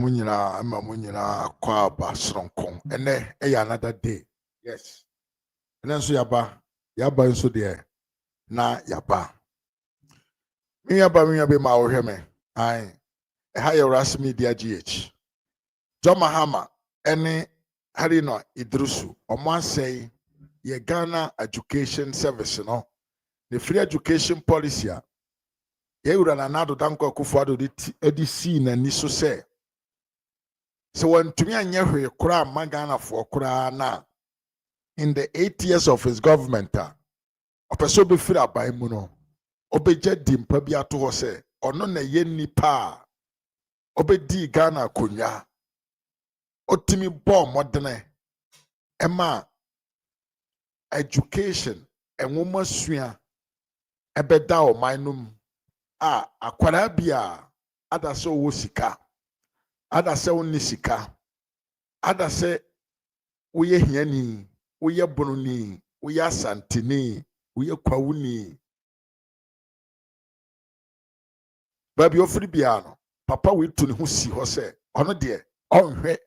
Munyina, ama munyina kwa ba sronko. Ene another day. Yes. And then so yaba nso de na yaba. Me yaba ma ohwe me. Ai. Ha ye ras media GH. John Mahama ene hari no Idrusu. Omo asey ye Ghana Education Service no. The free education policy a ye wura na nado danko akufo de edisi na ni so say. So when to me anya hwe kura magana for kura na in the 8 years of his government opeso be free abai mu no obeje dimpa bi ato ho se ono na ye nipa obedi Ghana konya otimi bo modene ema education enwoma sua ebeda o manum akwara bia adase wo sika adase wo ni sika adase wo ye hiani wo ye bononi wo ye asantini wo ye kwawuni baby ofri bia no papa we to ne ho si ho se ono de onhwe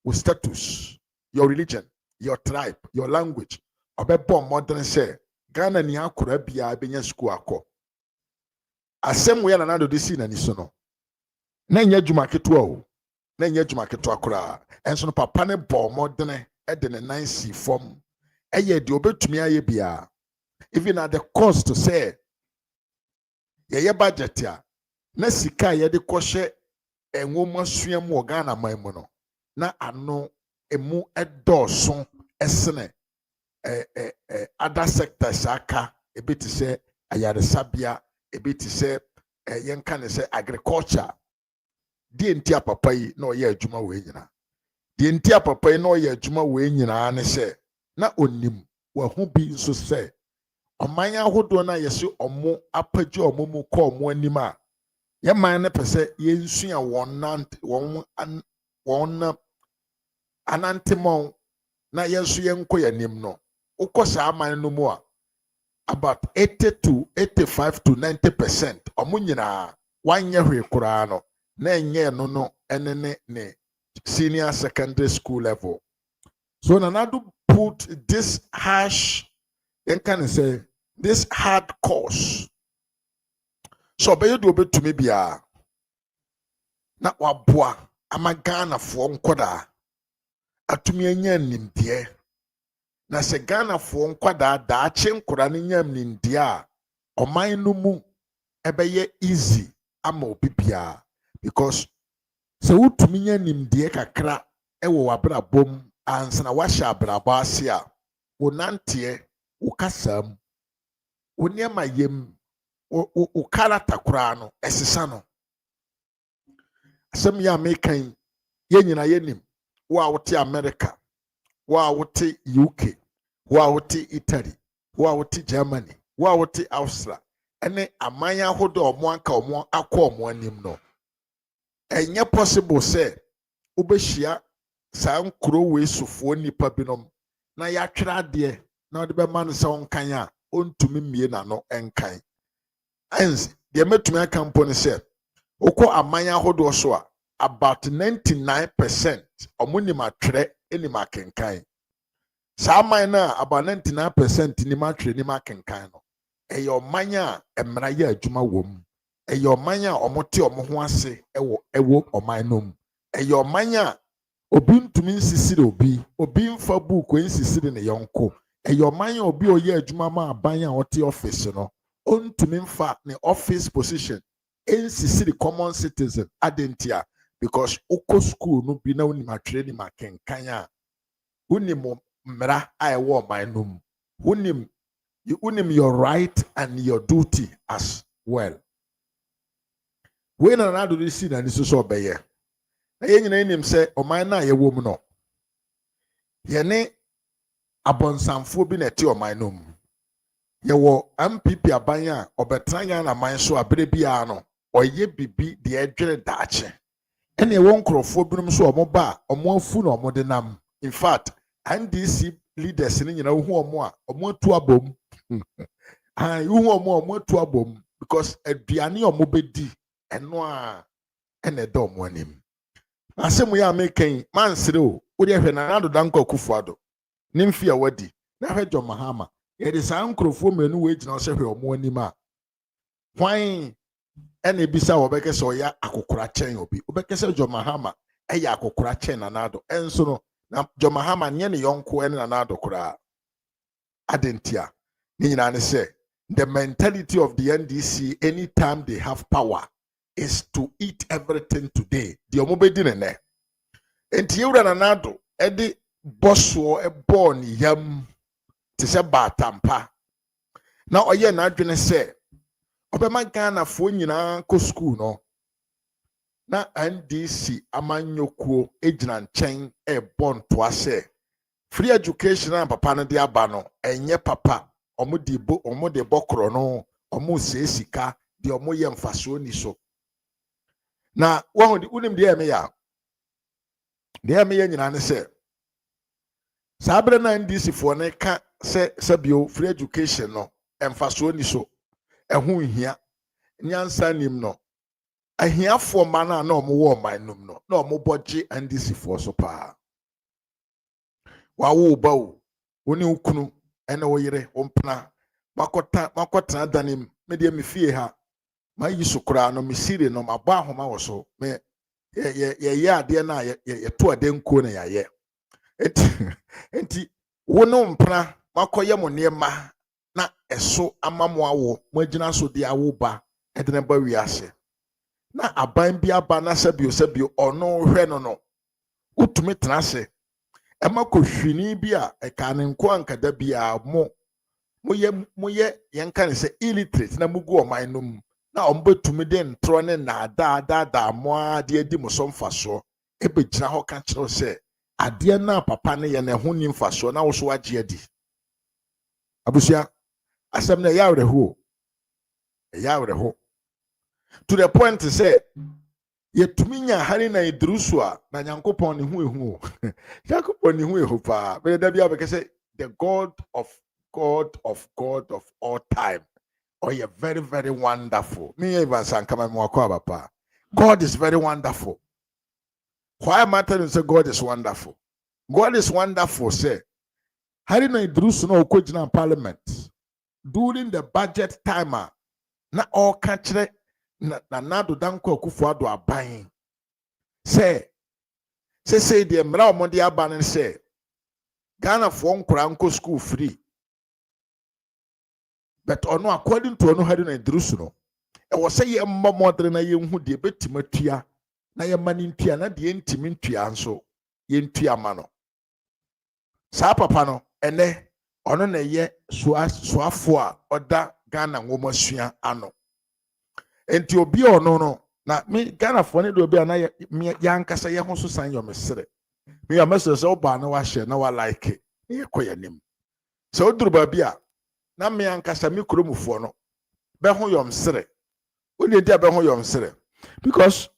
wo status your religion your tribe your language obebo modern say Ghana ni akora bia benya school akọ asem we na nado de si na ni so no na nya dwuma keto o na nya dwuma keto akora enso no papa ne bo modern e de ne nan si form eye de obetumi aye bia even at the cost to say ye budget ya na sika ye de kohye enwoma suam wo Ghana man mu no na ano emu edoso esene other sectors aka ebeti se ayaresabia ebeti se yenka ne se agriculture die ntia papa yi na oye adwuma we nyina die ntia papa yi na oye adwuma we nyina ne se na onim wa hu bi nso se omanya hodo na yesi omo apagye omo mu ko omo anim a ye man ne pese ye nsua won anantemon na yesu yenko yanim no ukosa aman no mu a about 80 to 85 to 90% omo nyina wanye hwe kura no na enye no ene ne senior secondary school level. So Nanadu put this harsh, then can say this hard course. So be you do to me bia na waboa amagana fo nkoda atumi anya nimdie na se Ghana fo nkoda da ache nkora ne nyam nimdie a oman no mu ebeye easy ama obibia because se wutumi nya nimdie kakra ewo wabrabom ansana washa abraba ase a wonantie wokasam woniema yem o character kura no esesa no asem ya mekan ye nyina yenim wo a wote America wo a wote UK wo a wote Italy wo a wote Germany wo a wote Austria ene amanya hodo omo anka omo akọ omo anim no enye possible say obehia saa nkuro we sofo nipa binom na ya twera de na ode be man se onkan a ontumi mie na no enkan ens de metumi aka mpo ne se okọ amanya hodo so a about 99% omunim atwere enim akenkan saa man na about 99% nim atwere nim akenkan no eyo manya emra ya adwuma wom eyo manya omote omo ho ase ewo oman nom eyo manya obi ntumi nsisire obi mfa book nsisire ne yonko eyo manya obi oye adwuma ma aban a ote office no ontumi mfa ne office position nsisire common citizen adentia because oko school no bi na unim atwere ni makenkan a unim mra a ewo oman nom unim your right and your duty as well. When another do see na ni so obeye na ye nyina enim se oman na ye wo mu no ye ne abonsamfo bi na ti oman no mu ye wo MPP aban a obetranya na man so abere bia no oye bibi de edwere daache ene ye won krofo binom so omo ba omo afu na omo de nam in fact NDC leaders ni nyina hu omo a omo atu abom hu omo atu abom because aduane omo bedi eno a ene do omo anim asɛm ya making man sere o wode hwɛ na Nana Addo Dankwa Akufo-Addo ne mfe a wadi na hwɛ John Mahama yɛde saa nkurɔfoɔ mmienu wɔ gyina sɛ hwɛ ɔmo anim a hwan ɛna ebisa wɔbɛkɛ sɛ ɔyɛ akokora kyɛn obi wɔbɛkɛ sɛ John Mahama ɛyɛ akokora kyɛn Nana Addo ɛnso no na John Mahama nyɛ ne yɔnko ɛne Nana Addo koraa adentia ne nyinaa ne sɛ the mentality of the NDC anytime they have power is to eat everything today the ɔmo bɛdi ne nɛ enti ewura Nana Addo ɛde bɔsoɔ ɛbɔɔ ne yam te sɛ baatampa na ɔyɛ n'adwene sɛ ɔbɛma Ghanafoɔ nyinaa kɔ school no na NDC amanyokuo egyina nkyɛn ɛbɔ ntoa sɛ free education na papa no de aba no ɛnyɛ papa ɔmo de bɔ korɔ no ɔmo sie sika de ɔmo yɛ mfasoɔ ni so na wɔn de unim deɛ ɛmɛyɛ nyinaa ne sɛ saa abere na NDC foɔ ne ka sɛ bio free education no mfasoɔ ni so ɛho nhia nyansa nim no ahiafoɔ ma na ɔmo wɔ ɔman nom no na ɔmo bɔgye NDC foɔ so paa wawo ba o woni ukunu ɛna wo yere wo mpena makɔtena danim me deɛ me fie ha ma yi so koraa no me sire no mabɔ ahoma wɔ so me yɛyɛ adeɛ na yɛto adenkuo na yɛayɛ enti wo ne mpena makɔyɛ mo nneɛma na ɛso ama mo awo mo agyina so de awo ba ɛde ne ba wiase na aban bi aba na sɛbio ɔno hwɛ no utumi tena ase ɛma kɔhwini bi a ɛka ne nko ankada bi a moyɛ yɛnka ne sɛ illiterate na mugu ɔman no mu na ɔmo betumi de ntorɔ ne nnaadaadaa mo a de adi mo so mfasoɔ ɛbɛgyina hɔ ka kyerɛw sɛ adeɛ na papa ne yɛ na ɛho ni mfasoɔ na wo so agye adi abusua asɛm na ɛyɛ awerɛho to the point say yɛtumi nya hari na idrusu a na Nyankopɔn ne hu ehu Nyankopɔn ne hu ehu pa bɛ da bia bɛkɛ sɛ the God of all time you're very very wonderful me even sankama mo akɔ abapa God is very wonderful. Why am I telling you say God is wonderful? God is wonderful say hari na idrusu na okɔgyina parliament during the budget time na ɔka kyerɛ na Nana Addo Dankwa Akufo-Addo aban say the mmara ɔmode aba no sɛ Ghanafoɔ nkora nkɔ school free but ɔno according to ɔno hari na idrusu no ɛwɔ sɛ yɛ mmɔ mɔdere na yɛnhu deɛ bɛtumi atua na yɛma ne ntua na deɛ ntimi ntua nso yɛntua ma no saa papa no ɛnɛ ɔno na ɛyɛ soafo a ɔda Ghana nwoma sua ano enti obi ɔno no na me Ghanafoɔ ne de obi a na yɛankasa yɛ ho so san yɛ mesere me yɛ mesere sɛ ɔba na wahyɛ na wa like ne yɛkɔ yɛnim sɛ oduru baabi a na me ankasa me kuromufoɔ no bɛho yɛ mesere wodi enti a bɛho yɛ mesere because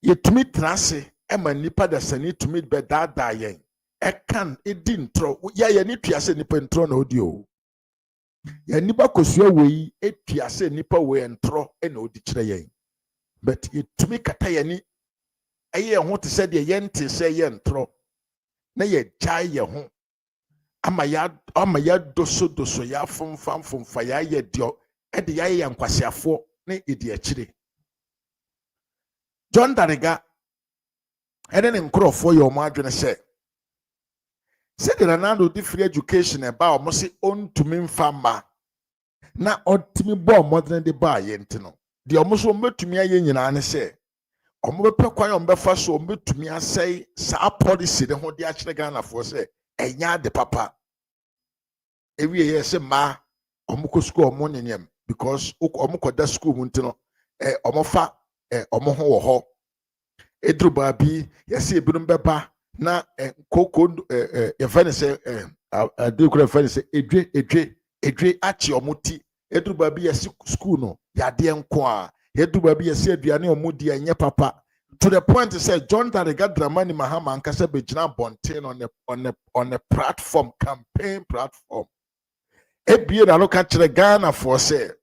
yɛtumi tena ase ɛma nipa da sani tumi bɛdaadaa yɛn ɛkan edi ntoro yɛ ni tuase nipa ntoro na odi o yɛ nipa kosua wei etuase nipa wei ntoro na odi kyerɛ yɛn but yɛtumi kata yɛ ni ɛyɛ ho te sɛ deɛ yɛn te sɛ yɛ ntoro na yɛ gyae yɛ ho ama ya doso ya fomfa ya yɛ dio ɛde ya yɛ nkwasiafo ne edi akyire John Dariga ɛne ne nkorɔfoɔ yɛ ɔmo adwene sɛ sɛdeɛ Nana Addo di free education ɛba ɔmo se ɔntumi mfa mma na ɔtumi bɔ ɔmɔdene de ba yɛ nti no deɛ ɔmo so ɔmbɛtumi ayɛ nyinaa ne sɛ ɔmo bɛpɛ kwan ɔmo bɛfa so ɔmbɛtumi asɛe saa policy ne ho de akyerɛ Ghanafoɔ sɛ ɛnyɛ ade papa ewie yɛ sɛ mmaa ɔmo kɔ school ɔmo nyenyɛm because ɔmo kɔda school mu nti no ɔmo fa ɔmo ho wɔ hɔ eduru baabi yɛsɛ ebinom bɛba na koko yɛfɛ ne sɛ adekura yɛfɛ ne sɛ edwe akyi ɔmo ti eduru baabi yɛsɛ school no yadeɛ nko a eduru baabi yɛsɛ aduane ɔmo di ɛnyɛ papa to the point sɛ John Dariga Dramani Mahama ankasa bɛgyina abɔnten on a platform campaign platform ebie na no ka kyerɛ Ghanafoɔ sɛ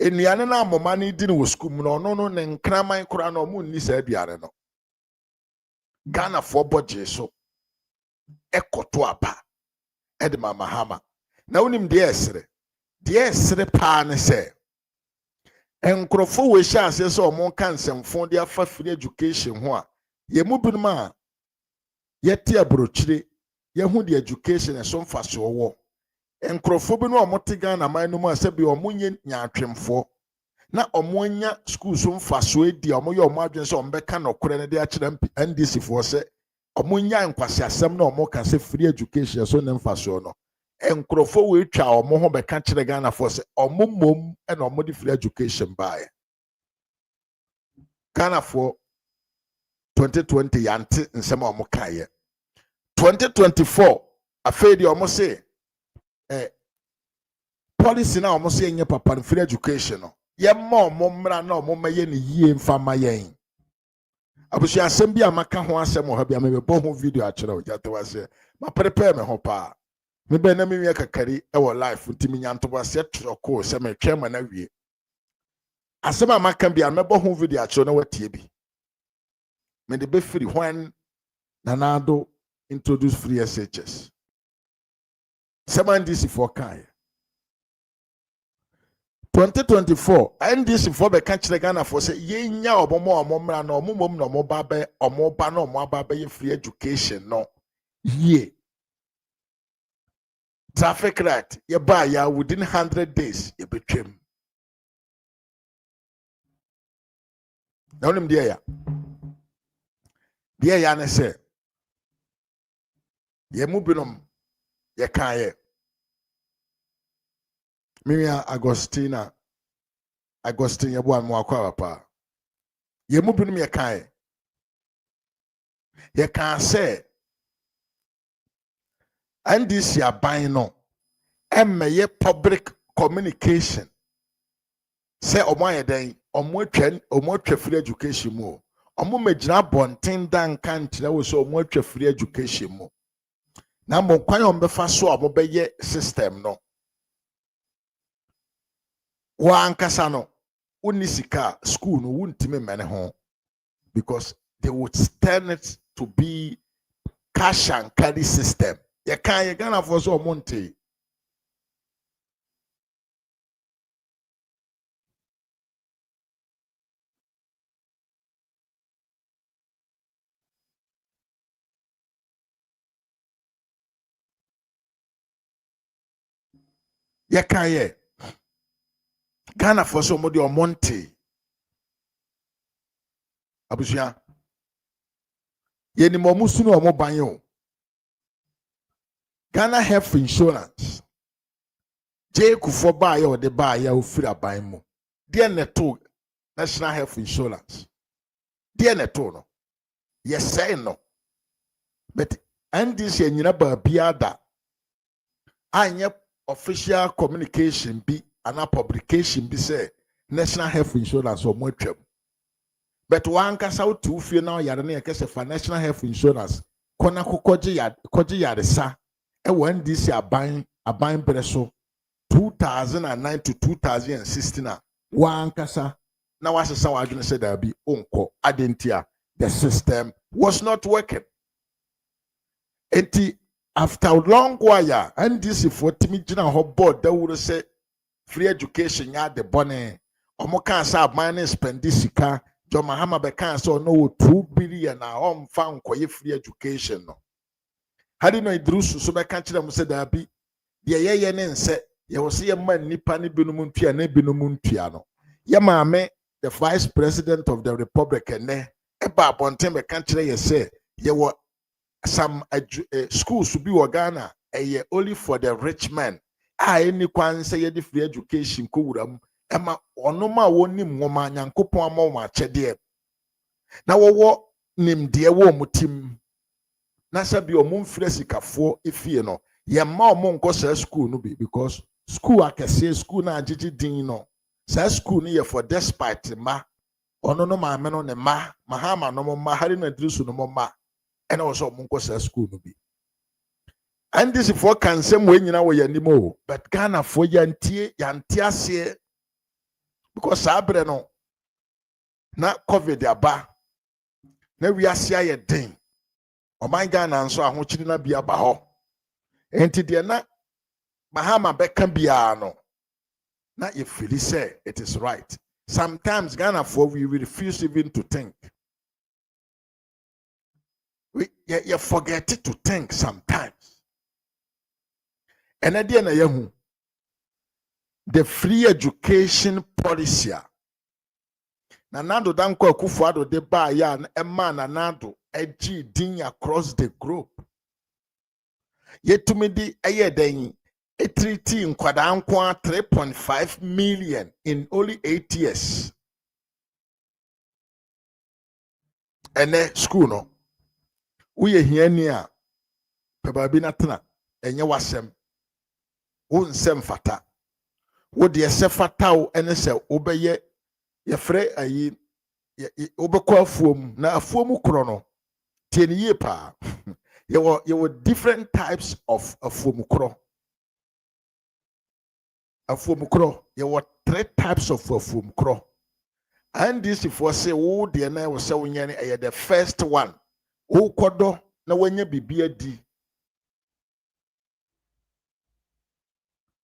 enuane na amoma ne di no wɔ school mu no ɔno no ne nkraman koraa na ɔmo nni saa aduane no Ghana for budget so ekoto apa edema Mahama na unim de esre pa ne se enkrofo we sha ase so omon kan semfo de afa free education ho a ye mu binum a yete abrochire ye hu de education e so mfa so wo enkrofo bi no omote Ghana man no mu ase bi omonye nyaatwemfo na omonya school so mfa so edi omoye omo adwen se ombeka nokore ne de a kire NDC fo se omonya nkwase asem na omoka se free education so ne mfa so no enkrofo we twa omo ho beka kire Ghana fo se omo mom e na omo de free education bae Ghana for 2020 yante nsem omo kaye 2024 afedi omo se policy na omo se enye papa free education no ye ma omo mra na omo maye ne yie mfa mayen abusu asem bi amaka ho asem ho bia me bo ho video a kire o jate wase ma prepare me ho pa me be na me wi kakari e wo life ntimi nyanto wase troko se me twema na wie asem amaka bia me bo ho video a kire na watie bi me de be free when nanado introduce free SHS this for kai 2024 NDC for be kan kire Ghana for say yenya obomo omomra na omomom na omoba be omoba na omoba be free education no ye traffic light ye ba ya within 100 days ye betwem na onim de ya na say ye mu binom ye kan ye Miriam Agostine ye bo amwa kwa papa ye mu binum ye kan say NDC aban no emmeye public communication say omo ayeden omo atwa free education mu omo magina bonten dan kan kire wo so omo atwa free education mu na mo kwan omo befa so omo beye system no wa ankasa no unisika school no wuntime mene ho because they would turn it to be cash and carry system ye kan ye Ghana for so monte ye kan ye Ghana for so modi omonte abusia ye ni mo musu no mo ban yo Ghana health insurance je kufo ba ya ode ba ya ofiri aban mu de neto national health insurance de neto no yes say no but NDC enyina ba biada anye official communication bi ana publication bi say national health insurance o mo atwam but one kasa utu fie na yare na yekese for national health insurance kona kokoje yare sa e wan this aban breso 2009 to 2016 one kasa na wasesa wadwene say da bi onko adentia the system was not working enti after a long while NDC for timi gina ho board da wuro say free education ya de bone omo kan sa aban spend sika John Mahama be kan so no 2 billion na on fan koye free education no hadi no idrusu so be kan kire mo se da bi de ye ne nse ye wo se ye man nipa ne binum ntua na binum ntua no ye maame the vice president of the republic ne e ba bonten be kan kire ye se ye wo some schools bi wo Ghana ye only for the rich men any kwan say ye the free education ko wuram ema onoma woni nwoma nyankopon ama achede na wo nimde wo mutim na sabi omumfre sikafo efie no ye ma omo nko sa school no bi because school akese school na agigi din no sa school no ye for despite ma ono no ma me no ne ma Mahama no ma hari na drisu no ma ena wo so omo nko sa school no bi and this for kansem we nyina wo yanimo but Ghana for yantie ase because sabre no na covid aba na wiase aye den ɔman Ghana nso ahokyere na bi aba hɔ enti deɛ na Mahama bɛka biara no na yɛfili sɛ it is right. Sometimes Ghana we refuse even to think. You forget to think sometimes. And at the end of the free education policy. Nanado danko kufuado de ba ya a man nanado edgy din across the globe. Yet to me the aye den a treaty in Kwadankwa 3.5 million in only 8 years. And school no. We here near Pebabina Tana, and you wasem. Won sem fata. Would ye se fatao and se obeye ye fre ayi obekwa fuom na afuomu krono. Tien ye pa. You were different types of afuomu kro. Afuomu kro. You were 3 types of afuomu kro. And this if we say oh dear na was so the first one. Oh kodo na wenye bibia di.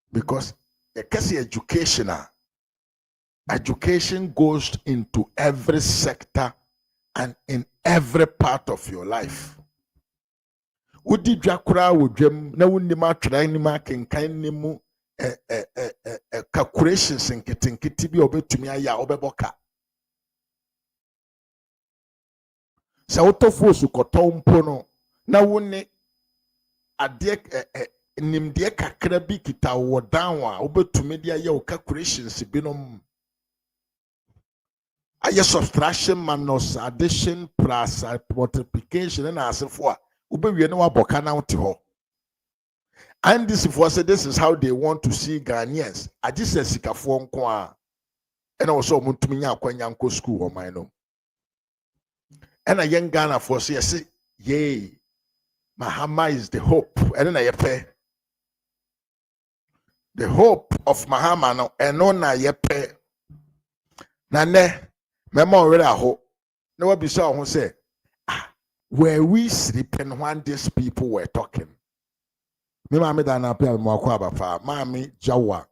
Because the education goes into every sector and in every part of your life. Udi dwakura wodwam na wunima atwra nima kenkan nimu calculations nkitinkiti bi obetumi aya obeboka. Sa wotofo su kotompo no na woni ade nimdeɛ kakra bi kita wo down a wobetumi de ayɛ wo calculations binom ayɛ subtraction minus addition plus multiplication na asefo a wobewie na waboka na wote hɔ. And this if say this is how they want to see Ghanaians agisa sikafo nko a ɛna wo so omuntumi nya akwanya nko school o man no ɛna yɛn Ghana for say yes yay Mahama is the hope ɛna na yɛpɛ. The hope of Mahama no eno na yepe na ne memo were aho na wabisa ho say were we sleeping when these people were talking. Me ma me da na pe mo akwa aba fa ma me janwa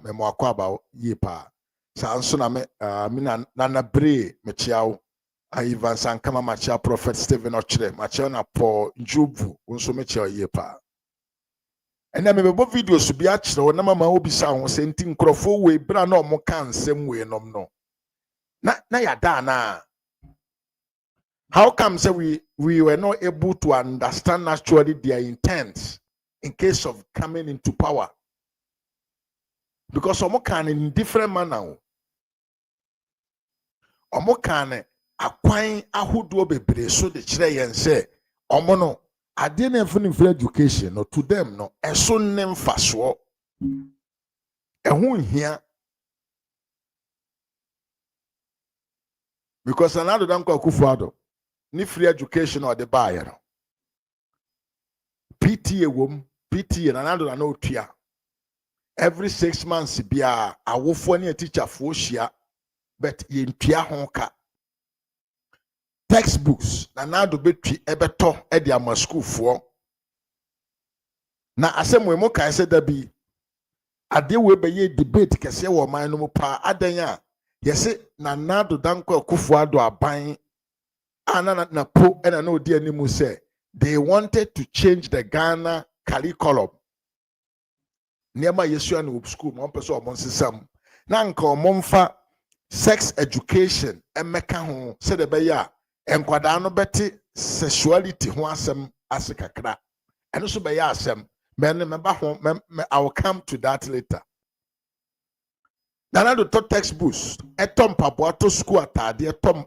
me mo akwa aba ye pa sa nso na me na bre me chiawo Ivan Sankama machia prophet Stephen Ochre machia na Paul Njubu nso me chia ye pa. And then me videos to be actually na mama obi sa ho senti nkrofo we bra na omo kan nsem we nom no na ya da na how come say we were not able to understand actually their intent in case of coming into power, because omo kan in different manner omo kan akwan ahodo bebre so de kire yen say omo no ade na for education no to them no eso ne mfaso ehun hia because another dan kwa kufuado ni free education or the buyer no PTA wom PTA another na otua every 6 months bia awofo ne teacher fo hia but ye ntua ho ka textbooks na nado betwi ebeto e dia ma school for na asemwe mo kan se da bi ade we beye debate kese wo man no mo pa adan a yese na nado danko akufo ado aban ana na po ena na odi animu say they wanted to change the Ghana curriculum niema yesu na school mo pese o mo nsesam na nka o mo mfa sex education emeka ho se de be ya enkwada no beti sexuality ho asem asekakra eno so be ya asem I will come to that later. Nana do textbooks etom pabo to school atade etom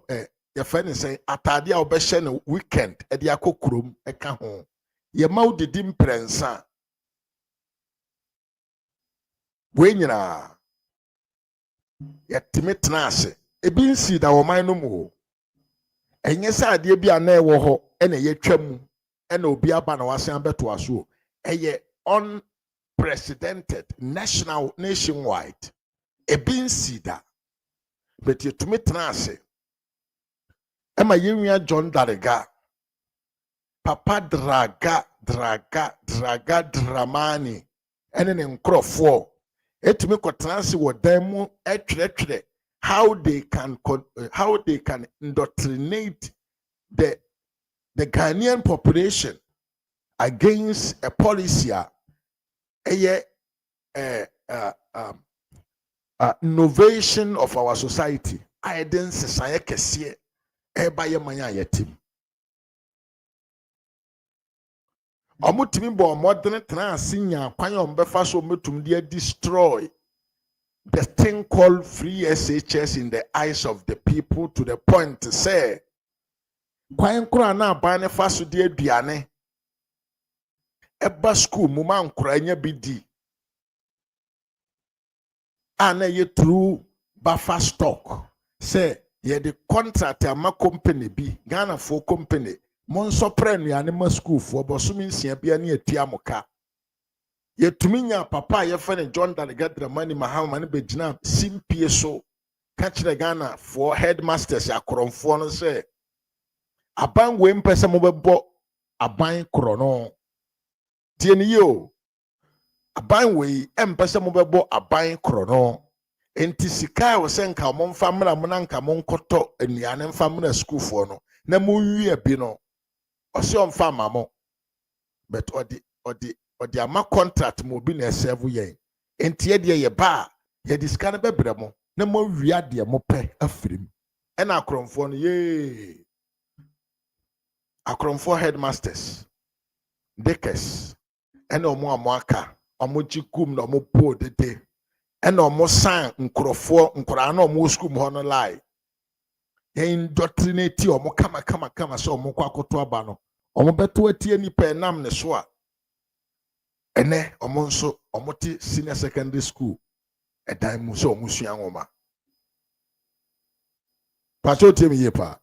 your friend say atade a obehye no weekend e de akokrom eka ho ye ma udidi mprensa we nyina ye timetna ase ebi nsi da wo man no mu enye sa ade bi ana ewo ho ena ye twam ena obi aba na wasan beto aso eye unprecedented nationwide ebin sida but you to me transe ema yenwia John Darega papa draga dramani ene ne nkrofo etumi kotranse wo dan mu etwerɛtwerɛ how they can indoctrinate the Ghanaian population against a policy innovation of our society. I didn't say kesiye eba ye manya yetim. Omutimi bo modern transinya kwanya ombefa so metum dia destroy the thing called free SHS in the eyes of the people to the point to say kwan kura na aban fa so de aduane eba school mu man kura nya bidi ana ye through buffer stock say ye the contract ama company bi Ghana for company mon sopre nuane ma school for bosumi nsia bia na atua moka ye tuminya papa ye fa ne John Dalegadra mani Mahama ne begina simpie so ka kire Ghana for headmasters akoromfo no say aban we mpese mo bebo aban kro no tie ni yo aban we empese mo bebo aban kro no enti sika wo se nka mo mfa mra mo na nka mo nkoto anuane mfa mra school for no na mo wie bi no o se o mfa mamo but odi ama contract mo bi na serve yen enti ye de ye ba ye diska na bebre mo na mo wie ade mo pe afirim e na akromfo no ye akromfo headmasters dekes ene omo amoaka omo jikum na omo po dede ene omo san nkrofo nkora na omo school ho no lie indoctrinate omo kama so omo kwakoto aba no omo beto atie nipa enam ne so a ene omo nso omo ti senior secondary school edan mu so omo sua nwoma pacho temi yepa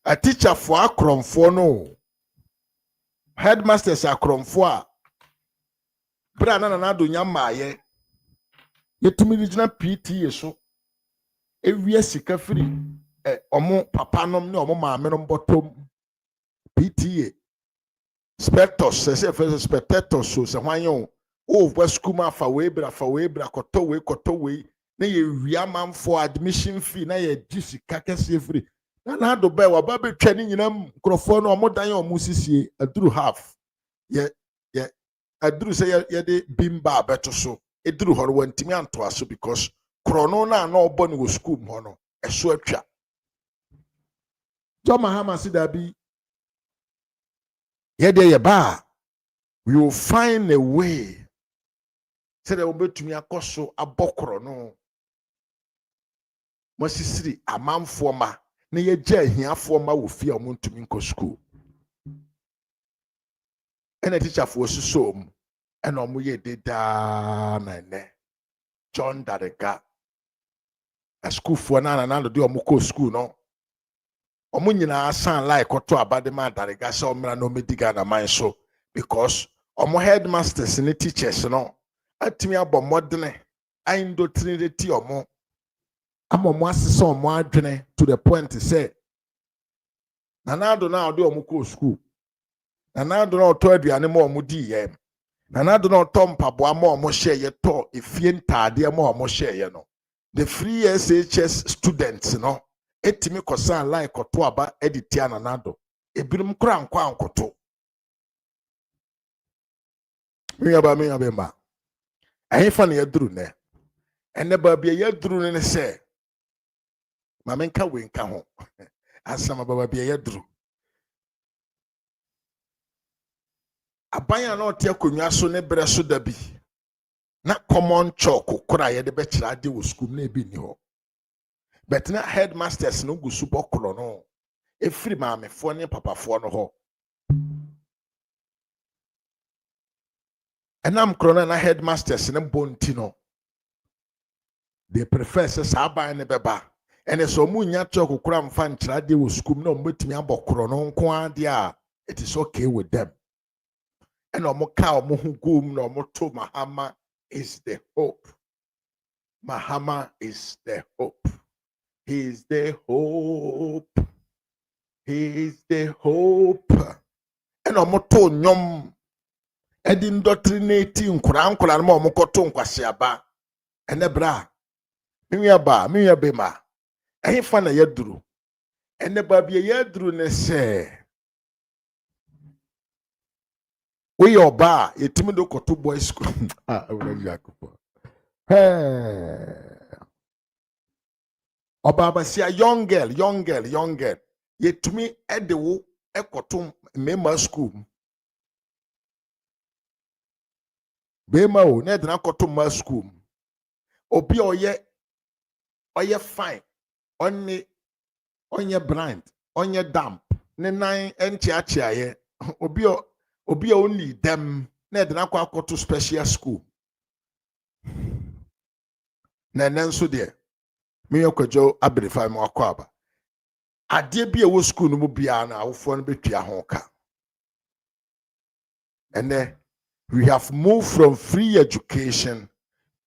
a teacher for akromfo no headmasters akromfo a bra na do nyamaye yetumi regional PTA so ewie sika free omo papa nom ne omo maame nom bottom PTA spectators say first spectators so se hwanyo o wa school ma fa we bra koto we na ye wi amanfo admission fee na ye di sika kese free na do be wa ba betwa ni nyinam krofo no omo dan omo sisie aduru half ye aduru say ye de bimba beto so eduru horo wantimi anto aso because krono na obo ni wo school ho no eso atwa to Mahama sidabi ye de ye ba we will find a way say that obetumi akoso abokro no masisiri amanfo ma na ye gya ahiafo ma wo fie omo ntumi nko school ena teacher for so mu ena omo ye deda na ne John Darega a school for na do omo ko school no omo nyina asan like koto abade ma Darega se omra no mediga na man so because omo headmasters and teachers no atimi abomodene indoctrinate omo amomo asese omo adwene to the point say nanado na ode omo ko school nanado na oto aduane ma omo di ye nanado na oto mpaboa ma omo hye ye to efie ntade ma omo hye ye no the free SHS students no etimi kosan like koto aba editia nanado ebirum kra nkwa ankoto me ma ayi fa na yaduru ne ene ba bia yaduru ne se ma menka we nka ho asama baba bia yaduru abanya na ote akonwa so ne bre so da bi na common chalk kora ye de be kira de wo school na ebi ni ho but na headmasters no gu super kro no efiri maamefo ne papafo no ho enam kro na headmasters ne bonti no they prefer say saban ne beba ene so mu nya chalk kora mfa nkira de wo school na ombetimi abokro no nko ade a it is okay with them. And omoka omohugum no moto Mahama is the hope. Mahama is the hope. He is the hope. He is the hope ɛna ɔmoto nnwom ɛde indoctrinate nkora no ma ɔmokoto nkwasiaba ɛne bra menua bema ɛhe fa na yɛduru ɛne ba bia yɛduru ne sɛ woyɛ ɔba a yɛtumi de kɔto boys school ɔba basia young girl yɛtumi ɛde wo ɛkɔto mmarima school bema o na ɛde na kɔto mma school obi a ɔyɛ fine onye blind onye damp ne nan enchiachiaye obi a only them na de na kwa to special school na nanso de me yakwajo abrifai mo akwaba ade bi a wo school no mu bia na awofo no betua ho ka and then we have moved from free education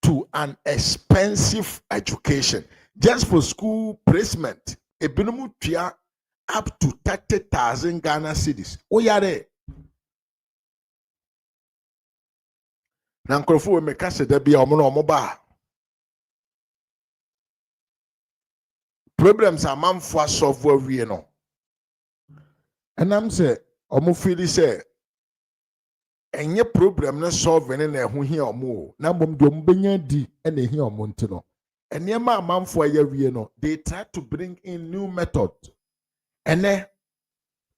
to an expensive education just for school placement. Ebinumu tua up to 30,000 Ghana cedis. Oyare. Na nkrofo we meka se da bia omo ba. Problems amanfo solve we no. Enam se omo feel say enye problem no solve ne na eho hia omo na mbom do mbenya di e na hia omo ntino. And yema amanfo aye no, they try to bring in new method. And then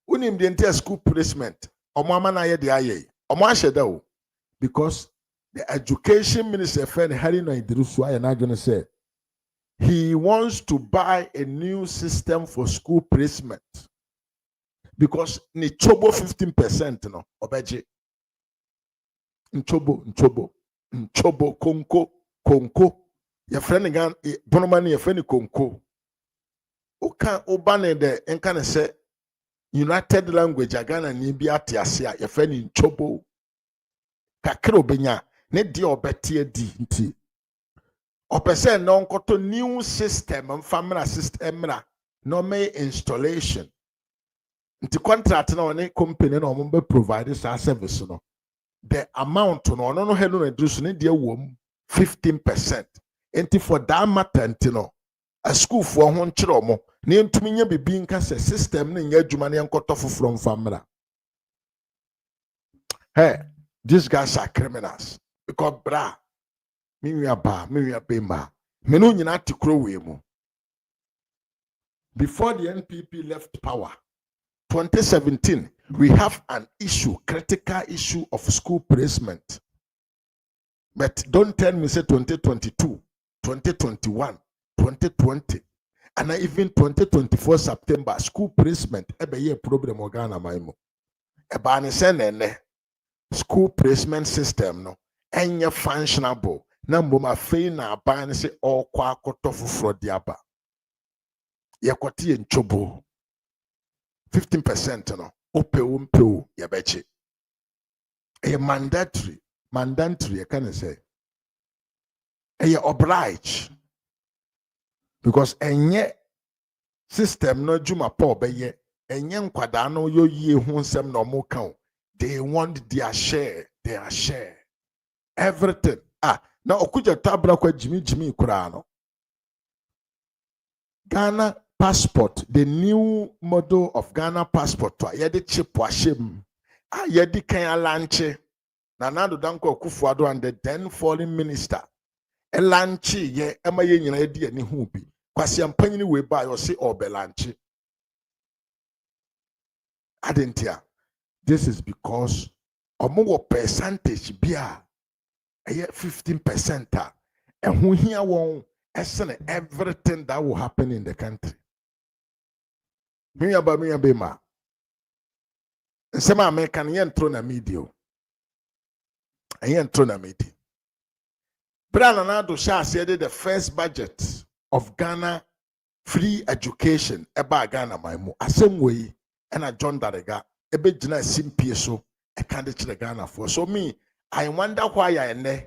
unim the entire school placement, omo ama na ye de aye. Omo ahye da o because the education minister friend Harino Idrisu aye na gonna say he wants to buy a new system for school placement because ni chobo 15% no obeje nchobo konko your friend gan bonomani your friend konko oka obane de enka say united language agana ni bi atiase a your friend nchobo kakra obenya ne de obete di nti opese no nkoto new system mfamra system mra no may installation nti contract na one company na ombe provide service no the amount no helu na reduce ne de wom 15%. Enti for that matter no a school for ho nkyere omo ne ntumi nya bibi nka se system ne nya adwuma ne nkoto from famra. Hey, these guys are criminals because bra me we bema me no nyina tikro we mu. Before the NPP left power 2017 we have an issue, critical issue of school placement. But don't tell me say 2022, 2021, 2020, and even 2024 September school placement ebe ye problem Ghana maimo. Eba ne senene school placement system no enye functionable. Na mboma fei na aba ne se okwa akoto foforo di aba. Ye kwati ye nchobo 15% no opewo ye beche. A mandatory you can say you oblige because enye system no juma po beye enye nkwada no yo yie hu nsem no mo kan they want their share everything na okuja tabra kwa jimi kura no Ghana passport, the new model of Ghana passport yedi chip washem yedi kan lanche Nanado Danko Kufuado and the then foreign minister. Elanchi ye ema ye nyina edi ani hu bi. Kwasi ampanyini we ba yo se obelanchi. Adentia. This is because omo percentage bia eye 15% a ehu hia won esene everything that will happen in the country. Miya be ma. Nsema American yen throw na media. Brananado Shah said the first budget of Ghana free education eba Ghana maimu asem way and a John Darega ebe jina simpie so e can't the Ghana for so me I wonder why I ne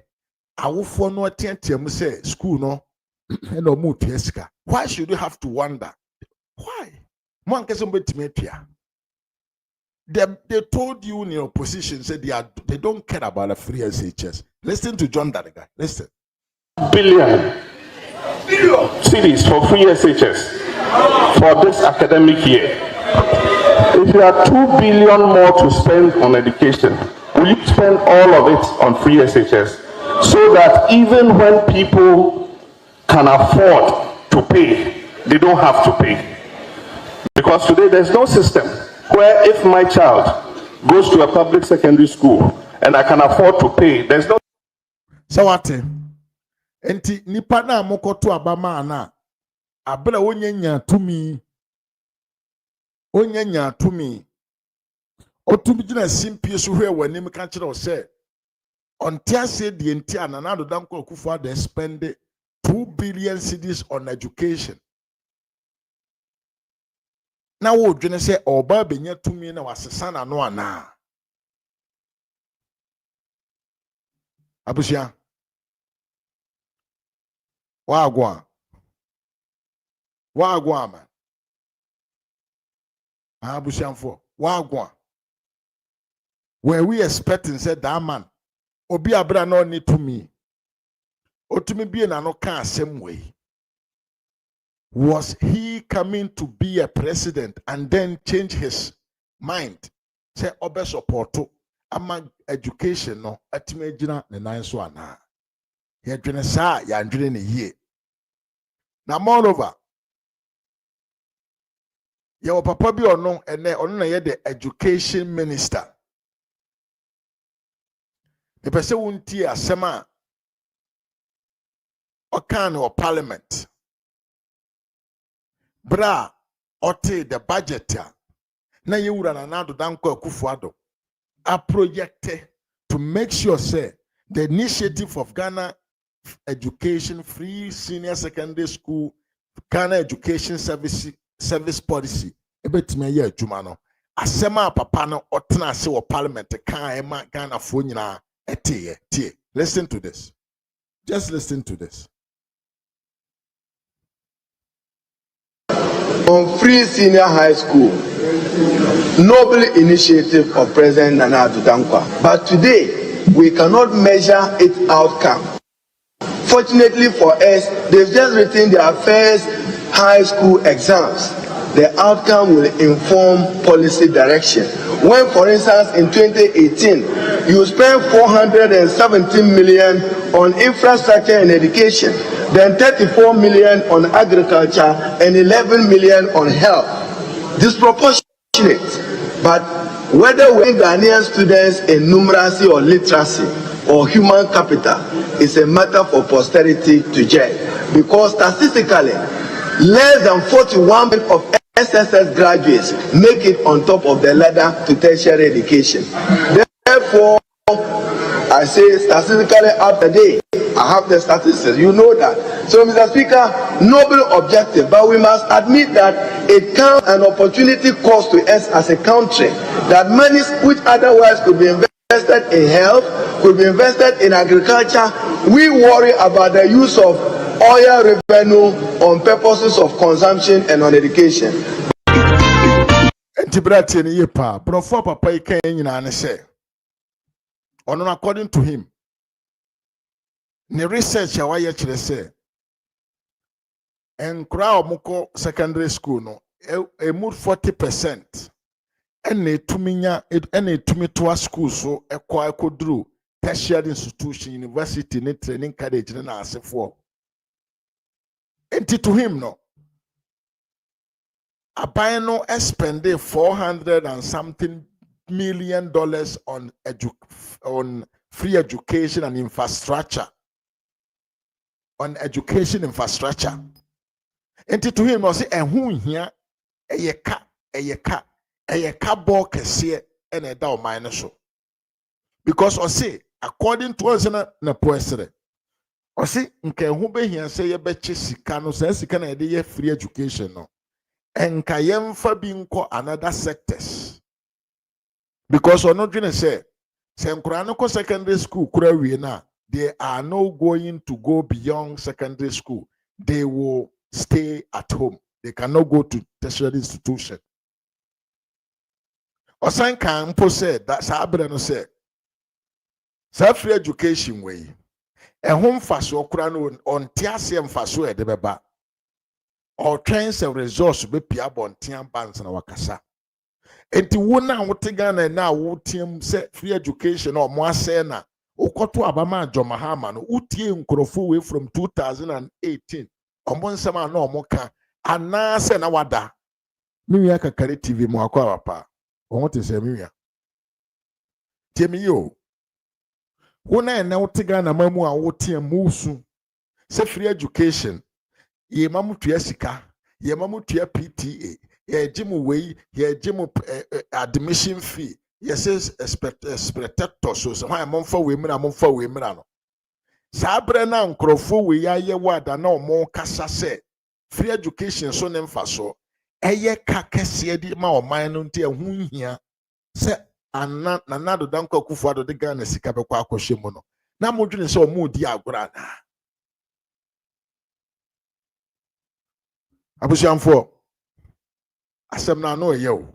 awofo no atentiam say school no and no mu tieska. Why should you have to wonder? Why? Mo ankese mbetime tua. They told you in your position, said they don't care about a free SHS. Listen to John Dadiga. Listen. Billion cities for free SHS for this academic year. If you have 2 billion more to spend on education, will you spend all of it on free SHS so that even when people can afford to pay, they don't have to pay? Because today there's no system where if my child goes to a public secondary school and I can afford to pay, there's no. So what? Enti nipa na mokoto abama na abra onyanya tumi otumi gina simpie so hwe wanim ka kire o se ontia se de enti anana do danko akufo ada spend 2 billion cedis on education. Na wo dwene se oba benya tumi na wasesa na no ana abusia wagwa man abusianfo wagwa were we expecting said that man obi abra no need to me otumi bie na no ka asem way. Was he coming to be a president and then change his mind? Say obe support ama education no atime gina ne nan so ana. Ye dwene sa ya ndwene ne yie. Na moreover, ye papa bi ono na ye the education minister. The person wunti asema okan o parliament. Bra ote the budget na ye wura na nado danko akufuado a project to make sure say the initiative of Ghana education free senior secondary school Ghana education service policy ebetime ye adwuma no asema papa no otena ase wo parliament kan ema Ghana fo nyina etiye tie. Listen to this. Just listen to this. On free senior high school, noble initiative of President Nana Addo Dankwa. But today, we cannot measure its outcome. Fortunately for us, they've just written their first high school exams. The outcome will inform policy direction. When, for instance, in 2018, you spent 417 million on infrastructure and education, then 34 million on agriculture and 11 million on health. Disproportionate. But whether we're Ghanaian students in numeracy or literacy or human capital is a matter for posterity to judge. Because statistically, less than 41% of SSS graduates make it on top of the ladder to tertiary education. Therefore, I say statistically up to date. I have the statistics, you know that. So, Mr. Speaker, noble objective, but we must admit that it comes an opportunity cost to us as a country, that money which otherwise could be invested in health, could be invested in agriculture. We worry about the use of oil revenue on purposes of consumption and on education. According to him, the research away actually say, and crowd moko secondary school no a mood 40%, and a tuminya and a tumitoa school so a quite drew tertiary institution, university, net training college, and answer for. And to him no, a buy no spending $400 and something million on free education and infrastructure. On education infrastructure. And to him, I say, and who here a yeka ball kese and a down minus so. Because I say, according to us na poesere, I say, nke who be here say ye beche sikano say sikana ye free education no. And kayem fa binko another sectors. Because on not gonna say secondary school they are not going to go beyond secondary school. They will stay at home. They cannot go to tertiary institution. Osan kan mpo said that Sabre no said. Free education way. A home faso okra on tiase mfaso e de beba. Or trains a resource be pia bontian bands na wakasa. Enti wo na wote Ghana na wo tiem se free education or mo ase na ukoto abama jo Mahama no utie nkrofo we from 2018 omo nsema na omo ka ana se na wada miwia kakare TV mo akwa papa omo te se miwia temi yo wo na wote Ghana mamu a wote musu se free education ye mamu tua sika ye mamu tua PTA ye jimu wei ye jimu admission fee yes expectator so why monfa we mra no sabre na nkrofo we ya ye wada na omo kasa se free education so ne mfa so eye ka kese di ma oman no nti ehun hia se anna na do danko akufo ado de Ghana sika be kwa akohye mu no na modwene se omo di agora na abusiamfo asem na no ye o.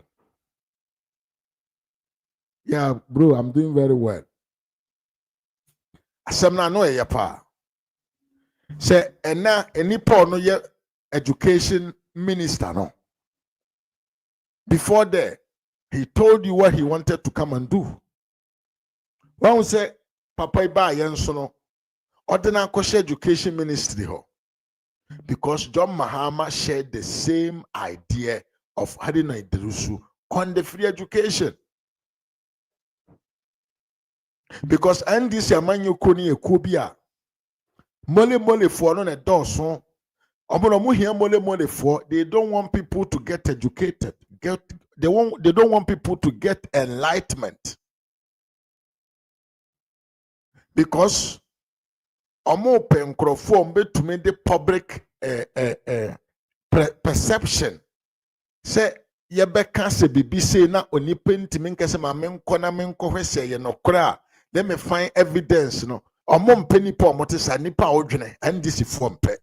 Yeah, bro, I'm doing very well. Asem na no ye pa. Say ena enipa no ye education minister no. Before that, he told you what he wanted to come and do. When we say papa iba yenso no, ordinary koshe education ministry ho. Because John Mahama shared the same idea of Hadina Idrusu on the free education. Because and this yamanyo koni ekobia mole for no na doso omono mu hia mole for they don't want people to get educated they don't want people to get enlightenment because omo penkrofo mbetumi the public perception say yebeka se bibi say na onipa ntimi nkese ma menko na menko hwese ye nokra. Let me find evidence no. Omo mpe nipa omote sa nipa odwene and this fo mpe.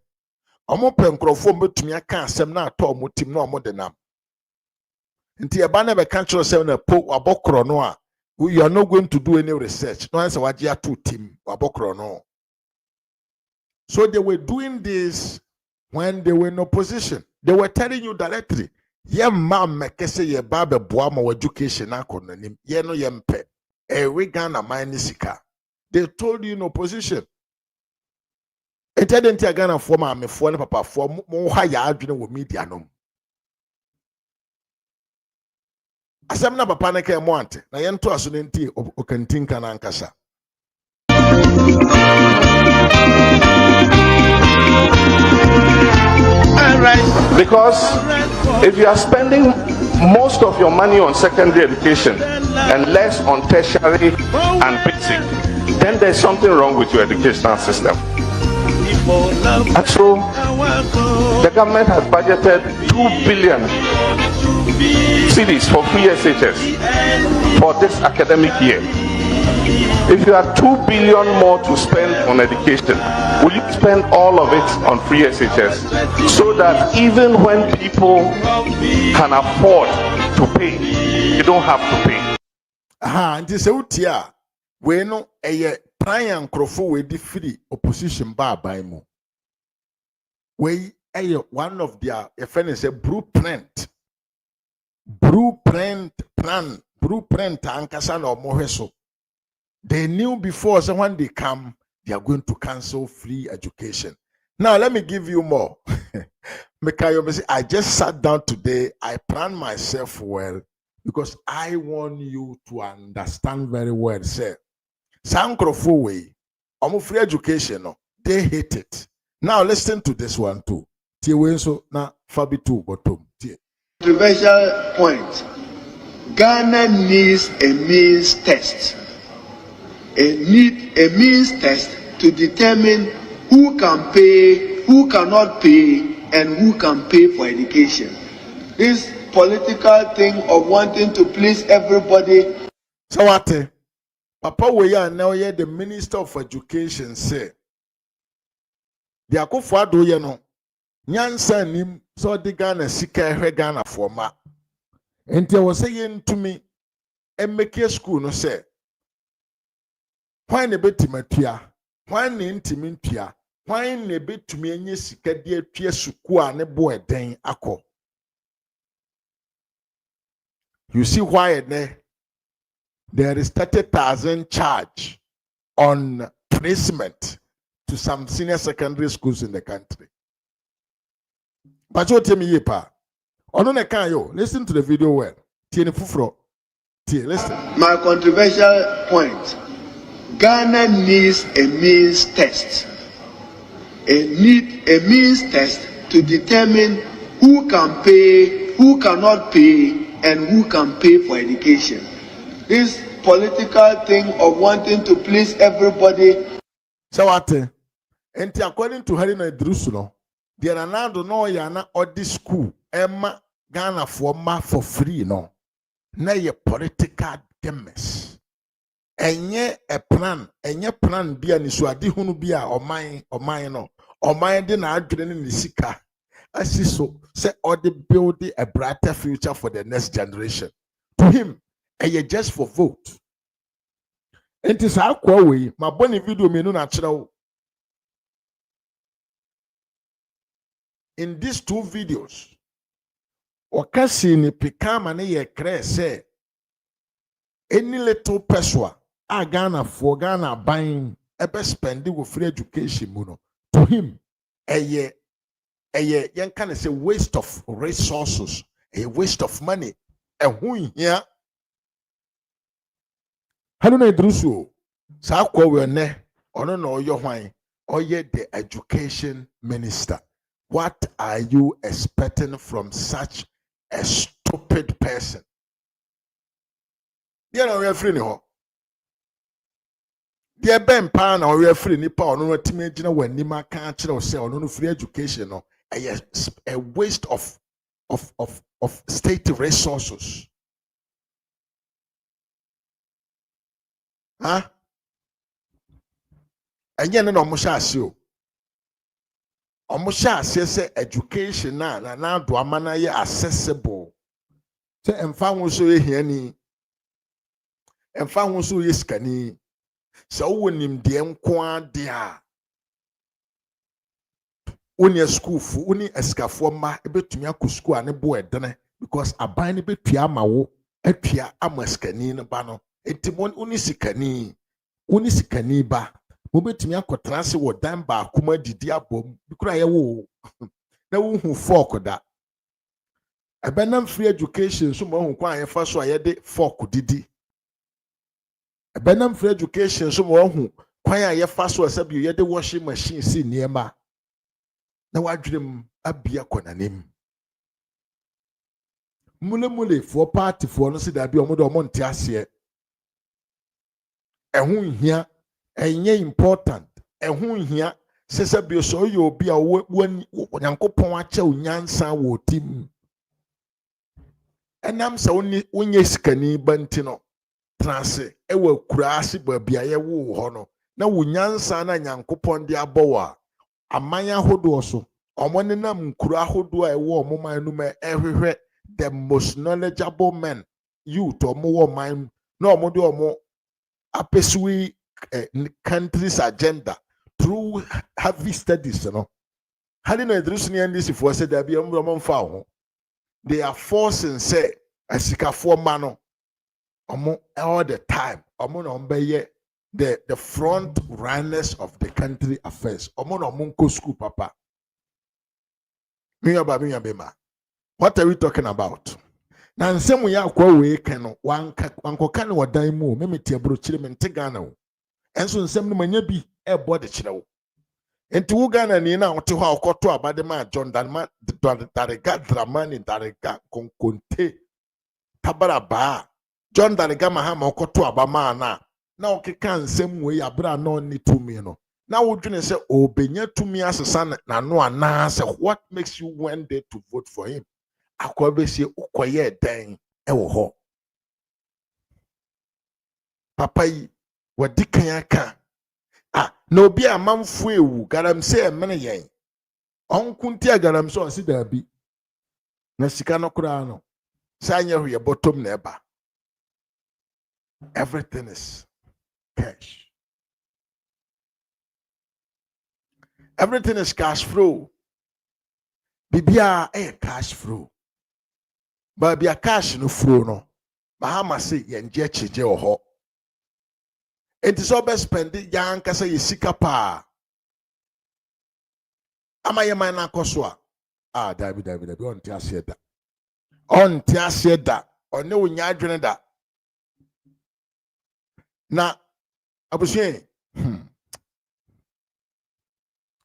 Omo pe nkrofo mbetumi aka asem na ato omo tim na omo de nam. Nti eba na be kan chiro say na po abokro no a you are not going to do any research. No answer waji atu team abokro no. So they were doing this when they were in opposition. They were telling you directly, "Ye mam mekese ye ba be boa ma education akonanim. Ye no ye mpe. We Ghana mine sika." They told you in opposition. It didn't take Ghana for me for papa for more higher with media no. Asem na papa na ke mo ante na ye nto aso nti o kantinka na nkasa. Because if you are spending most of your money on secondary education and less on tertiary and basic, then there's something wrong with your educational system. And so the government has budgeted 2 billion cedis for free SHS for this academic year. If you have 2 billion more to spend on education, will you spend all of it on free SHS so that even when people can afford to pay, you don't have to pay? And this utia we no a prime crofo we di free opposition bar by mo. We one of their friends say blueprint plan blueprint ankasa na omohweso. They knew before, so when they come, they are going to cancel free education. Now, let me give you more. I just sat down today. I planned myself well because I want you to understand very well. Say, Sankrofo way, free education, no, they hate it. Now, listen to this one too. So now, Fabi too, bottom. Controversial point. Ghana needs a means test. A means test to determine who can pay, who cannot pay, and who can pay for education. This political thing of wanting to please everybody. So what? Papa we are now here the Minister of Education say. The akufo do ye no. Nyansa nim so the Ghana sika hwe Ghana for ma. Enti I was saying to me make a school no say why ne betimatua why ne intimintua why ne betumi enye sika de atwa suku a ne bo eden akọ. You see why there is 30,000 charge on placement to some senior secondary schools in the country. But you tell me yepa. Ono ne kan yo. Listen to the video well. Tie ne fufuro. Tie, listen. My controversial point. Ghana needs a means test. A means test to determine who can pay, who cannot pay, and who can pay for education. This political thing of wanting to please everybody. So what? And according to Harina Drusuno, the Anando no yana or this school, Emma Ghana for free, no. Na ye political games. Enye a plan be an issue, adi hunu bia or mine no. Or mine then I didn't in the sika. I see so say all the building a brighter future for the next generation. To him, and ye just for vote. It is how way my bonny video me no natural. In these two videos, Okasi ni pikama ne ye kre say any little person a Ghana for Ghana buying ebe spending with free education muno. To him, a young can say waste of resources, a waste of money, and who here. Haluna Drusu, Sakwa we ne, or no, your wine, or yet the education minister. What are you expecting from such a stupid person? You know, we are free now. Dear Ben Pan or we are free nipa or no teenage when Nima can't say or no free education or a waste of state resources. Huh? And yet no musha Omusha say education na do amana ye accessible. Say emfa ho so ye hiani. Emfa ho so ye skani. So wonim de nko ade a. Woni school fu, woni eskafo ma ebetumi akọ school ane bo edene because aban ne betua amawo, atua amaskani ne ba no. Enti woni sikani ba. Mo betumi akọtra se wo dan ba akoma didi abom bikura ye wo na wo hu fork da ebenam free education so mo hu kwan ye fa so ayede fork didi ebenam free education so mo hu kwan ye fa so asabi ye de washing machine si niema na wadwirem abia konanem mule for party for no se da bi omo nte ase ehun hia enye important ehun hia sese bi so ye obi a Nyankopon ache onyansa wo tim enam se onye sikani banti no transe ewa kuraase ba bia ye wo ho no na wonyansa na Nyankopon de abowa amanya hodo so omone nam nkura hodo a ewo omoman no ma ehwehwe the most knowledgeable men youth omo man na omo de omo apesui country's agenda through heavy studies, you know. How do you know this if we said there be they are forcing say as for mano all the time the front runners of the country affairs school papa. What are we talking about? Now same we are we can one can what dime me tia brochire me ntegana. Enso nsem no manya bi ebo de kire wo enti wo Ghana ni na wote ho akoto abade ma John Darega Dramani Darega konkonte tabara ba John Darega Mahama okoto abama na okeka nsem we abra na ni tumi no na wo dwene se obenya tumi asesa na no ana se what makes you went there to vote for him akwabesi ukoye den ewo ho papa yi wadi kan na obi amanfo ewu garamse emene yen onkunti agaramse on si dabi na sika no kura no sanye hoye bottom na eba Everything is cash. Everything is cash flow. Bibia cash flow. But be a cash no flow no. Mahama say yenje chije oho. Enti so be spend yan kasa yesika pa. Ama ye man na koso a. Ah, David, on ti ase da. On ti ase da. One wonya adwene da. Na abusue.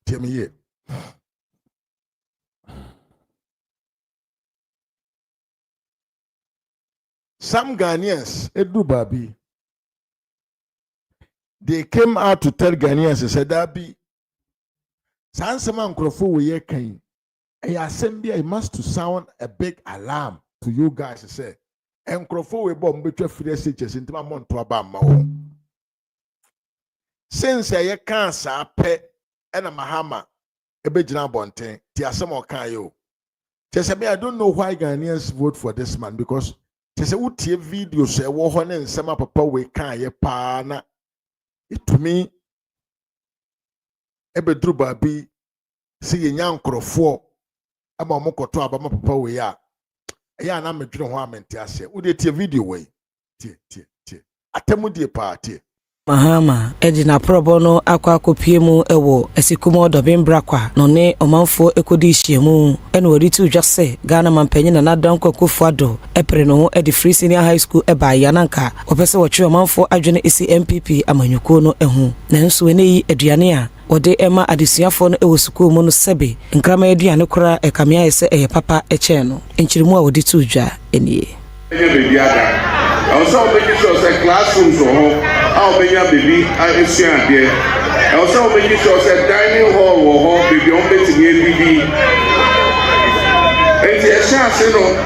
Tiemiye. Some Ghanaians, Edu Babi, they came out to tell Ghanaians, they said, that be Sansama Nkrofo we can. It must to sound a big alarm to you guys. Say, Nkrofo we bomb between free SHS into my month to Abama. Since I can't say pet and a Mahama, a bejina bonte, Tiasamo Kayo. Just me, I don't know why Ghanaians vote for this man because. Say what video say wo ho ne nsema papa we kan ye pa na itumi ebedru ba bi se ye nya nkrofo ama mo koto abama papa we ya ya na medwene ho amenti ase wo de tie video we tie atemu die pa tie Mahama edina probo no akwa kopie mu ewo esikumo dobimbra kwa no ne omanfo ekodi hyiemu ene wori tu dwase Ghana mampanyin na danko kofuado epre no edi free senior high school eba yananka opese wochwe omanfo adwene esi MPP amanyuko no ehu nanso eneyi aduane a wode ema adesuafo no ewo school mu no sebe nkrama aduane kora ekamea ese eye papa eche no enchirimu a wode tu dwa enie also making sure that classrooms or how many baby I see there. Also making sure that dining hall or baby on betting ABD. And the chance, you know,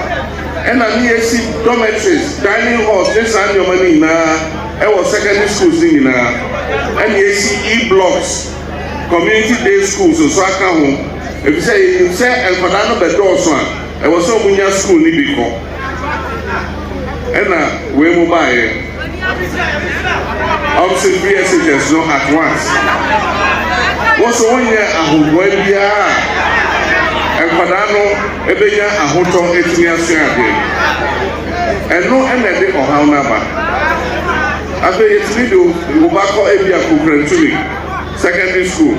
and I need to see dormitories, dining halls, this and your money now. I was secondary school thing now. And you see E-blocks, community day schools, so I come home. If you say, and for that, the doors one, I was so many school need before. And we move by obviously free SHS no at once. What's the 1 year who will be and Padano Ebeya a hotel 18 years and no energy or how number. After it's video, we back for Ebia Kukren secondary school.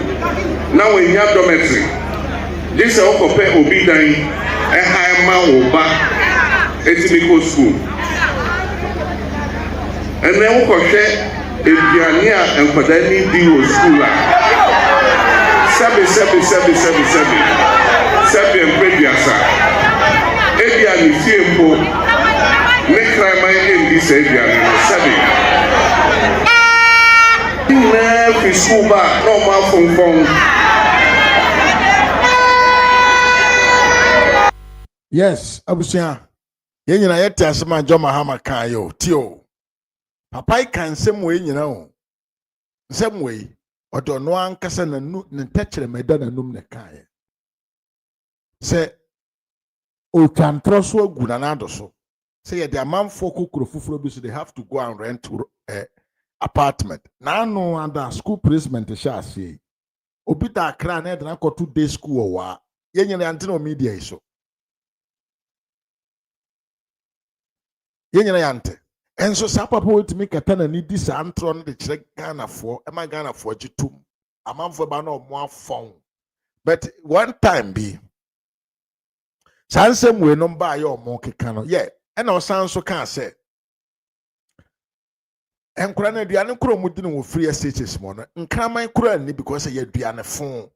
Now we have dormitory. This is all compare Obi dying a high man or back 18 school. And then we can share Ebiania and Padani Dio school. Seven and Prediasa. Ebiani Fiempo. Make crime in this Ebiani. Seven. School back, no more phone. Yes, Abusia. Yenina yeti asema John Mahama kayo tio. Papa kan sem we nyina o. Sem we odo no ankasa na nu ne tachere meda na num ne kae. Se o twantro so agu na na do so. Say the amanfo kokoro fufuro bi so they have to go and rent apartment. Na no under school placement sha ase. Obi da kra na edna ko 2 day school wa. Yenyina ante no media iso. Yenyina yante. And so Sapa poet make a ten and need this antron the check Ghana for am I Ghana for Jitum? A man for banner more phone. But one time be Sansem we no buy your monkey cano. Yeah, and our sound so can't say. And Krana Diana Kromudin will free SHS money, and Krama Krani because I had Diana phone.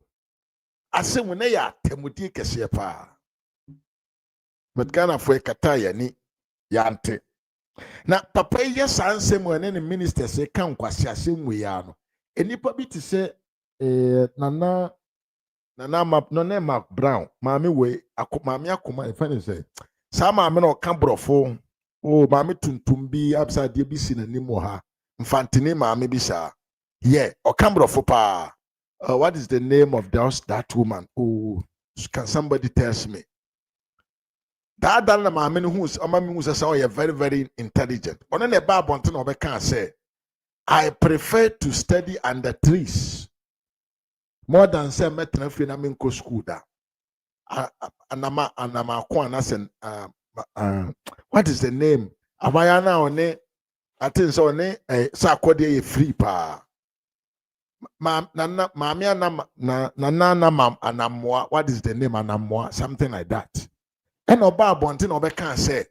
I say when they are Temutika Sepa. But Ghana for a Kataya ni Yante. Na papa yes ansem when any minister say kan kwasi asem we ya no enipa bi te say nana map no name Mark Brown maame we maame akoma e fane say sa maame no ka brofo o maame tuntum bi absa de bi si na nim ha mfantini maame bi sa yeah o ka brofo pa what is the name of that woman? Oh, can somebody tell me? That na maame no who's amami who say you're very very intelligent. On the Bible until no can say I prefer to study under trees more than say metna fi na me school da. Anama ko anasen what is the name? Abaya na one I think so ne sa akode free pa. Maame na anamwa, what is the name anamwa, something like that. And oba abonte na obeka say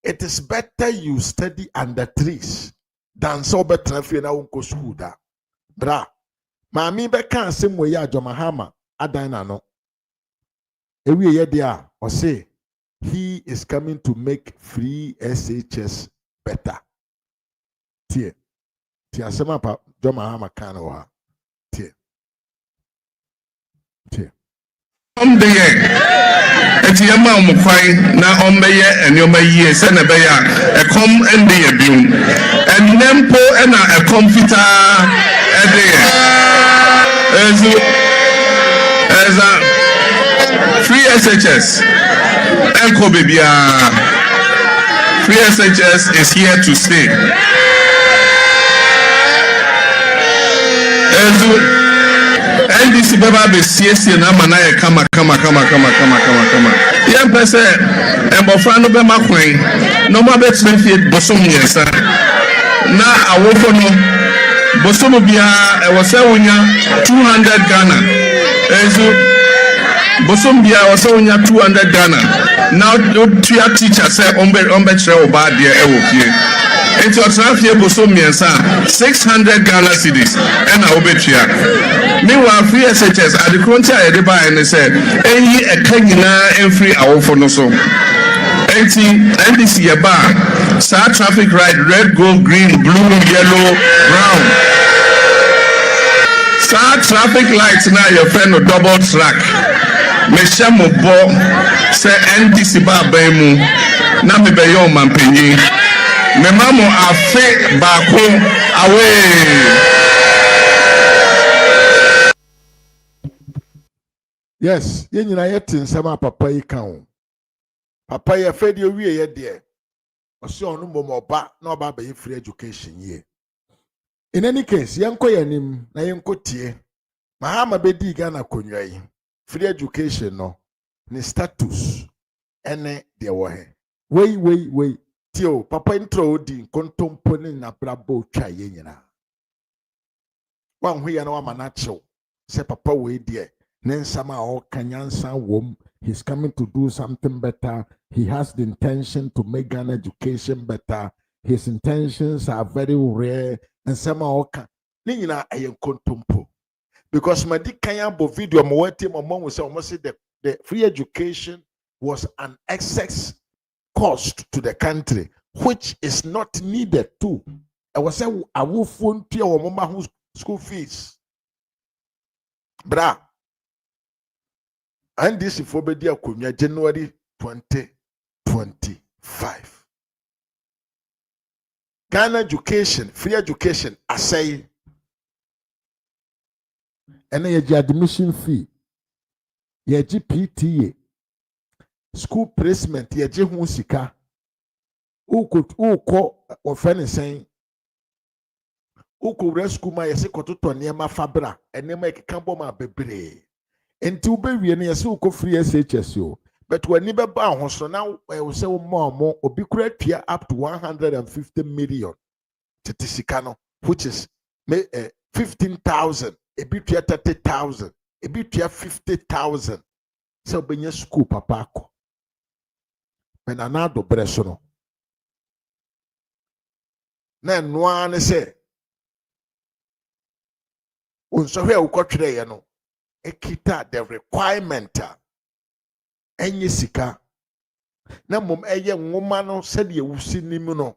it is better you study under trees than so better fi na unko school da. Bra maame beka asem we ya Mahama adan na no ewie ye dia o say he is coming to make free SHS better. Tie asema pa Mahama kan o ha. Tie eti yama omukwai na ombeye enyoma yie se na beya ekom ende ye bium enempo na ekom fita ede ye eza free SHS enko bebia free SHS is here to stay. NDC beba be CSC na manaye kama yem pese embofra no be makwen no ma be twenty bosom yesa na awofo no bosom bia e wo se wonya 200 Ghana ezu bosom bia wo se wonya 200 Ghana now tuya teacher say ombe tre oba de e wo fie enti otrafie bosom yesa 600 Ghana cedis and obetua. Meanwhile, free SHS at the frontier at the bar and said, any a kanyina and free our for no so. NDC bar, star traffic light, red, gold, green, blue, yellow, brown. Star traffic lights now your friend of double track. Meshamo bo say NDC bar bemu, na me be yo man penyi. Me mamo afe bako away. Yes, yenyina yete nsema papa yi kan. Papa ye fedi owie ye de. Ose onu momoba na oba ba free education ye. In any case, yenko yanim na yenko tie. Mahama bedi Ghana konwa yi. Free education no ni status ene de wo he. Wei tio papa intro di kontompo ni na brabo twa ye nyina. Wan hu ye na wa manacho. Se papa we die. Nensama or Kanyansa wom, he's coming to do something better. He has the intention to make Ghana education better. His intentions are very rare. And somehow Nina ayen kontumpo. Because my dick Kanyabo video my mom was almost say the free education was an excess cost to the country, which is not needed too. I was saying I will phone to your mama who's school fees. Bra. And this is for January 2025. Ghana education, free education, I say, and then your admission fee, your PTA, school placement, your Jehusika, who call or friend saying, who could rescue my secretary near my fabra and then make a camboma bebre. And to be we near so free SHS yo. But when you buy so now I will say more or be correct here up to 150 million Tisikano, which is 15,000, a bit 30,000, a bit 50,000. So be your school papako. When another bresono. Then one say, unso here ukotre ya no. Ekita the requirement enye sika na mom eye nwoma no se de ewusi nimu no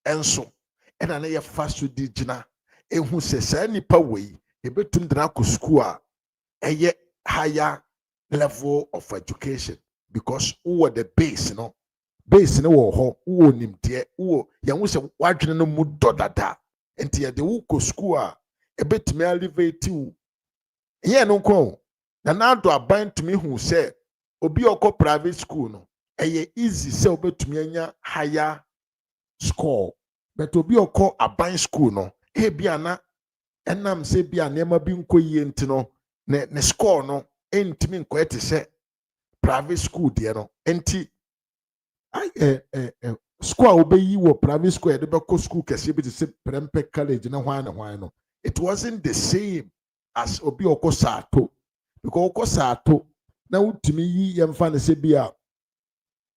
enso ena na ye faso di gina ehu se sa nipa wei ebetum dra ko school a eye higher level of education because who the base no wo ho wo nimde wo ye hu se wadwene no mu dodada enti ye de wo ko school a ebetumi elevate you. Yeah, no call. Na do aban to me who said obi oko private school no eye easy say obetumi anya higher score but obi oko aban school no bia na enam say bia nema bi nkoyie ntino ne score no entimi nkoete say private school de no enti school obeyi wo private school e de be school kese bi say prempe college na hwan no it wasn't the same as obi oko sato because oko sato na utumi yi yemfa ne se bia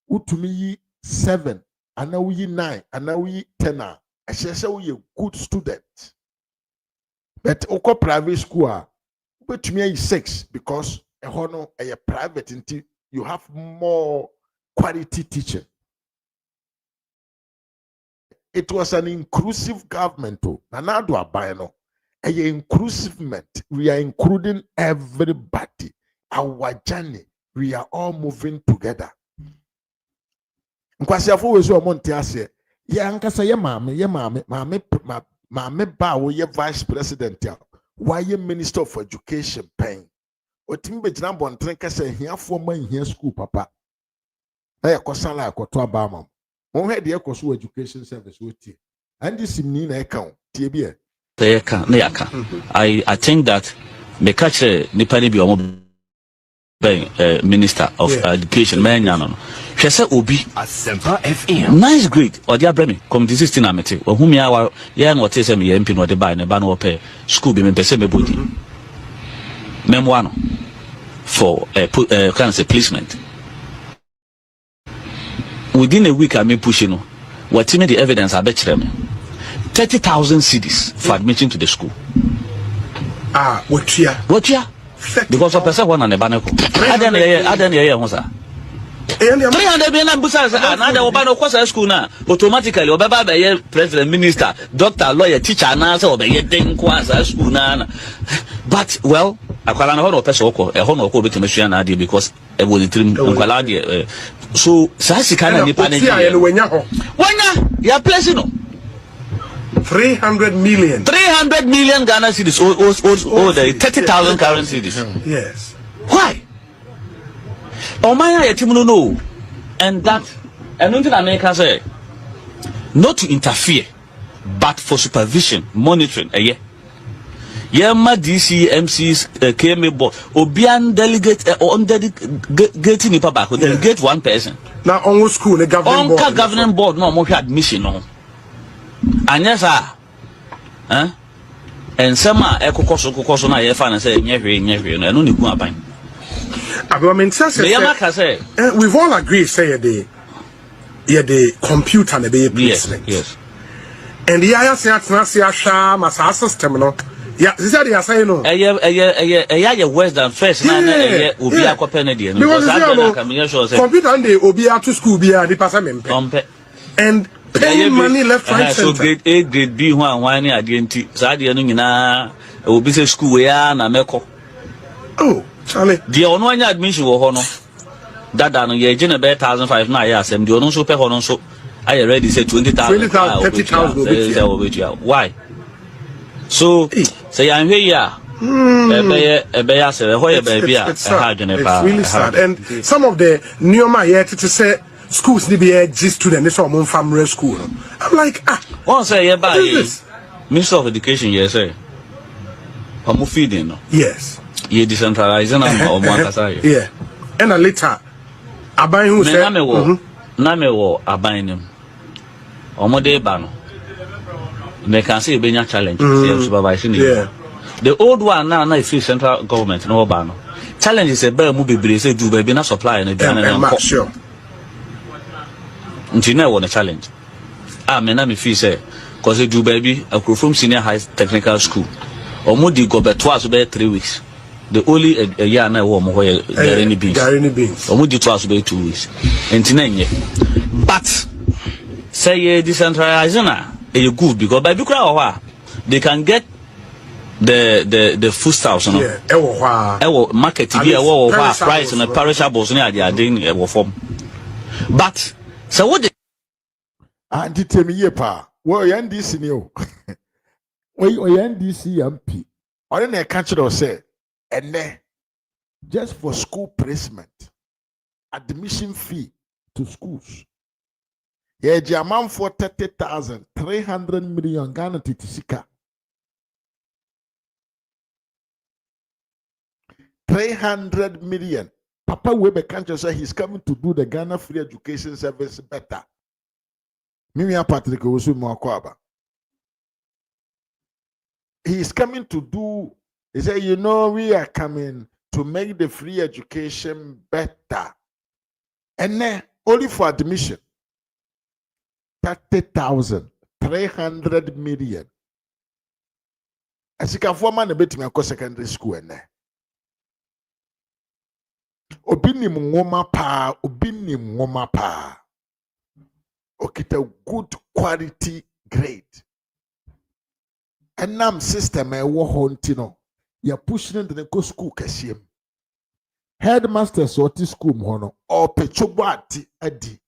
utumi yi 7 ana uyi 9 ana uyi 10 a ehye we a good student but oko private school a ubetumi yi 6 because eho no a private until you have more quality teaching. It was an inclusive government too. Nanado abayno a inclusivement. We are including everybody. Our journey, we are all moving together. Nkwasi afọ wezu omonte ase. Ya ankasa ye maame ba wo ye vice president ya. Why ye minister of education pen. Otimi be jina bonten kasa hiafo ma hia school papa. Na yakosan la yakoto abama. Mo he de yakoso education service woti. And this ni na eka tie bia. I think that me catch nipa ni bi omo Minister of Education, man, no. She said, Obi, nice grade, or dear Bremy, come to 16 amity, or whom you are, yeah, what is a MP or the buy and a ban or pay school be me body. Memoir for a cancer placement. Within a week, I may push you. What me the evidence I bet them 30,000 CDs for admission to the school. What year? Because of person one on the banner. I don't hear, sir. 300 million buses, another Obano Costa school now. Automatically, Obaba, president, minister, doctor, lawyer, teacher, and answer, obey, then Quasa school now. But, well, I call an honor person, a honor code to machine idea because I will trim so, Sassicana, when you're placing 300 million. 300 million Ghana cedis, the 30,000 current cedis. Yes. Why? Oh my, no. And that, and nothing America say, not to interfere, but for supervision, monitoring. Yema DC, MCs, KMA board, Obian delegate, undelegating the back, delegate one person. Now, on school, the governing board. On governing board, no more admission, no. And yes, and some echo na ye fan say nyehwe no eno ni ku aban. We've all agreed say the computer na be placement. Yes. And the aya say atna sha masa system no. Yeah, this is the say no. Worse than first na obi akopɛ na die no. Because computer and the obi to school be the person and paying money left right center. So grade A, grade B, one identity. Sadia no nyina obi say school ya na meko. Oh, Charlie. The ono anya admission wo ho no. Dada no ye gene be 1,500 na ya asem. The ono so pe ho no so I ready say 20,000. 30,000. Why? So say I'm here. It's really sad. And some of the new here to say schools need be a G student. This one family school. I'm like, one say what is Minister of Education, yes, sir. I'm feeding no. Yes. You decentralizing or one yeah. And a later, Abai who said, Name wo Abai him. Omode ba no. They can say benya challenge. Supervising. Yeah. The old one now is central government no ba no. Challenge is a better movie be say do baby na supply and I'm sure. Until want a challenge. Me feel say cause do baby a from senior high technical school. Omodi go be twice be 3 weeks. The only a year na wo mo hoye Garini beans. Omodi twice be 2 weeks. Enti but say decentralization na e good because by because they can get the food stuffs no. Yeah. Market be price and perishables na they are doing form. But so what the anti temi ye pa wo NDC ni o wo NDC MP or na catch it or say ene just for school placement admission fee to schools. Yeah, the amount for 30,000, 300 million Ghana titisika. 300 million. Papa Webe can't say he's coming to do the Ghana free education service better. Mimi Patrick Osu Mwakwaba. He's coming to do, he said, you know, we are coming to make the free education better. And then only for admission. 30,000, 300 million. As you can form a bit of secondary school and there. Obinim ngoma pa. Okita good quality grade. And nam system wo hontino. Ya pushing the go school kasiem. Headmasters or school hono or pechobati adi.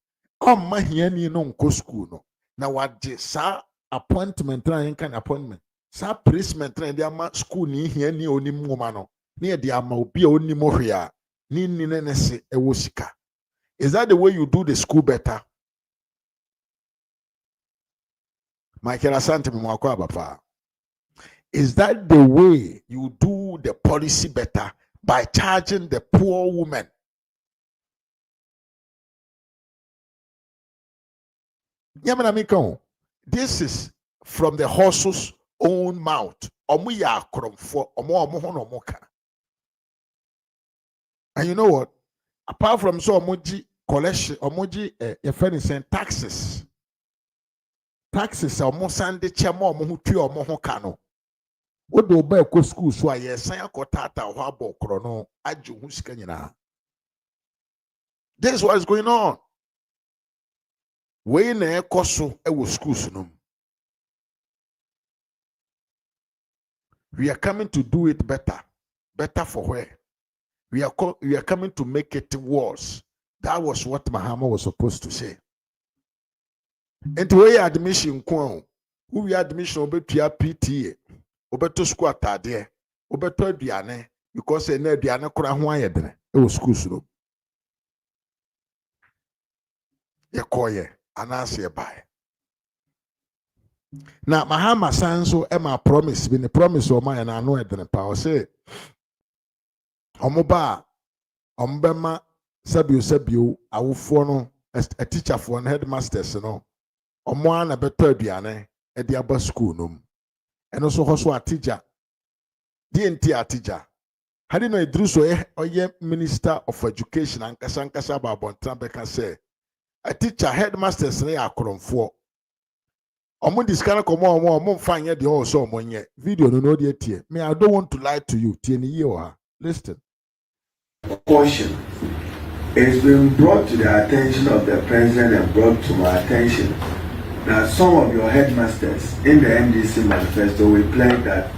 Mahiani no nko school no. Na waje sa appointment na yenkan appointment. Sa placement na dia ma school ni hia ni onim ngoma no. Ni dia ma obi a onim hwea. Ni nenese ewo sika. Is that the way you do the school better? Michael Asante Mwakwa Bapa. Is that the way you do the policy better? By charging the poor woman? This is from the horse's own mouth. And you know what? Apart from so omoji collection, omoji saying taxes. Taxes are more Sunday chamo omo hu omo ho kano. What do buy ko school so aye san akotata ho abokro no aju hu sika nyina. This is what is going on. We na ekoso e wo schools no. We are coming to do it better. Better for where? We are coming to make it worse. That was what Mahama was supposed to say. And to way admission, who we admission obetua PTA, obeto school atade, obeto aduane, because e na aduane kora ho ayedene e wo school so. Ye koye anase buy. Now Mahama sanso e ma promise, be the promise o ma na no edene pa o say omoba ombema sabio awofo no a teacher for and headmasters no omo na beto aduane e de aba school no eno so hoso atija DNT atija hadi no edruso oye minister of education ankasa babontan beka say a teacher headmasters na akoromfo omo diskana komo omo mfanye de o so omo nye video no de tie me I don't want to lie to you tie ni ye o ha listen. Caution. It's been brought to the attention of the president and brought to my attention that some of your headmasters in the MDC manifesto will pledge that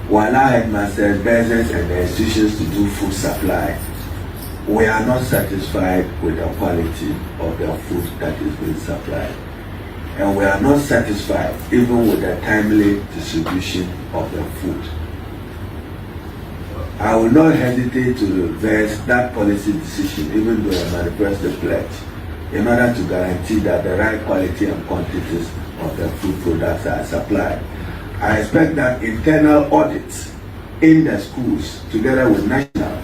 while our headmasters, business and the institutions to do food supply, we are not satisfied with the quality of the food that is being supplied. And we are not satisfied even with the timely distribution of the food. I will not hesitate to reverse that policy decision even though I manifest the pledge in order to guarantee that the right quality and quantities of the food products are supplied. I expect that internal audits in the schools together with national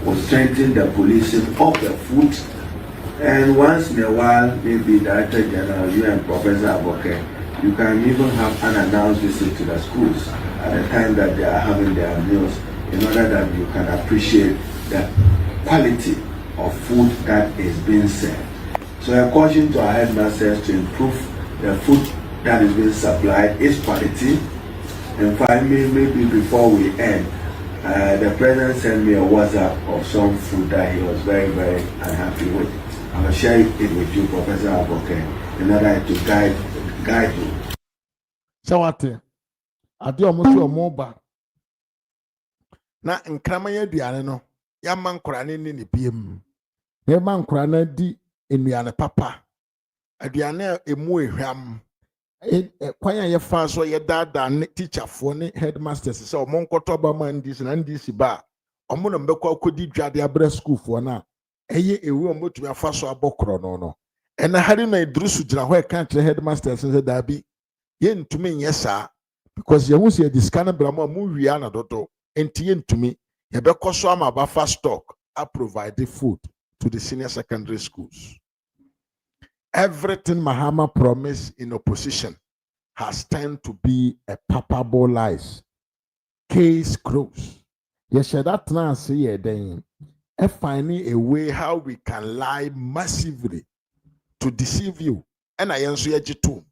will strengthen the policing of the food, and once in a while maybe Director General, you and Professor Aboke, you can even have unannounced visit to the schools at the time that they are having their meals, in order that you can appreciate the quality of food that is being served. So a caution to our headmasters to improve the food that is being supplied, its quality. And finally, maybe before we end, the president sent me a WhatsApp of some food that he was very, very unhappy with. I will share it with you, Professor Aboke, in order to guide you. So what? I do almost a mobile. Na nkrama ya aduane no ya man korane ni biem ya man korane di enuane papa aduane emu ehwam kwanya ye fa so ye dada ne teacher fo ne headmasters se o mon koto ba man dis na ndisi ba o mo no mbekọ akodi dwade abra school fo na eye ewe omotumi afaso abokro no ena hari na idrusu jira ho e country headmaster say dabi ye ntumi nye saa because ye husi e diskana bramo mu wia na dodo enti ye ntumi ye be koso ama ba fast stock a provide food to the senior secondary schools. Everything Mahama promised in opposition has turned to be a palpable lies. Case closed. Yes, that now say then finding a way how we can lie massively to deceive you. And I answer you too.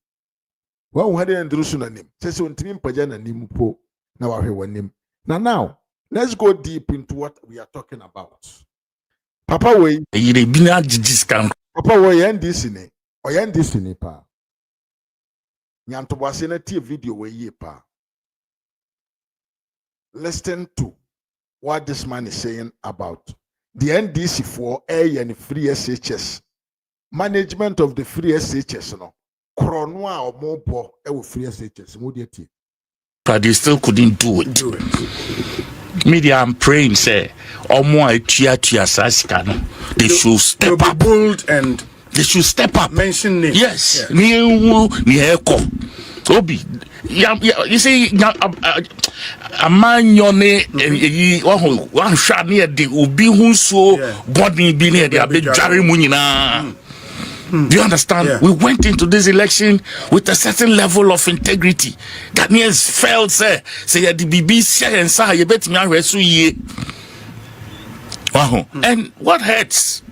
Well, we had an name. Says on Tim Pajana Nimupo. Now I hear name. Now, let's go deep into what we are talking about. Papa, way. Papa, way end this in it. Or end this in it, pa. Nyantobasina TV video way ye pa. Listen to what this man is saying about the NDC for A and free SHS. Management of the free SHS, no. Kronwa or more with free SHS. But they still couldn't do it. Media, I'm praying, say, or more they should step up. Bold and they should step up. Mention names. Yes. Obi. You see, a man your name, one shot near the Ubi who so body be near the big Jerry Munina. Do you understand? Yeah. We went into this election with a certain level of integrity. Ghanaians felt say the BBC and say you bet me I resu ye. Wow. And what hurts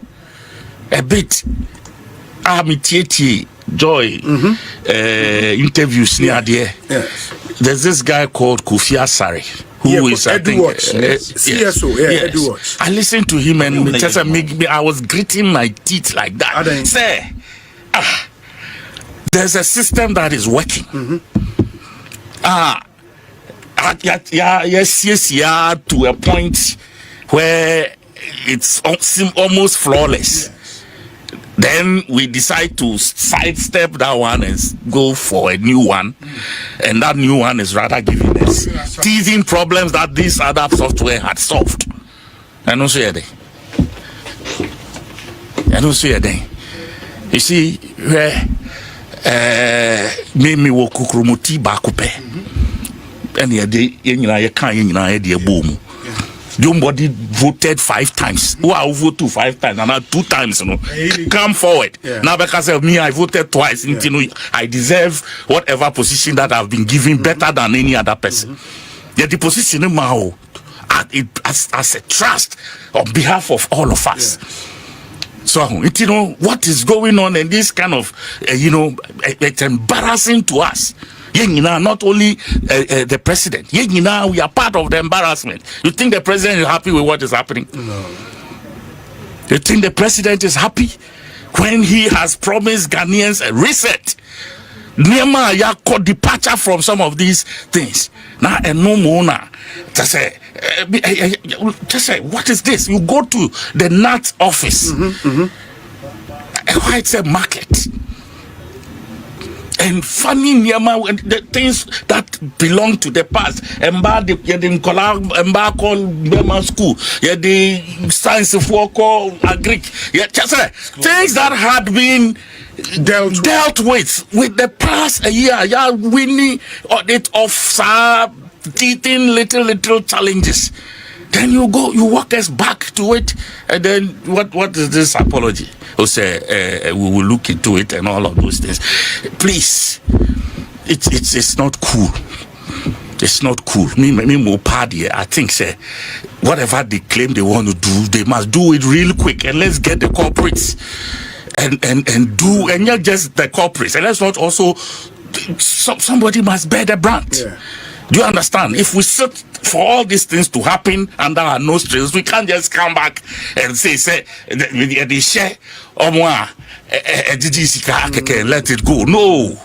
a bit Joy interviews near there. Yes. There's this guy called Kofi Asare who is I think CSO. Yes. I listened to him and just I was gritting my teeth like that. Say, there's a system that is working. Yes, to a point where it's almost flawless. Yeah. Then we decide to sidestep that one and go for a new one. And that new one is rather giving us teasing problems that this other software had solved. I don't see a day. I don't see a day. You see, where me wo kukrumuti bakupe. And you can't boom. Somebody voted 5 times. Who I voted 5 times and not 2 times, you know. Come forward. Yeah. Now because of me, I voted twice. Yeah. You know, I deserve whatever position that I've been given better than any other person. Yet the position now as a trust on behalf of all of us. Yeah. So you know what is going on in this kind of it's embarrassing to us. Not only the president, we are part of the embarrassment. You think the president is happy with what is happening? No. You think the president is happy when he has promised Ghanaians a reset? Departure from some of these things. Now, and no more now. Just say, what is this? You go to the NAT office. Why it's a market? And funny the things that belong to the past. Embark school. The science of work agric. Things that had been dealt with the past a year. Winning audit of teething little challenges. Then you walk us back to it, and then what is this apology? Who say we will look into it and all of those things. Please, it's not cool. It's not cool. Me party. I think say whatever they claim they want to do, they must do it real quick, and let's get the corporates and not just the corporates, and let's not also somebody must bear the brunt. Yeah. Do you understand? If we sit for all these things to happen under our nostrils, we can't just come back and say they share or more let it go. No.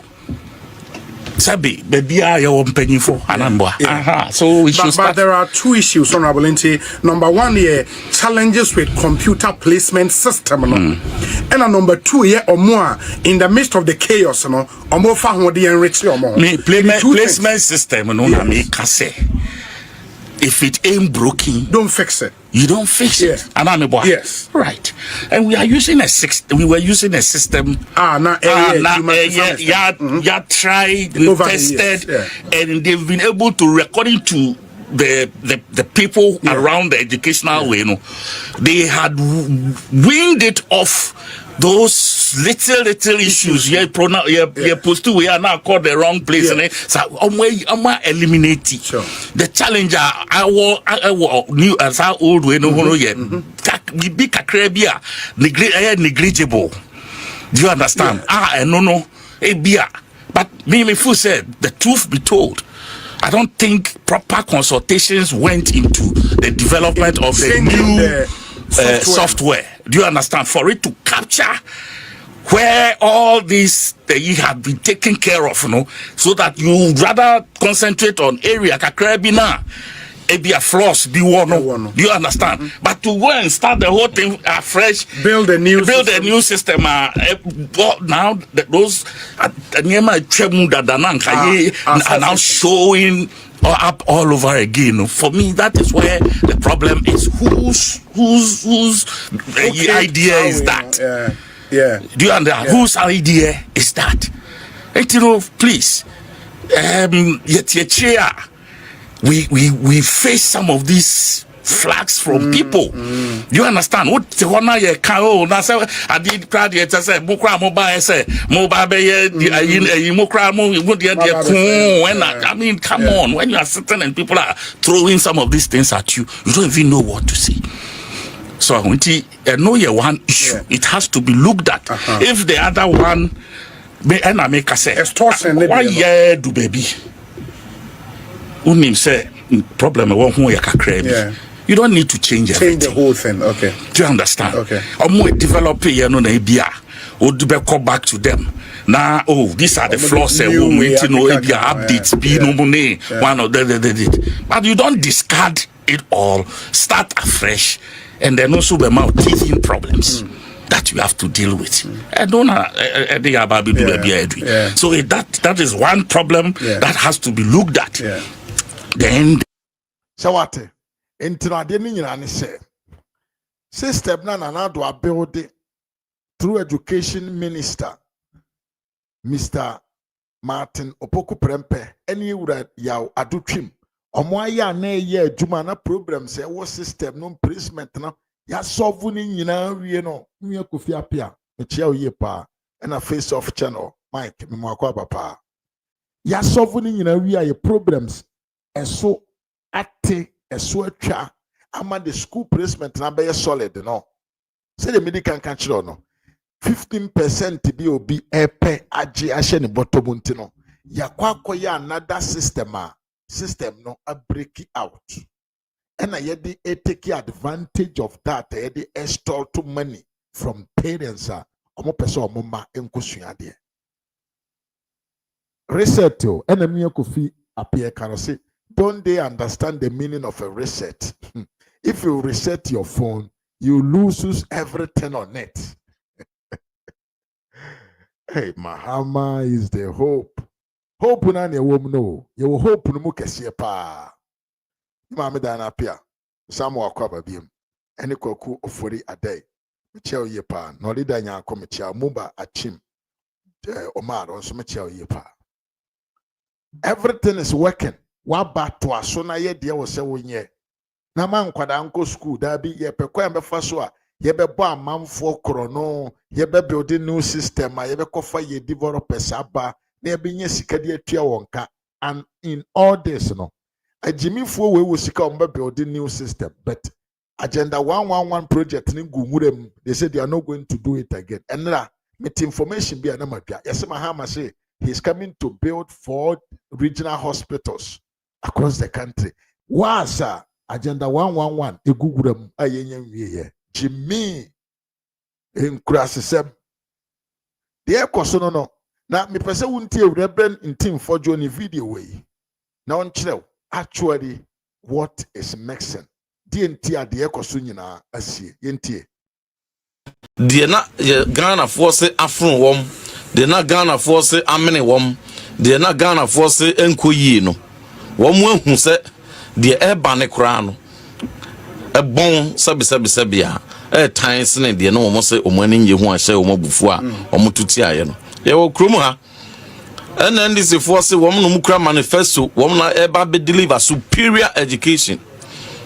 Sabi, baby, I penny for So we should but there are 2 issues, Honorable Inti. Number 1 here, challenges with computer placement system. And number 2 here or more in the midst of the chaos, or more for the enrich or more. Placement system, no, make say. if it ain't broken, don't fix it. You don't fix it. Yes. Right. And we are using a system. We were using a system. Tried, we tested, and they've been able to, according to the people around the educational way, they had weaned it off those little issues. You're supposed to, we are now called the wrong place, and so I'm eliminate it. Sure. The challenger, I new as our old way, we be kakrabia negligible. Do you understand? No, but me fool said, the truth be told, I don't think proper consultations went into the development of the new software. Do you understand? For it to capture where all these you have been taken care of, so that you rather concentrate on area kakrabina. Be a floss, be one. Do you understand? But to go and start the whole thing afresh, build a new system. Now those are now showing up all over again. For me, that is where the problem is. Whose idea is that? Do you understand? Whose idea is that? And please, we face some of these flags from people. Do you understand? What the one I can I did crowd yet. I said, Mokra mobile, say, mobile, I mean, come on. When you are sitting and people are throwing some of these things at you, you don't even know what to say. So I want to know your one issue. It has to be looked at. If the other one, and I make a say, why yeah, do baby? Unim say problem you don't need to change everything. Change the whole thing. Okay. Do you understand? Okay. Develop go back to them. Now, these are the flaws. Updates. One of the. But you don't discard it all. Start afresh, and then also be more teething problems that you have to deal with. I don't know. So that is one problem that has to be looked at. Then Sawate intinade ni nyina ne say system na do build through education minister Mr. Martin Opoku Prempe any wura yaw adotwim omo aya na ye adwuma na program say wo system no placement na ya solve ni nyina wie no nwe kofi apia me chia oye pa na face off channel Mike me mo akwa papa ya solve ni nyina wie aye problems eso ate eso atwa ama the school placement na be solid no say the medical can chiro no 15% bi obi epe age ahye ne bottom nti no yakwakoya another system no a break out and ye dey take advantage of that ye dey extort to money from parents omo person omo ma enkosua de reset o enemy kofi appear can say don't they understand the meaning of a reset? If you reset your phone, you lose everything on it. Hey, Mahama is the hope. Hope na ne wom no. You hope no mu kese pa. Mama dan apia. Samu akwaba biem. Ene kwaku ofori adai. Mechia ye pa. No leader nya akomechia muba achim. Omar onso mechia ye pa. Everything is working. Wa bato aso na ye de wo se wonye na man kwada anko school da bi ye pekwa be fa so a ye be bo amanfo krono ye be build new system ye be kofa ye developers aba na ye be nya sika de atua wonka. And in all this no agimifo we wo sika on be build new system, but agenda 111 project ni gumurem they say they are not going to do it again. And na met information be na madwa yes Mahama say he's coming to build 4 regional hospitals across the country. Wasa agenda 111 egugurem ayenya wiye Jimmy in crasisem the ekoso no na me pese wunti ewrebren intim fojo ni video way na on chire actually what is mixing DNT ade ekoso nyina asie yentie de na Ghana force afro wom de na Ghana force amene wom de na Ghana force enkoyi no wom ahu se the ebane krano a bon sabia times ne de no mo se omani nye ho ahye omabufu a omotuti aye no ye wo krum ha and this force woman no mukra manifesto woman na eba be deliver superior education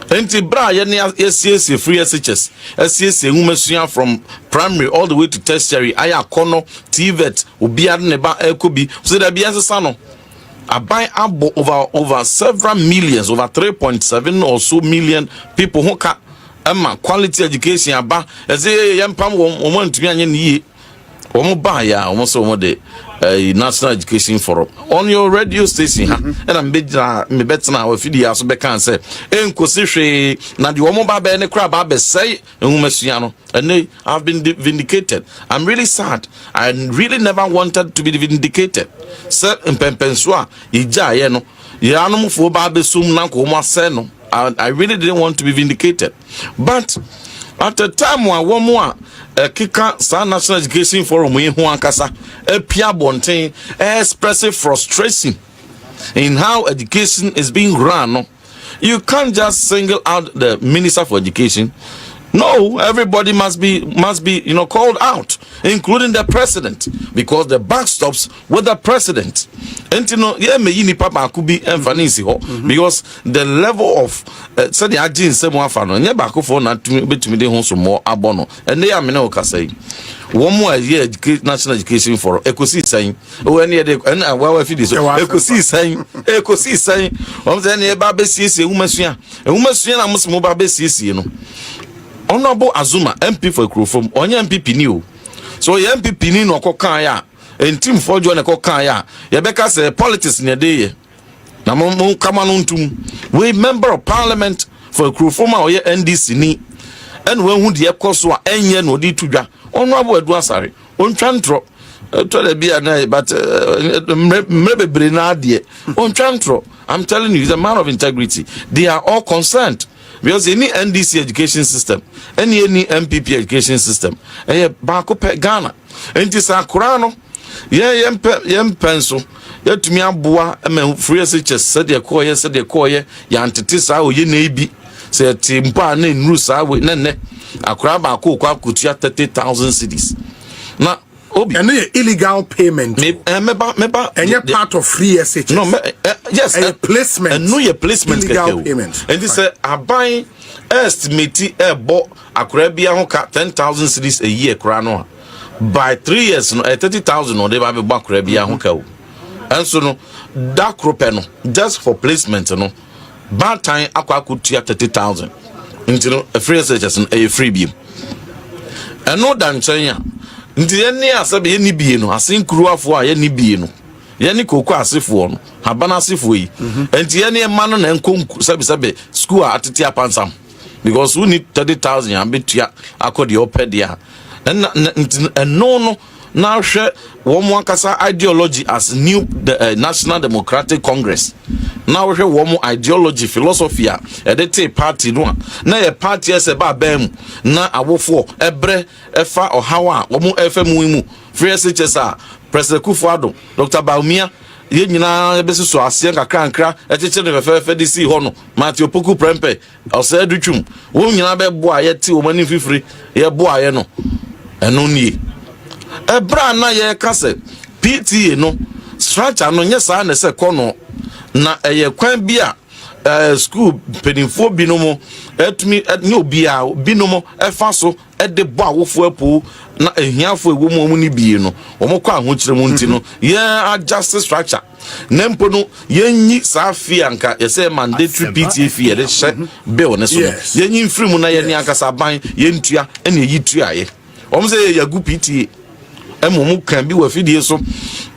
enti bra ye ne SHS free SHS SHS enwumasua from primary all the way to tertiary aya kono TVET obiade ne ba ekobi so da bia sesa no abai abo over several millions, over 3.7 or so million people who can quality education aba eze yempam wo ntumi anye ne wo ba ya wo so wo de National Education Forum on your radio station and I'm me betna we fidi aso be kan say enkosi hwe na de wo ba be ne kra ba be say enhumasua no and I've been vindicated. I'm really sad. I really never wanted to be vindicated. Sir impempenswa ija ye no ya no mfo ba be sum na ko mo ase no I really didn't want to be vindicated. But at the time when one Kika National Education Forum we hu ankasa pia bonten expressive frustration in how education is being run. You can't just single out the Minister for Education. No, everybody must be called out, including the president, because the buck stops with the president. And because the level of say the agin se mo afano nye ba ko for na betumi de ho so mo abono and they am na say one more year National Education for ekosi san o ene de na wa fi this ekosi san o say ne ba be siesie humasua na musimo ba be siesie no Honorable Azuma MP for Krofom onye MPP ni o so ye MPP ni no kokan ya entim fojo na kokan ya ye beka say politics ne dey ye na mo kama no ntum we member of parliament for Krofom a oye NDC ni en we hu de ekoso a enye no di tudwa Honorable Edu Asare on twantro to the bia na but mrebebre na de on twantro I'm telling you he's a man of integrity. They are all concerned. Because any NDC education system, any MPP education system, baako pe Ghana. Enti sa Kurano, yem pencil, to me aboa free SHS said the koye, ya antete sa o ye na bi. Say timpa na nru sa we nene. Akura baako kwa kutua 30,000 cedis. Na and illegal payment. Meba and you're part of free SHS. No, yes, a placement. And no, your placement illegal payment. And this I buy estimate bought a Caribbean 10,000 cities a year. Crano by 3 years, no 30,000 or they have a back Caribbean hookah. And so no that cropeno just for placement, no bad time aqua could tear 30,000 into a free SHS and a free beam. And no than China. Nti ene asabe ye ni bie no asen kuruafo a ye ni bie no ye ni koko asefo no habana asefo yi nti ene ma no na enko sabe school atete apansam because we need 30,000 ambetua akodi opedia no now share one more kasa ideology as new National Democratic Congress. Now share one more ideology philosophy edete party no na ye party ese ba bam na awofo ebre efa ohawa omo FM mu free SHS President Kufuado Dr. Baumia ye nyina ebesi so ase nkakra echeche ne fefe DC ho no Matthew Poku Prempe ose adutwum wo nyina be boa ye ti o mani fifiri ye boa ye no eno nie ebra na ye kase PTA no structure no nyesa na se kono na eye kwan bia school penifo binomo etumi nye obia binomo efa so ede bo awofo apu na ehiafo ewo mu ni bie no omokọ ahokyere mu nti no ye adjust structure nempo no yenyi safi anka ye say mandatory PTA fee de hye bill ne so yenyi mfiri mu na ye ni akasa ban ye ntua ene yi tua ye om say ye yagu PTA mu kan bi wa fidie so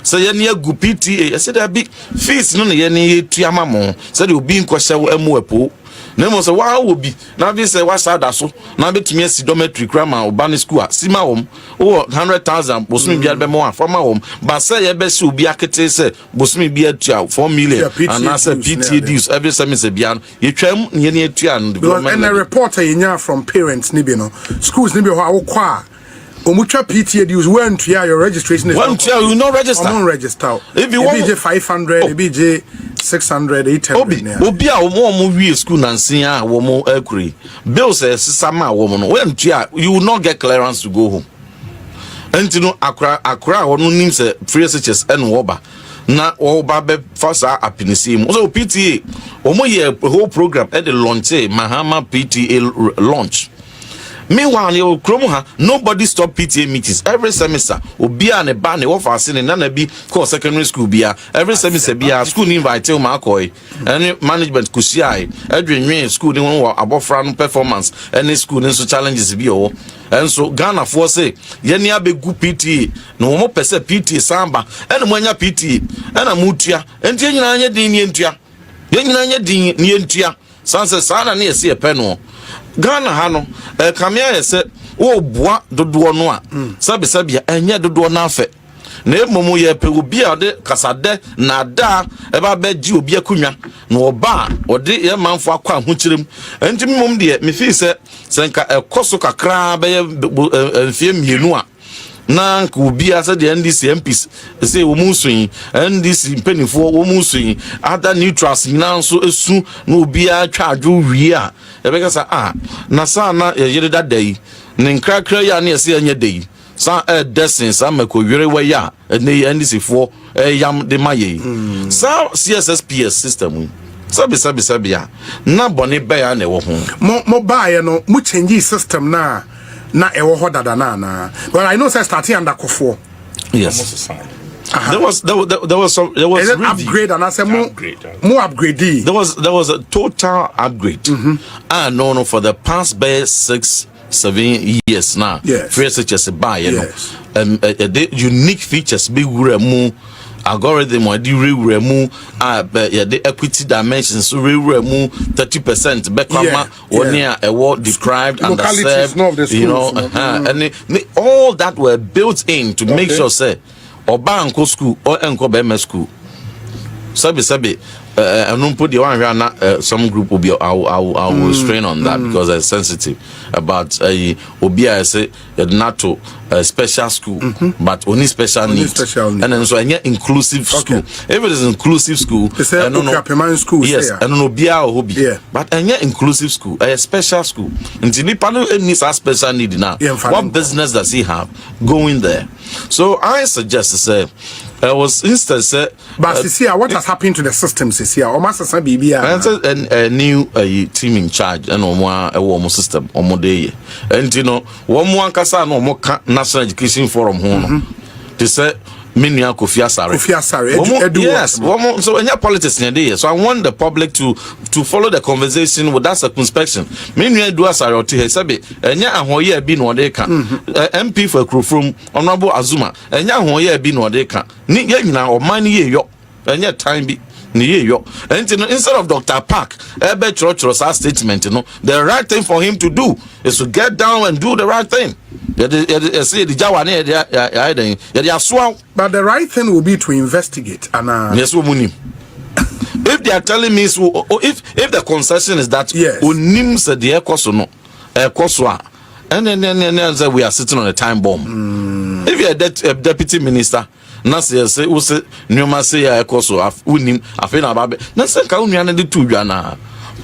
say ye ne agu PTA say that big fees no ye ne tua mamo say the obi nkɔhyɛ wo amu apo na mo say wa obi na bi say wa sada so na betumi asi dormitory krama obani school sima wom 100,000 bosumi bia be mo afama wom ba say ye be si obi akete say bosumi bia tua 4 million and na say PTA dues every semester bia no ye twam ye ne tua no development and a reporter yenya from parents ni bi no schools ni bi ho awokwa Omucha PTA dues when your registration is you not register. I'm register. If you want BJ 500, BJ 600 800 obi a omo wie school nansen a womo akuri bills sisama a womo no when you will not get clearance to go home enti no akra wono nim se free SHS and woba na woba be fasa apinisi mu so PTA omo ye whole program at the launch Mahama PTA launch. Meanwhile, nobody stop PTA meetings every semester. Obia ne ba ne offer sene na bi call secondary school bia every semester bia school invite ma akoi and management kusiai edwin school ni won abofra no performance any school ni so challenges bi o and so Ghana for say ye ni abegu PTA no mo pese PTA samba and mo anya PTA and amutua enti nyina anya din ni entua ye nyina anya din ni entua sanse sana na ese epe no Ghana hano kamia yese wo boa dodo no a sabia enye dodo na afa na emomu ye pe obi a de kasade na da e ba ba gi obi akunwa na oba ode ye manfo akwa ahokyerem enti mom de me fi se senka ekoso kakra be mfie mienu a na nka obi asa de NDC MPs say wo musuin NDC mpenifo wo musuin other neutrals nyina so esu na obi a twa adwo wie a ebeka sa na sa na yere dada yi ne nkrakra ya na ese anya dei sa desin sa makoyere wa ya ne NDC fo yam de maye sa CSSPS system sabi ya na bone be ya na wo ho mo ba ye no mu change system na ewo ho dada na but I know say starting under kofo yes there was an upgrade and I said more upgrade. There was a total upgrade. No for the past 6-7 years now. Yes. Free SHS by you know the unique features be remu algorithm or the the equity dimensions so remu 30% become one year award described and served, you know and all that were built in to make sure say oba anko school or enko bema school sabi and put the one here some group will be I will strain on that because they're sensitive about obia say NATO special school but only special needs and then so any inclusive school if it is inclusive school and no school yes and no obia or hobby but any inclusive school a special school until the panel needs a special need now what business does he have going there so I suggest to say was instance but see what has happened to the system here almost as a new team in charge and one system day and you know one kasa no more national education forum home they say Minya Kofi Asare. Yes, so in your politics so I want the public to follow the conversation with that circumspection. Minya do Asare oti hesabe enya ahoye bi no de ka MP for Krofrom Honorable Azuma enya ahoye bi no de ka ni ye nyina o man ye yo enya time bi ni ye yo and instead of Dr. Park ebe church statement the right thing for him to do is to get down and do the right thing. But the right thing will be to investigate and yes, if they are telling me so, if the concession is that unim said the ekoswa and then we are sitting on a time bomb. If you are a deputy minister na say nyoma say ekoswa unim afena babe na say ka unua na de tu dwa na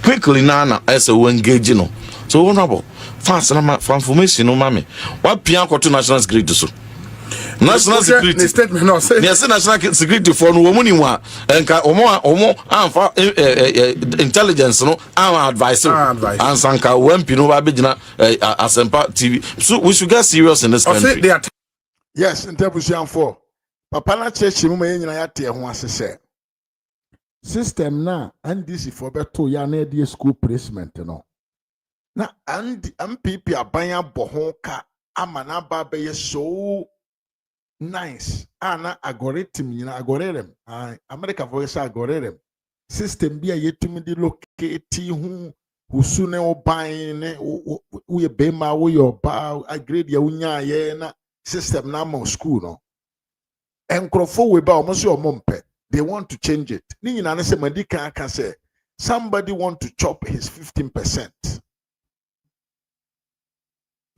quickly na as we engage no so honorable fast na for information no mame what pia to national security so national security statement no say yes national security for no woman wa enka omo amfa intelligence no our advice and sanka wempi no ba begina asempa TV so we should get serious in this country yes interpretation for papa na church mu ma nyina ya te ho asese system na NDC for beto ya na dey school placement no na and MPP abanya boho ka amana ba be so nice ana algorithm nyina algorithm America voice algorithm system bi a yetumi di locate hu husu ne oban ne wo ye bema wo yo ba grade ya unya ye na system na mo school no enkrofo we ba omo se omo mpe they want to change it ni nyina na se madika aka say somebody want to chop his 15%.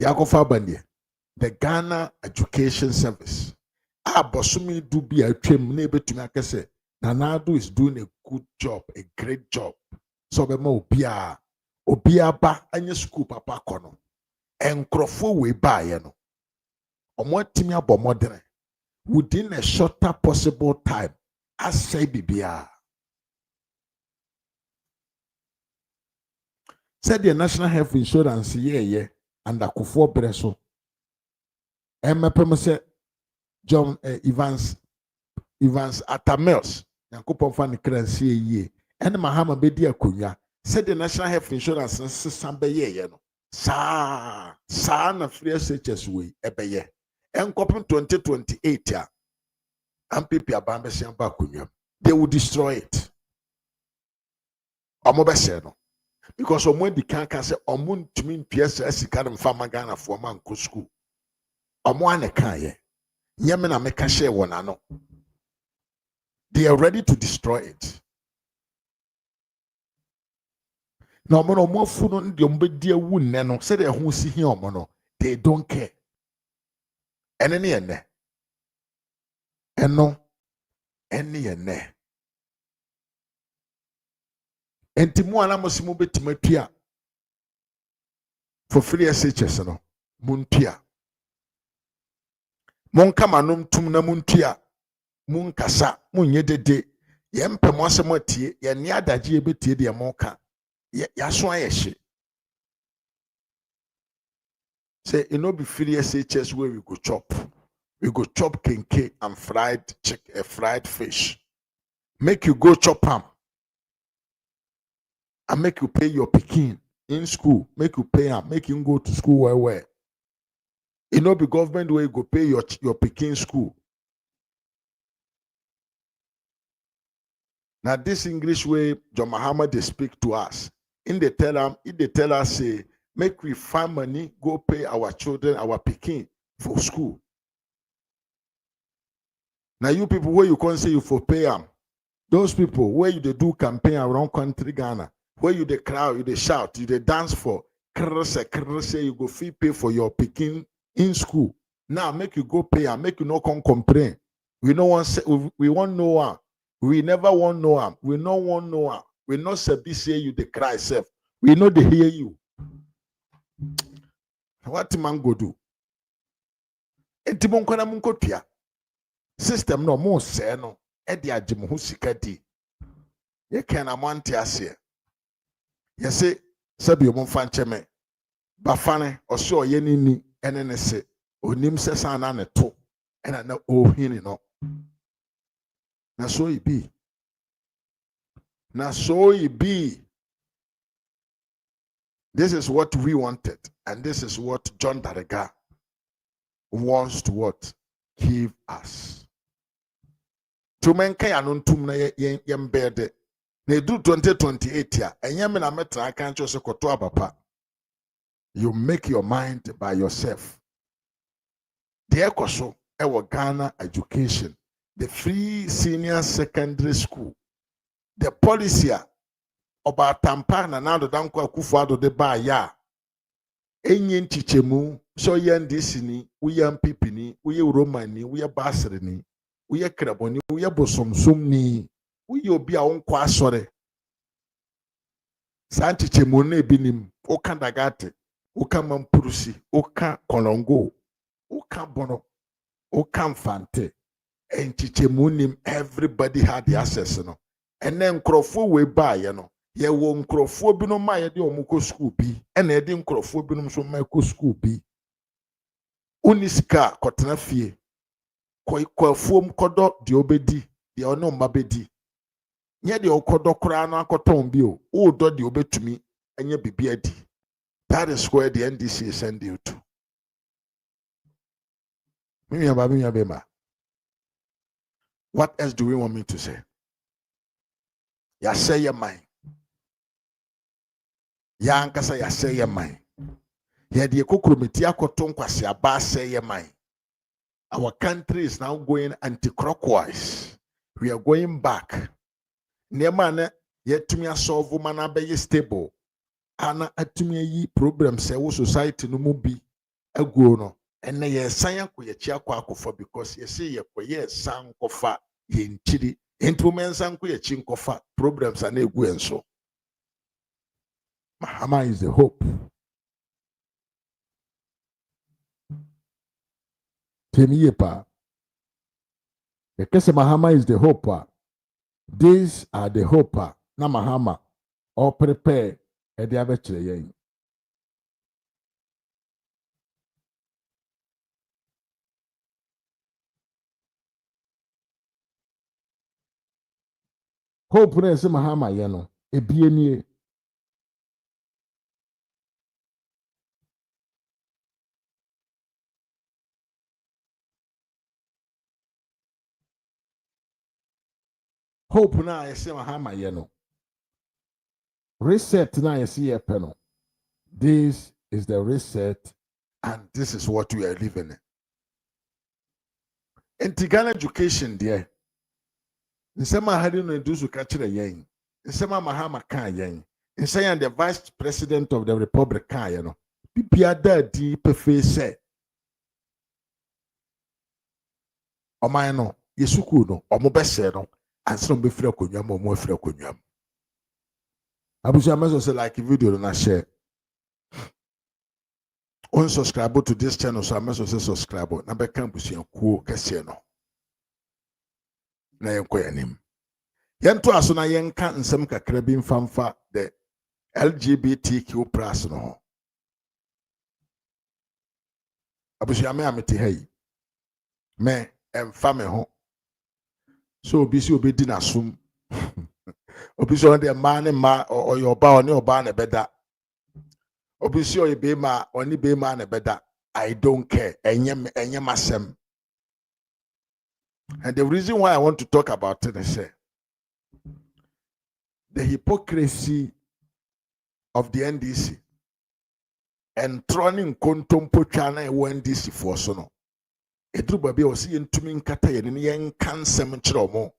Yakofa Bandie, the Ghana Education Service. Bosumi do be a trim neighbor to make say Nanado is doing a good job, a great job. So be mo obia ba anye school papa kono. Enkrofo we ba ye no. Omo timi abomodere within a shorter possible time. As say bibia. Said the National Health Insurance ye and the Kufo Breso. Say John Evans Atamels, Yankupon Fan Crancy ye, and Mahama Bedia Kunya, said the National Health Insurance and Sambe ye, no. Sa na free SHS way, ebeye. And copy 2028 ya. And people are bambasian bakunya. They will destroy it. Omobeseno. Because when the can say omun to mean PSS can farmer Ghana for man go school. Omwane can ye. Yemena make a share one ano. They are ready to destroy it. Now, mono more food on the umbedia wound nano said they won't see here mono. They don't care. And any and no any and and Timuana Mosimu Betimatia for free SHS no Muntia Monkamanum Tumna Muntia Munkasa Munye de Yempe Mosamoti, Yaniada Gbeti de Monka Yaswayeshi. Say, it no be free SHS where we go chop. We go chop kenke and fried fish. Make you go chop ham. And make you pay your pikin in school. Make you pay him. Make him go to school where. It no be government where you go pay your pikin school. Now this English way, John Mahama they speak to us. In they tell us say, make we find money, go pay our children, our pikin for school. Now you people where you can't say you for pay them. Those people where you they do campaign around country Ghana, where you the crowd, you they shout, you they dance for, you go free pay for your pikin in school. Now make you go pay and make you no come complain. We no want we want no one. We never want no one. We no want no one. We no sabi say you the cry self. We know they hear you. What man go do? Enti monkwana munkotua. System no mo say no. Edi agye mo ho sika di. Ye kan amante ase. Ye se sabi mo mfa ncheme. Bafane oso ye ni ene ne se. Onim se sana ne to. Ena na ohini no. Na so it be. Na so it be. This is what we wanted, and this is what John Darega wants to what? Give us. To menke anuntum na yembede. Ne do 2028 ya. Enyeme na metra aka ncho se koto abapa. You make your mind by yourself. The ekoso ewo Ghana education. The free senior secondary school. The policy about Tampana now the Danko Kufado de Baya. Enyin Chichemu, so yan Disney, we yan Pipini, we Romani, we are Basserini, we are Craboni, we are Bosom Sumni, we will be our own quasore. Sanchichemune binim, Oka Dagate, Oka Mampurusi, Oka Kolongo, Oka Bono, Oka Fante. And Chichemunim, everybody had the access, no. And then Crofo we buy, you know. Ye won Crofo bino my de omuko school be, and I didn't Crofo binum so my school be. Uniska cotton fee. Quafum codo the obedi, the ono mabedi. Ye the okodo crana cotton bill, oh, do the obey to me, and ye be beardy. That is where the NDC send you to. Mimia. What else do we want me to say? Ya say your mind. Ya ankasa ya say your mind. Ya di ekokrometi akoton kwase aba say your mind. Our country is now going anti-clockwise. We are going back. Nema na yetumi asolve mana be stable. Ana atumi yi problems e wo society no mu bi aguo no. Ene ye san yakọ ye chia kwa akọfọ because ye say ye kọ ye san kofa ye nchiri Into mensanku ye chinkofa problems ane egu enso. Mahama is the hope. Temiyepa. Ekese Mahama is the hope. These are the hope. Na Mahama or prepare edi abechire yen. Hope na ese Mahama ye no ebie nie. Hope na ese Mahama ye no. Reset na ese ye pe no. This is the reset and this is what we are living in. Ghana education there. Nsema hadi no edusu ka kire yen. Nsema Mahama kan yen. Nsema the vice president of the republic kan yen no. Bibia da di pefe se. Oman no yesuku no omo bese no anse no be frɛ konwam omo frɛ konwam. Abuja meso say like video na share. Unsubscribe to this channel so meso say subscribe na be kan busia kuo kese no. Na yenko yanim. Yento aso na yenka nsem kakra bi mfamfa the LGBTQ plus no. Abuja me amete hai. Me emfa me ho. So obi si obi di nasum. Obi so on the man ma or your ba oni oba na beda. Obi si oyi be ma oni be ma na beda. I don't care. Enye masem. And the reason why I want to talk about it is the hypocrisy of the NDC and throwing kontompo chana NDC for so no. Edru baby o si entumi nkata ye ne yen kansem nkyere omo.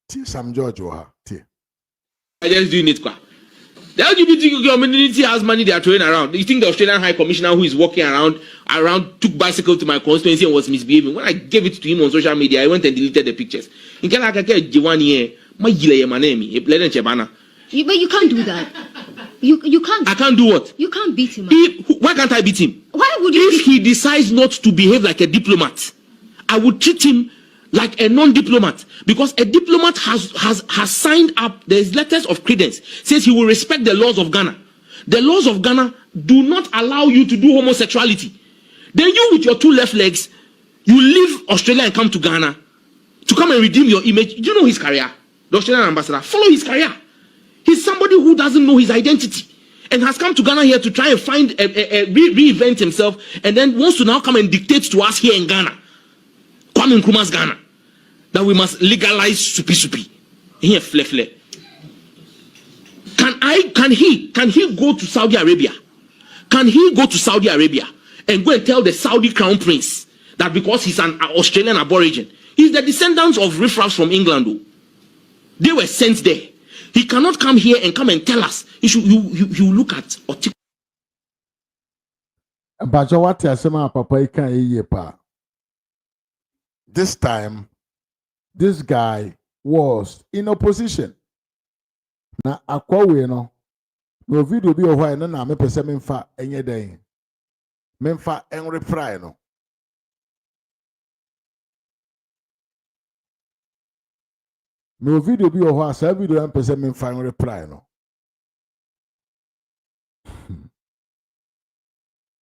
Ti Sam George wa ti. I just doing it kwa. The LGBTQ community has money they are throwing around. You think the Australian High Commissioner who is walking around took bicycle to my constituency and was misbehaving? When I gave it to him on social media, I went and deleted the pictures. In Kenya, but you can't do that. You can't. I can't do what? You can't beat him. Why can't I beat him? Why would you? If he decides not to behave like a diplomat, I would treat him like a non-diplomat, because a diplomat has signed up. There's letters of credence says he will respect the laws of Ghana. The laws of Ghana do not allow you to do homosexuality. Then you with your two left legs, you leave Australia and come to Ghana to come and redeem your image. Do you know his career? The Australian ambassador, follow his career. He's somebody who doesn't know his identity and has come to Ghana here to try and find reinvent himself, and then wants to now come and dictate to us here in Ghana, Kwame Nkrumah's Ghana, that we must legalize supi. Here, fle. Can he go to Saudi Arabia? Can he go to Saudi Arabia and go and tell the Saudi crown prince that because he's an Australian aborigine, he's the descendants of riffraffs from England, though. They were sent there. He cannot come here and come and tell us. You look at Otik. This time, this guy was in opposition. Na akwawe no video bi ohwa no na me pese memfa enye den. Memfa enreply no. No video bi ohwa sa video am pese memfa enreply no.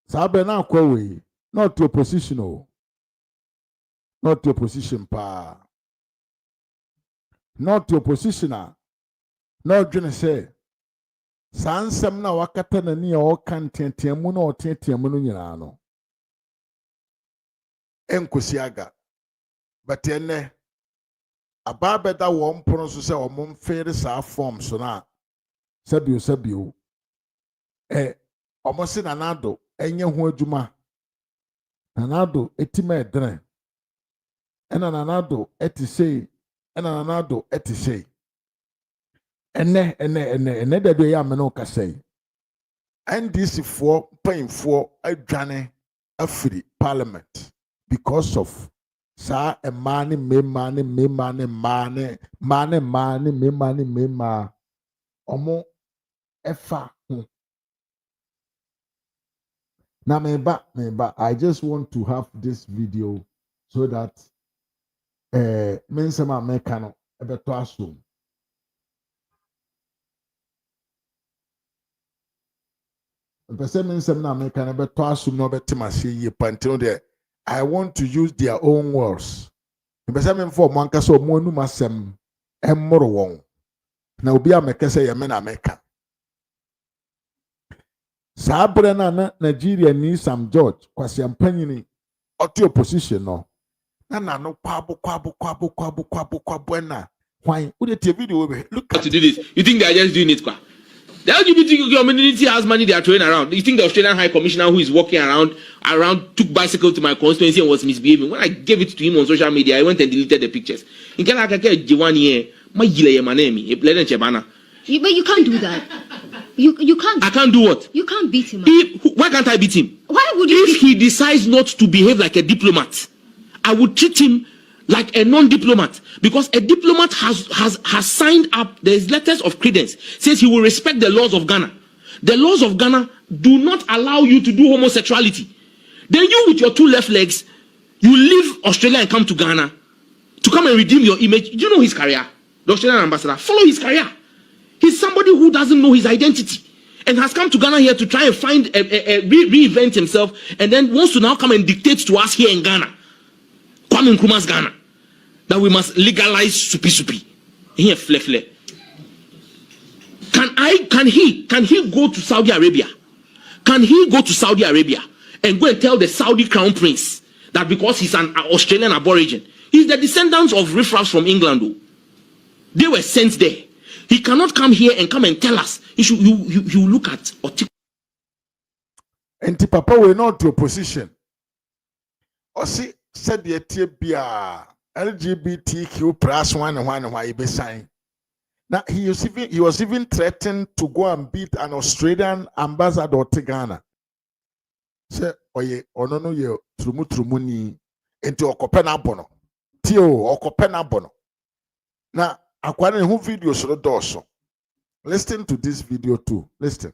Sabe na akwawe not to opposition o. Not to opposition pa. Not to oppositioner. No dwene say sansem na wakata na ni o kan tentiamu na o tentiamu no nyina no enkosi aga but ene ababeda wo mpono so se o mfere sa form so na sabio omo se nanado enye ho adwuma nanado etima edren ena nanado etisei ena nanado etisei ene dado ya me no ka say NDC for painful adwane afiri parliament because of sa a man omo efa na meba I just want to have this video so that mensema meka no ebeto aso person mensem na meka no ebeto aso no betima hye ye pantino there. I want to use their own words. Person men for manka so mo nu masem emmoro won na obi ameka say ye me na meka Sabre na Nigeria ni Sam George kwasi ampanyini oti opposition no na no kwabo na why would the video look at to do this. You think they are just doing it, kwa? The LGBTQ community has money they are throwing around. You think the Australian High Commissioner who is walking around took bicycle to my constituency and was misbehaving? When I gave it to him on social media, I went and deleted the pictures. In Canada, but you can't do that. You can't. I can't do what? You can't beat him. Why can't I beat him? Why would you? If he decides not to behave like a diplomat, I would treat him like a non-diplomat, because a diplomat has signed up. There's letters of credence says he will respect the laws of Ghana. The laws of Ghana do not allow you to do homosexuality. Then you with your two left legs, you leave Australia and come to Ghana to come and redeem your image. Do you know his career? The Australian ambassador, follow his career. He's somebody who doesn't know his identity and has come to Ghana here to try and find reinvent himself, and then wants to now come and dictate to us here in Ghana, Kwame Nkrumah's Ghana, that we must legalize supi. Here, fle. Can he go to Saudi Arabia? Can he go to Saudi Arabia and go and tell the Saudi crown prince that because he's an Australian aborigine, he's the descendants of riffraffs from England, though. They were sent there. He cannot come here and tell us. You look at Enti papa we not to opposition. Osi said the ethiopia LGBTQ plus one why be sign. Now he was even threatened to go and beat an Australian ambassador to Ghana. Say oye onono ye trumu ni enti okopena bono. Tio okopena bono. Now akwane who video so doso. Listen to this video too. Listen.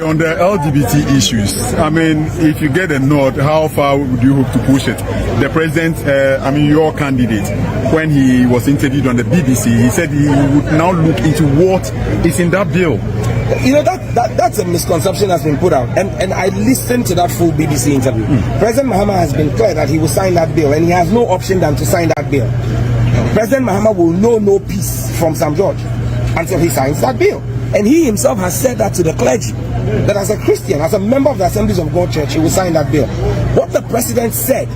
On the LGBT issues, I mean, if you get a nod, how far would you hope to push it? The president, your candidate, when he was interviewed on the BBC, he said he would now look into what is in that bill. You know, that's a misconception that's been put out. And I listened to that full BBC interview. President Mahama has been clear that he will sign that bill, and he has no option than to sign that bill. President Mahama will know no peace from St. George until he signs that bill. And he himself has said that to the clergy, that as a Christian, as a member of the Assemblies of God Church, he will sign that bill. What the president said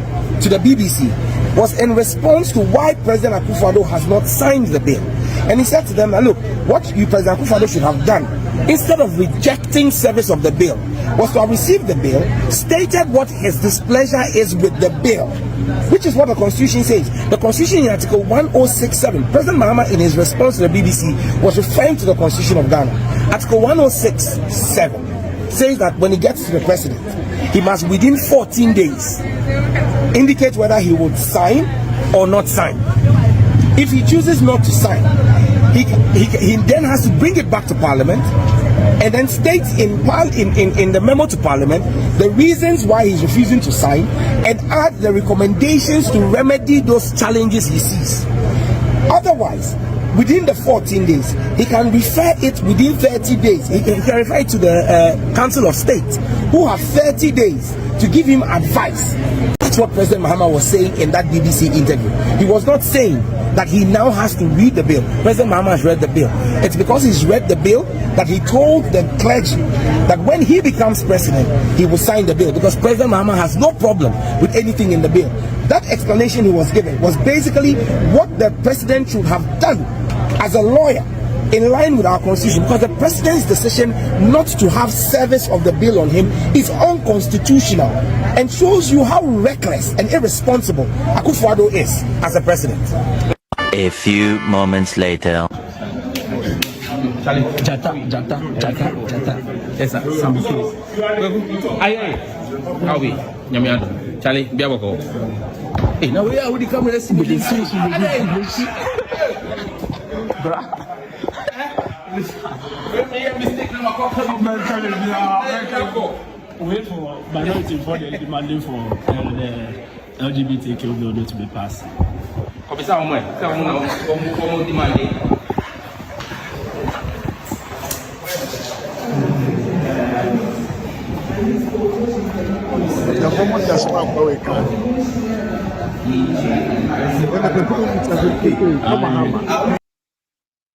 to the BBC was in response to why President Akufo-Addo has not signed the bill. And he said to them, look, what President Akufo-Addo should have done, instead of rejecting service of the bill, was to have received the bill, stated what his displeasure is with the bill, which is what the Constitution says. The Constitution in Article 1067, President Mahama in his response to the BBC was referring to the Constitution of Ghana. Article 1067 says that when he gets to the president, he must within 14 days indicate whether he would sign or not sign. If he chooses not to sign, he then has to bring it back to Parliament and then state in the memo to Parliament the reasons why he's refusing to sign, and add the recommendations to remedy those challenges he sees. Otherwise, within the 14 days, he can refer it within 30 days. He can refer it to the Council of State, who have 30 days to give him advice. That's what President Mahama was saying in that BBC interview. He was not saying that he now has to read the bill. President Mahama has read the bill. It's because he's read the bill that he told the clergy that when he becomes president, he will sign the bill, because President Mahama has no problem with anything in the bill. That explanation he was given was basically what the president should have done as a lawyer, in line with our constitution, because the president's decision not to have service of the bill on him is unconstitutional and shows you how reckless and irresponsible Akufo-Addo is as a president. A few moments later. Jata. Yes, sir. How we? Nyamiado. Charlie, be able to. Hey, now we are with the camera. Let's see what this is. Wait for minority for the demanding for the LGBTQ bill to be passed.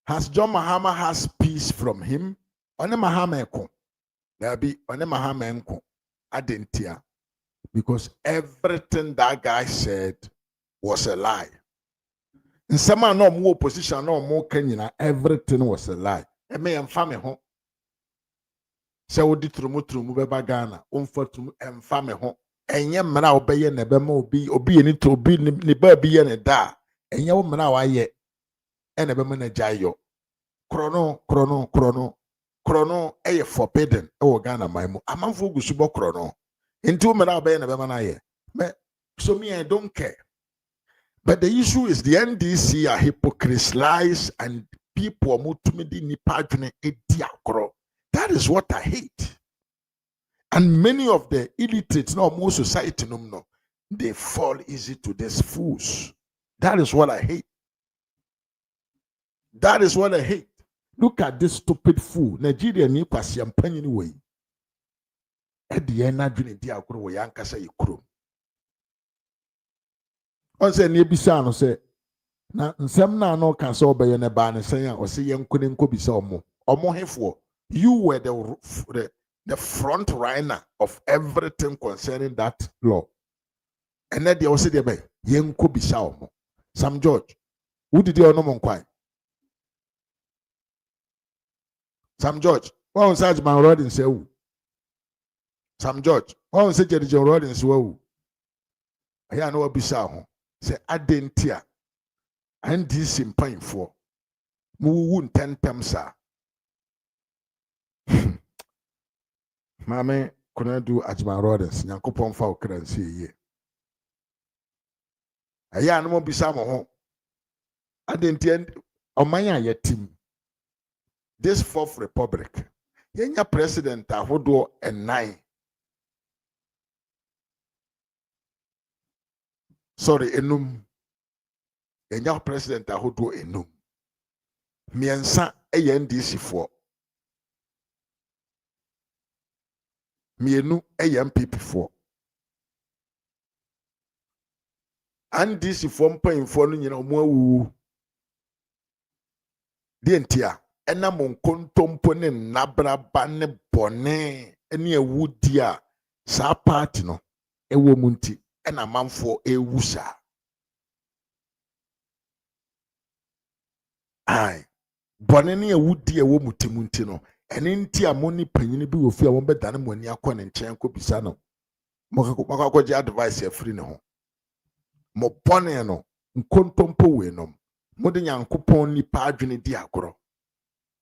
Has John Mahama has peace from him? One Mahama eko. There be one Mahama enko. Adentia. Because everything that guy said was a lie. In some no more opposition, no more Kenya, everything was a lie. E me enfame ho. Se wodi trumu beba Ghana, umfa trumu enfame ho. Enye mra obeye ne bema obi ni to obi ni ba bi ye ne da. Enye wo mra wa ye. Ene bema na jayo. Krono eye forbidden e Ghana maimu. Amanfo gusubo krono. Into mra obeye ne bema na ye. So me I don't care. But the issue is the NDC are hypocrites, lies, and people mutumidi ni pagine ediakro. That is what I hate. And many of the illiterates, no more society, no, they fall easy to these fools. That is what I hate. That is what I hate. Look at this stupid fool. Nigeria ni kwasi yampany anyway. At the end, I didn't diakro we yankasa yikro. On say nebisa no say na nsem na no ka so obeye ne ba ne sen a o say yenkone nko bisa omo hefo. You were the front runner of everything concerning that law. And then they also say be yenko bisa omo. Sam George, who did you know monkwai? Sam George, why on such man Rodin say who? Sam George, why on say Jerry John Rodin say who? I know bisa ho. Say adentia and this in pain for mu 10 times Mame kuna do Ajman Rodens nyankopon fa okransi ye aya no bisa mo ho adentia omanya yetim this fourth republic yenya president ahodo and 9 enum enya president ahodo enum miensa NDC for mienu MPP for NDC for mpan for no nyina omo awu de ntia ena mon kontompo ne nabraba ne bone ene awudi a sa party no ewo munti ena manfo ewusa ai bone ne awudi ewo mutimunti no ene nti a moni panyini bi ofi a won bedane mo ani akọ ne nchen ko bisa no mokakọ je advice afri ne ho mo bone no nkontompo we no mo de nyankopon ni pa adwene di agoro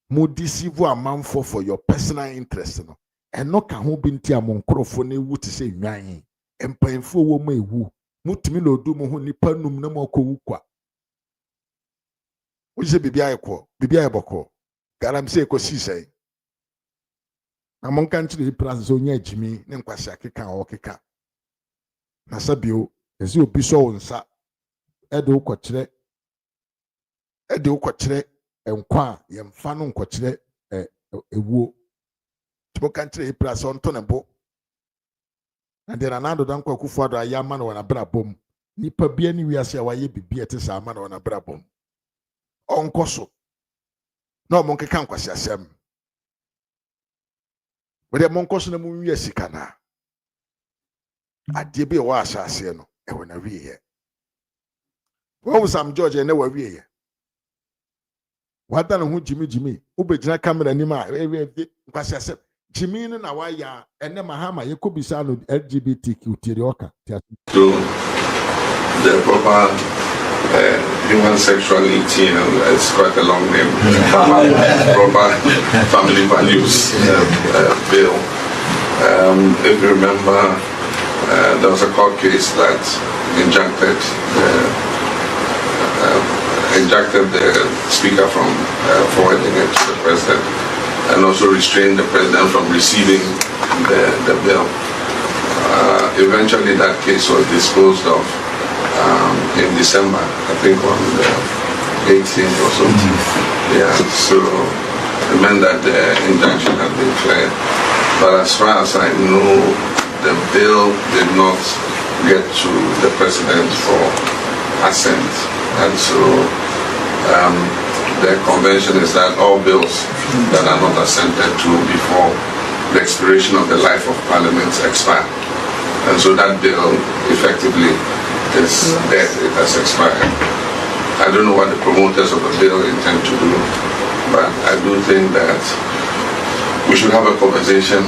mo deceive amanfo for your personal interest no eno ka ho bi nti a mo nkorofo na ewu ti se nwan empanfo wo ma ewu mutumi na odu mo ho nipa num na mo akọ wukwa oje bibia boko garam se ko sisai na mon kan chiri plus so nya jimi ne nkwase akeka o keka na sabio ezi obi so nsa ede ukochire enkwa yemfa no nkochire ewuo tibo kan chiri plus on to ne bo na de Ronaldo dan kwa kufu ado ayama na wana brabom nipa bia ni wiase a waye bibia te sa ama na wana brabom onkoso no mon keka nkwase asem wede monkoso na mu wi asika na ade bi wa asase no e wona wiye wo Sam George na wa wiye wada no hu jimi ubegyina camera ni ma nkwase asem jimi no na wa ya ene Mahama yekobisa no LGBTQ tiri oka to the proper human sexuality, it's quite a long name. Proper family values bill. If you remember, there was a court case that injuncted the speaker from forwarding it to the president, and also restrained the president from receiving the bill. Eventually that case was disposed of in December, I think on the 18th or something. Yeah, so it meant that the injunction had been cleared. But as far as I know, the bill did not get to the president for assent. And so the convention is that all bills that are not assented to before the expiration of the life of Parliament expire. And so that bill effectively is dead, it has expired. I don't know what the promoters of the bill intend to do, but I do think that we should have a conversation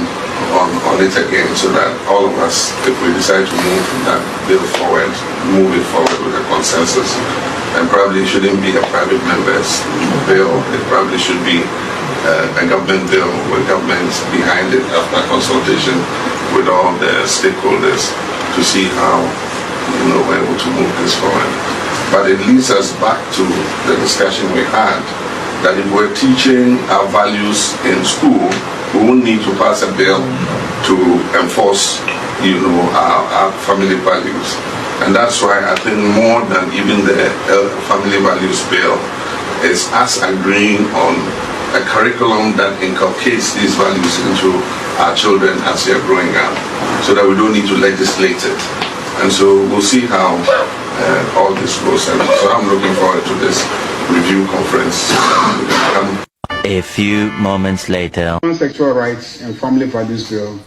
on it again, so that all of us, if we decide to move that bill forward, move it forward with a consensus. And probably it shouldn't be a private member's bill, it probably should be a government bill with government behind it after consultation with all the stakeholders to see how we're able to move this forward. But it leads us back to the discussion we had, that if we're teaching our values in school, we won't need to pass a bill to enforce, our family values. And that's why I think more than even the family values bill is us agreeing on a curriculum that inculcates these values into our children as they're growing up, so that we don't need to legislate it. And so we'll see how all this goes. And so I'm looking forward to this review conference. A few moments later. Sexual rights and family values bill.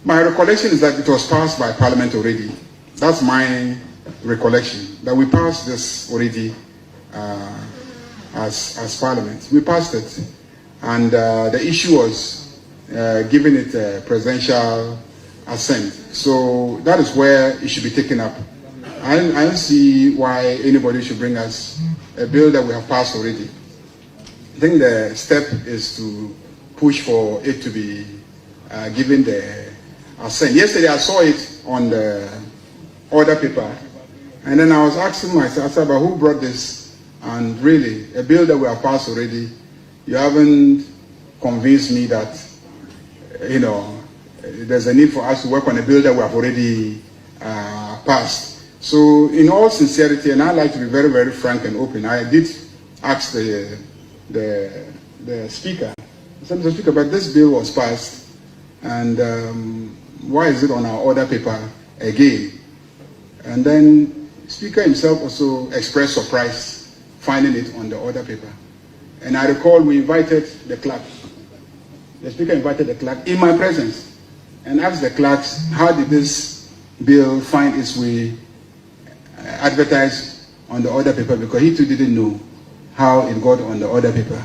My recollection is that it was passed by Parliament already. That's my recollection, that we passed this already as Parliament. We passed it, and the issue was giving it a presidential assent. So that is where it should be taken up. I don't see why anybody should bring us a bill that we have passed already. I think the step is to push for it to be given the assent. Yesterday I saw it on the order paper, and then I was asking myself, but who brought this? And really, a bill that we have passed already, you haven't convinced me that, there's a need for us to work on a bill that we have already passed. So in all sincerity, and I like to be very, very frank and open, I did ask the speaker, I said, Mr. Speaker, but this bill was passed, and why is it on our order paper again? And then Speaker himself also expressed surprise finding it on the order paper. And I recall we invited the clerk. The Speaker invited the clerk in my presence and asked the clerks, how did this bill find its way advertised on the order paper, because he too didn't know how it got on the order paper.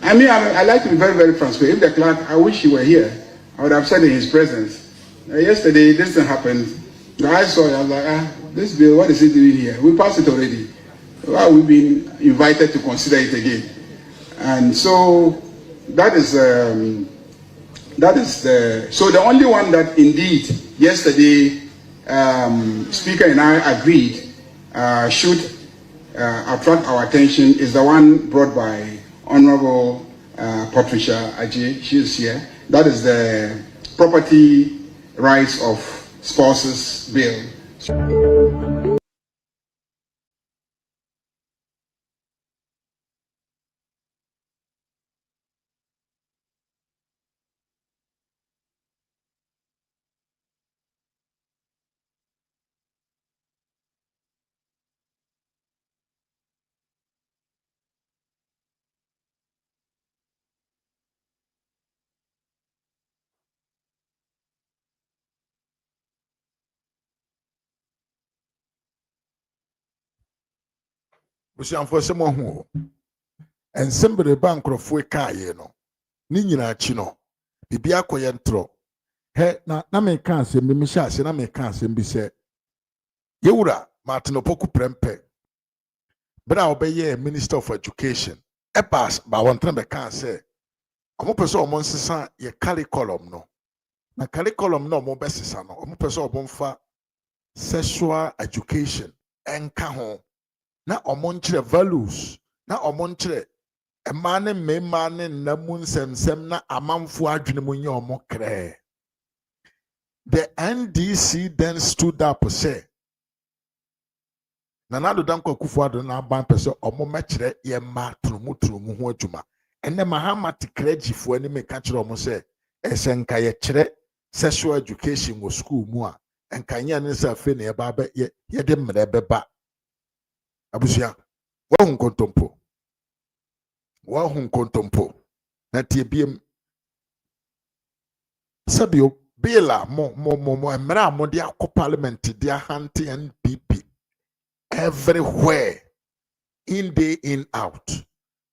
I mean, I like to be very, very transparent. If the clerk, I wish he were here, I would have said in his presence, yesterday this thing happened. I saw it, I was like, this bill, what is it doing here? We passed it already. Why are we being invited to consider it again? And so that is so the only one that indeed yesterday Speaker and I agreed should attract our attention is the one brought by Honorable Patricia Ajay. She's here. That is the Property Rights of Spouses Bill. busianfo se mo ho ensembere ba nkrofo kaaye no ni nyina chi no bibia koye ntro he na me ka asem mi hye ase na me ka asem bi se yewura Martin Opoku prempe bra obeye Minister of Education e pass ba won tren be ka se omo pese omo nsesa ye curriculum no na curriculum no mo besisa no omo pese obomfa sexual education enka ho na omo nkyere values na omo nkyere ema ne mmema ne namu nsemsem na amanfo adwene mu nye omo kre. The NDC then stood up say Nanado Danko Kufuado na ban pese omo mekere ye ma turumu ho adwuma. Ene Mahama tikreji fo ani me ka kire omo say esenka ye kire sexual education wo school mu a enka nya ne sa fe ne ye ba be ye de mre beba. Abusia wa hun kontompo na tie biem sabio Bela mo emra mo dia ko parliament dia hanti NPP everywhere in day in out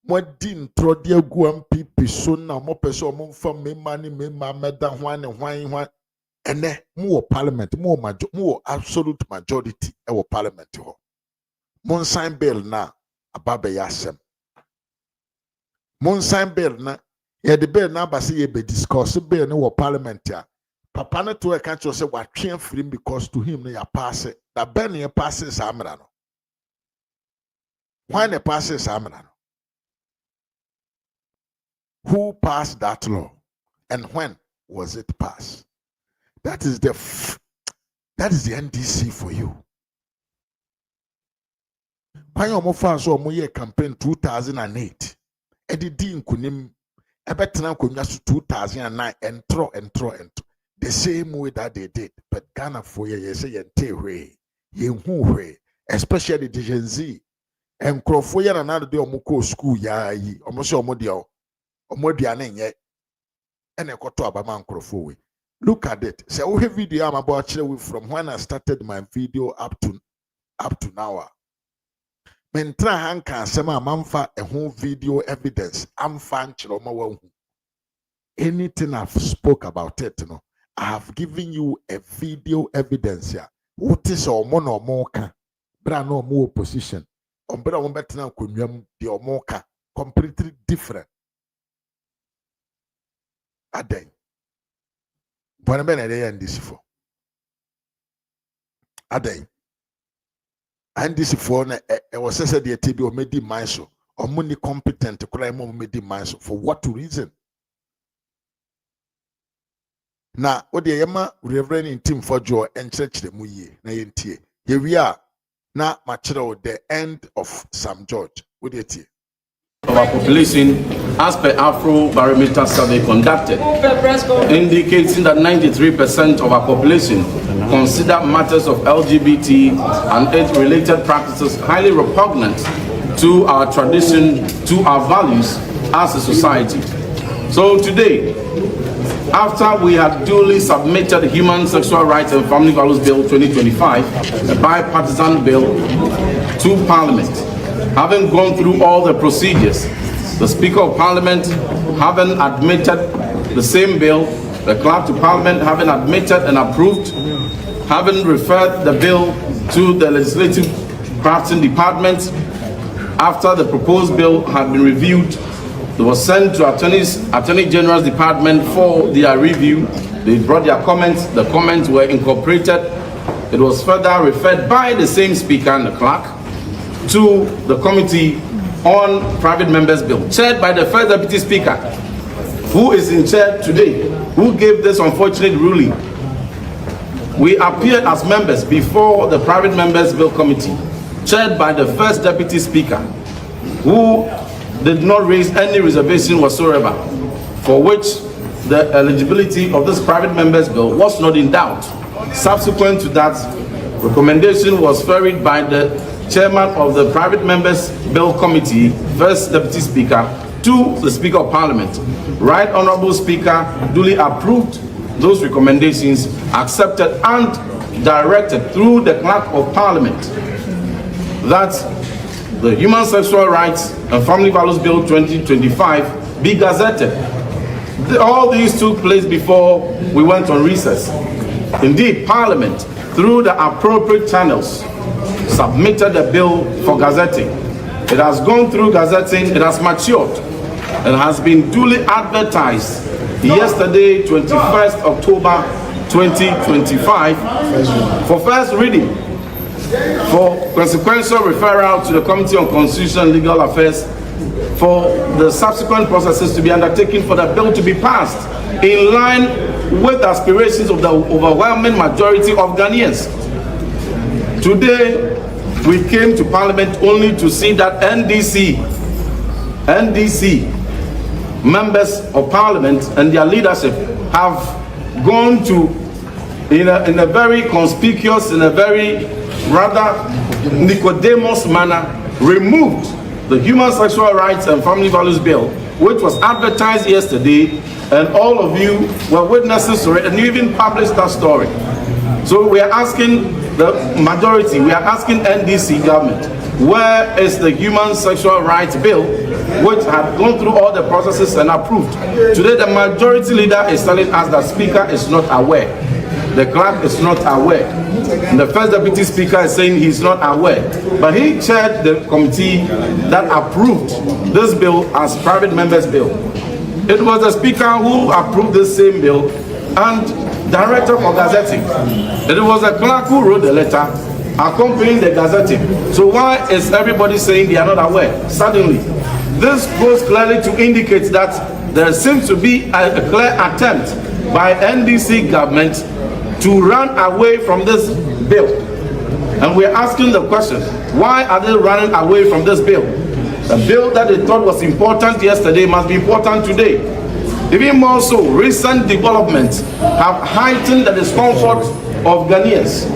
mo din tro dia gu MPP so na mo pese mo mfa mema meda hwan ne hwan ene mo parliament mo absolute majority e wo parliament ho mo sign bill na ababe yasem mo sign bill na ye the bill na ba se ye be discuss bill no wo parliament ya papa no to a country say what train free because to him ya pass it that ben ya passes amra no why ne passes amra no who passed that law and when was it passed? That is the NDC for you. When you move fast so mo campaign 2008 edidi nkunim ebetena nkonya so 2009 entro the same way that they did, but Ghana for ye say ye especially the Gen Z and crofo ya na de omuko school ya yi omo se omodia nye ene koto abama crofo we. Look at it. Say we video I'm about share from when I started my video up to now. Mentra hanka sema mamfa a whole video evidence. I'm fan chiloma. Anything I've spoke about it, you know. I have given you a video evidence here. What is our mono or moka? But no more position. Umbra umbetina kunyam the omoka completely different. Aday. Bonabene they and this for. Aday. And this for I was said the TB or made mindso or money competent to crime or made mindso. For what reason? Na odi yema reverend in team for joy and church the muye na yentie. Here we are na machiro the end of Sam George. With it of our population as per Afro Barometer survey conducted, indicating that 93% of our population consider matters of LGBT and age-related practices highly repugnant to our tradition, to our values as a society. So today, after we had duly submitted the Human Sexual Rights and Family Values Bill 2025, a bipartisan bill, to Parliament, having gone through all the procedures, the Speaker of Parliament having admitted the same bill, the Clerk to Parliament having admitted and approved, having referred the bill to the Legislative Crafting Department, after the proposed bill had been reviewed, it was sent to Attorney General's Department for their review. They brought their comments. The comments were incorporated. It was further referred by the same Speaker and the Clerk to the Committee on Private Members' Bill, chaired by the First Deputy Speaker, who is in chair today, who gave this unfortunate ruling. We appeared as members before the Private Members' Bill Committee, chaired by the First Deputy Speaker, who did not raise any reservation whatsoever, for which the eligibility of this private members bill was not in doubt. Subsequent to that, recommendation was ferried by the chairman of the private members bill committee, First Deputy Speaker, to the Speaker of Parliament. Right Honorable Speaker duly approved those recommendations, accepted and directed through the Clerk of Parliament that the Human Sexual Rights and Family Values Bill 2025 be gazetted. All these took place before we went on recess. Indeed, Parliament, through the appropriate channels, submitted the bill for gazetting. It has gone through gazetting, it has matured, and has been duly advertised yesterday, 21st October 2025, for first reading, for consequential referral to the Committee on Constitution and Legal Affairs, for the subsequent processes to be undertaken for the bill to be passed in line with the aspirations of the overwhelming majority of Ghanaians. Today, we came to Parliament only to see that NDC members of Parliament and their leadership have gone to, in a very conspicuous, in a very rather Nicodemus manner, removed the Human Sexual Rights and Family Values Bill, which was advertised yesterday, and all of you were witnesses to it, and you even published that story. So we are asking the majority, we are asking NDC government, where is the Human Sexual Rights Bill, which had gone through all the processes and approved? Today, the majority leader is telling us that Speaker is not aware. The clerk is not aware. And the first deputy speaker is saying he's not aware. But he chaired the committee that approved this bill as private members' bill. It was the speaker who approved this same bill and director for gazetting. It was the clerk who wrote the letter accompanying the gazetting. So why is everybody saying they are not aware? Suddenly, this goes clearly to indicate that there seems to be a clear attempt by NDC government to run away from this bill. And we're asking the question, why are they running away from this bill? A bill that they thought was important yesterday must be important today. Even more so, recent developments have heightened the discomfort of Ghanaians.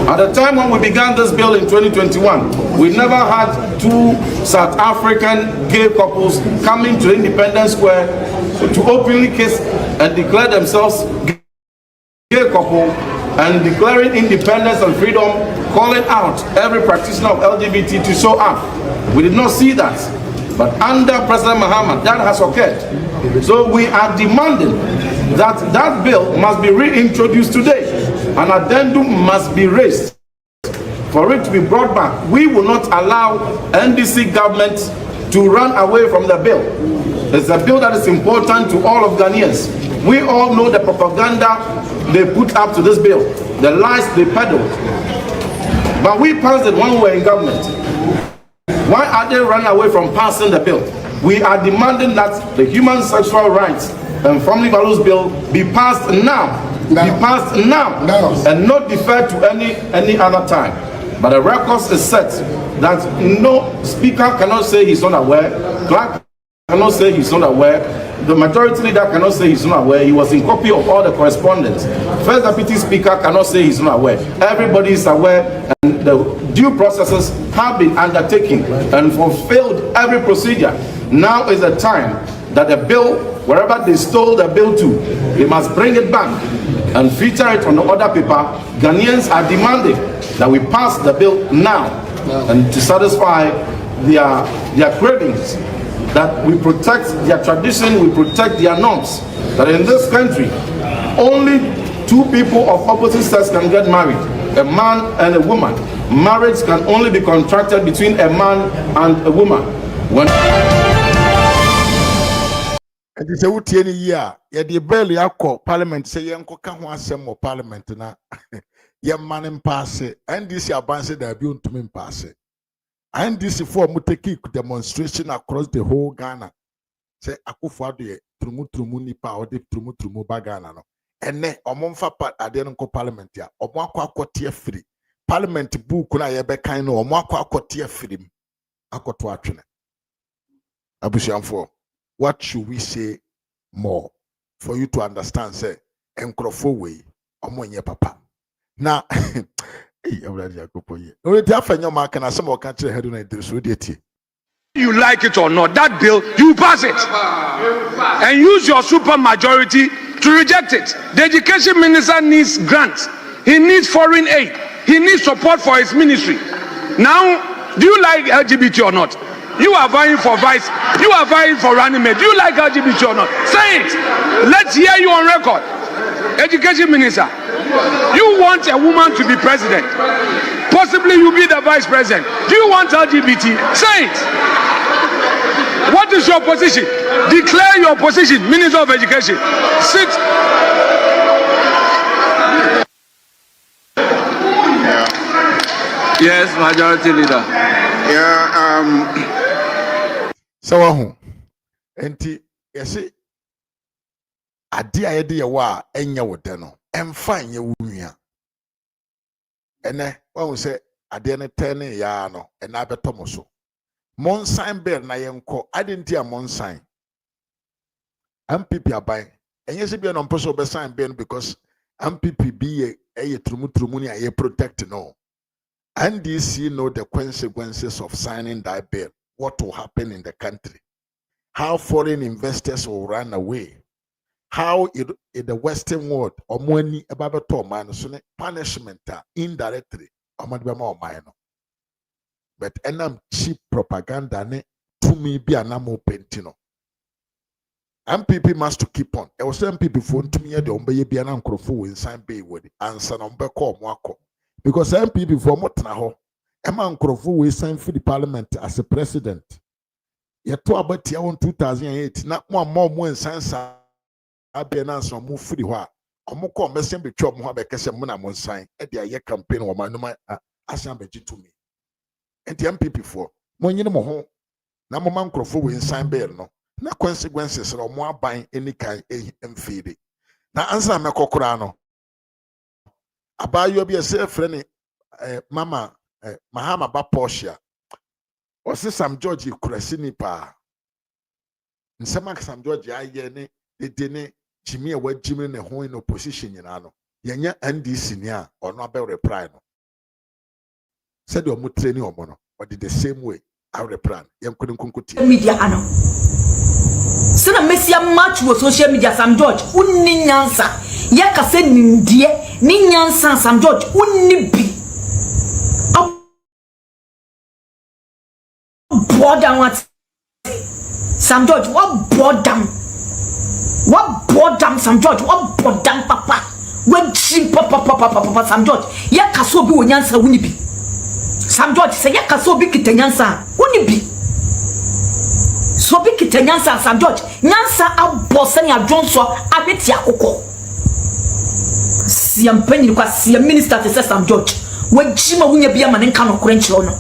At the time when we began this bill in 2021, we never had two South African gay couples coming to Independence Square to openly kiss and declare themselves gay couple and declaring independence and freedom, calling out every practitioner of LGBT to show up. We did not see that. But under President Mahama, that has occurred. So we are demanding that that bill must be reintroduced today. An addendum must be raised for it to be brought back. We will not allow NDC government to run away from the bill. It's a bill that is important to all of Ghanaians. We all know the propaganda they put up to this bill, the lies they peddled. But we passed it when we were in government. Why are they running away from passing the bill? We are demanding that the Human Sexual Rights and Family Values Bill be passed now. Be passed now. And not deferred to any other time. But the record is set that no speaker cannot say he's not aware, clerk cannot say he's not aware, the majority leader cannot say he's not aware. He was in copy of all the correspondence. First deputy speaker cannot say he's not aware. Everybody is aware, and the due processes have been undertaken and fulfilled every procedure. Now is the time that the bill, wherever they stole the bill to, they must bring it back and feature it on the order paper. Ghanaians are demanding that we pass the bill now and to satisfy their cravings, that we protect their tradition, we protect their norms. That in this country, only two people of opposite sex can get married, a man and a woman. Marriage can only be contracted between a man and a woman. When and it's a woody year, yet the barely alcohol parliament say yanko can one sem or parliament na yan man in pass it, and this year banse that be to me pass it. And this for muteki demonstration across the whole Ghana. Say akufado trumu nipa or de trumu bagana no. Ene omonfa part adenko parliament ya. Omo akwa free. Parliament book na yebe kind no omo akwa free. Akoto atwene. Abusiamfo, what should we say more for you to understand say enkrofo way omo nye papa. Na you like it or not, that bill, you pass it and use your super majority to reject it. The education minister needs grants, he needs foreign aid, he needs support for his ministry. Now, do you like LGBT or not? You are vying for vice, you are vying for running mate. Do you like LGBT or not? Say it. Let's hear you on record. Education minister, you want a woman to be president, possibly you be the vice president. Do you want LGBT? Say it. What is your position? Declare your position, Minister of Education. Sit. Yes, Majority Leader. So enti yesi ade ayede ye wa enya wode no emfa nye wunua ene won se ade ne tene ya no ena abetomo so monsan bill na yenko adenti a monsan MPP aban enye se bia no mposo be sign bill because MPP be eye trumu ni aye protect no. NDC know the consequences of signing that bill, what will happen in the country, how foreign investors will run away, how in the Western world, or money about punishment indirectly, but enam cheap propaganda ne to me be an amo pentino. MPP must to keep on. I was MPP phone to me the ombe be an uncle in sign bay with answer number call mwako. Because MPP for Motnaho, Emma Nkrofu we signed for the parliament as a president. Yet to about 2008, not more in science. I've been answer move free wa. Omoko messing be chop Mohabekes and Mona Mon sign at the year campaign or my number assembly to me. And the MPP for Monino Naman Nkrofu we sign bail no. No consequences or more buying any kind of feed. Now answer my cocorano. About you be a self friendly Mama Mahama ba Portia. Or say some George Kurasini pa. In some George I yene the dene Jimmy away Jimmy in a home in opposition in ano. Yenya NDC nia or not be reply no. Said your mutreni or mono, but did the same way. I reply. Yam couldn't kunkuti. Media ano. Sana Messia match with social media Sam George. Unni nyansa. Yaka said Nindia. Ni nyansa Sam George unibi boredom what Sam George what boredom Sam George what boredom papa when she papa Sam George yaka so bi wonyansa unibi Sam George say yaka so bi kitanyansa unibi so bi kitanyansa Sam George nyansa abosani adwonso abeti akoko si ampeni kwa si minister te Sam George wajima wunya bia manen kano krenchiro no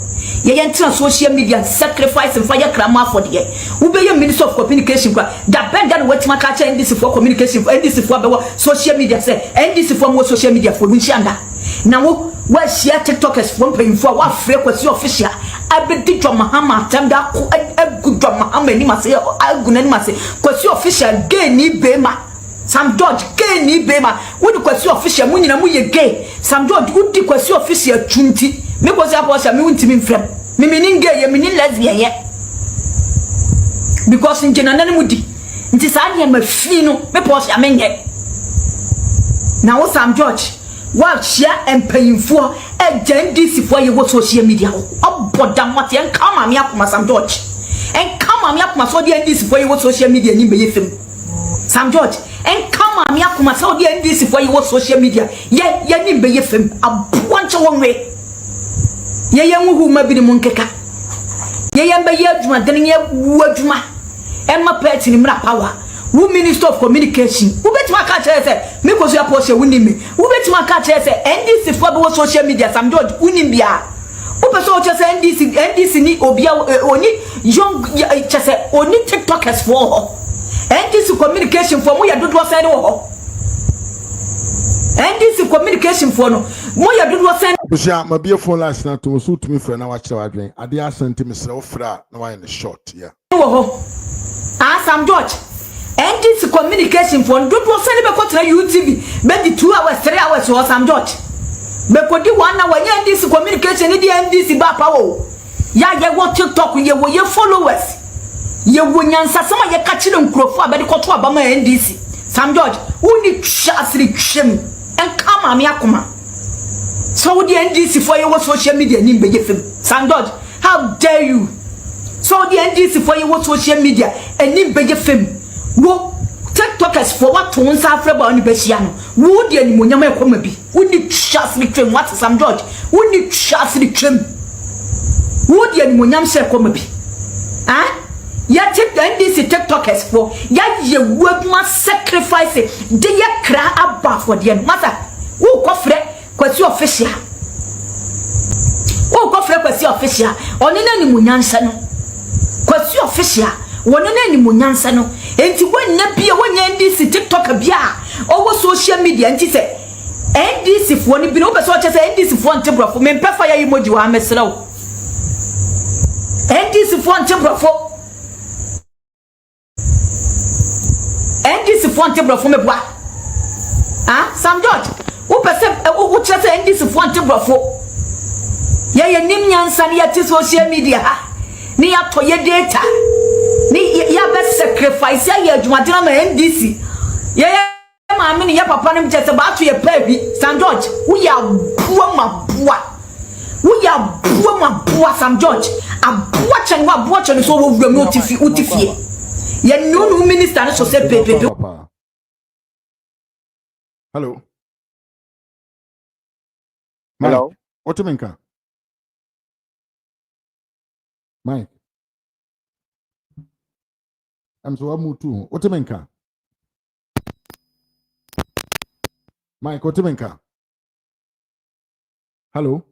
ye yentina social media sacrifice and fire krama for the ubeye minister of communication kwa da bend that wetima ka cha NDC for communication for NDC for be social media say NDC for more social media for winchanda na wo share tiktokers for paying for wa frequency official abedi dwa Mahama tanda ko agudwa Mahama ni mase aguna ni mase kwesi official gay ni bema Sam George gay ni bema wodi kwesi official munyina mu ye gay Sam George wodi kwesi official twunti me kwesi apostle me wuntimi mfrem me meaning gay ye meaning lesbian ye because njena nane mudi nti sa ne mafi no me postle amenye na wo Sam George wa share empayinfo NDC for ye wo social media obodam what en kama me akoma Sam George en kama me akoma so de NDC for ye wo social media ni be yefem Sam George en kama me akoma so de NDC for ye wo social media ye ni be yefem aboanche wonwe ye nwu ma bi ni munkeka ye be ye adwuma den ye wu adwuma emma pet ni mra power who minister of communication who bet my catch say me ko so apostle wuni me who bet my catch say NDC for be social media Sam George wuni bia who person say NDC ni obia oni young say oni tiktokers for NDC communication for mo ya dodo say wo NDC communication for no mo ya dodo say busia ma bia phone last na to so to me friend na wa kire wadwen ade asante me sere ofra na wa in short yeah wo Sam George NDC communication for dodo say be ko tra UTV be di 2 hours 3 hours for Sam George be ko di 1 hour NDC communication ni di NDC ba pawo ya ye wo TikTok ye wo ye followers ye wo nyansa sama ye ka kire nkrofo abedi ko to abama NDC Sam George uni chasri twem en kama me akoma so the NDC for your social media ni be yefem Sam George how dare you so the NDC for your social media and ni be yefem wo tiktokers for what to unsa afreba oni be hia no wo de animonyam ekoma bi uni chasri twem what Sam George uni chasri twem wo de animonyam se ekoma bi ya tip NDC TikTokers for ya ye work ma sacrifice de ya kra aba for the matter wo ko frɛ kwasi official wo ko frɛ kwasi official oni na ni munyansa no kwasi official woni na ni munyansa no enti wonna bia wonya NDC TikTok bia owo social media enti se NDC fo ni bi no be so che se NDC fo ntebrofo me mpefa ya emoji wa mesrew NDC fo ntebrofo NDC fonte brofo me boa Sam George wo pese wo chese NDC fonte brofo ye nim nyansa ne yati social media ha ne ya to ye data ne ya be sacrifice ya adwumadena ma NDC ye ma me ne ya papa ne chese ba to ye pabi Sam George wo ya buo ma boa Sam George aboa chen wa aboa chen so wo wura me utifie ye no minister so say pepe. Hello. Hello. Mike, what do you mean? Mike. I'm so amu too. What do you mean? Mike, what do you mean? Hello.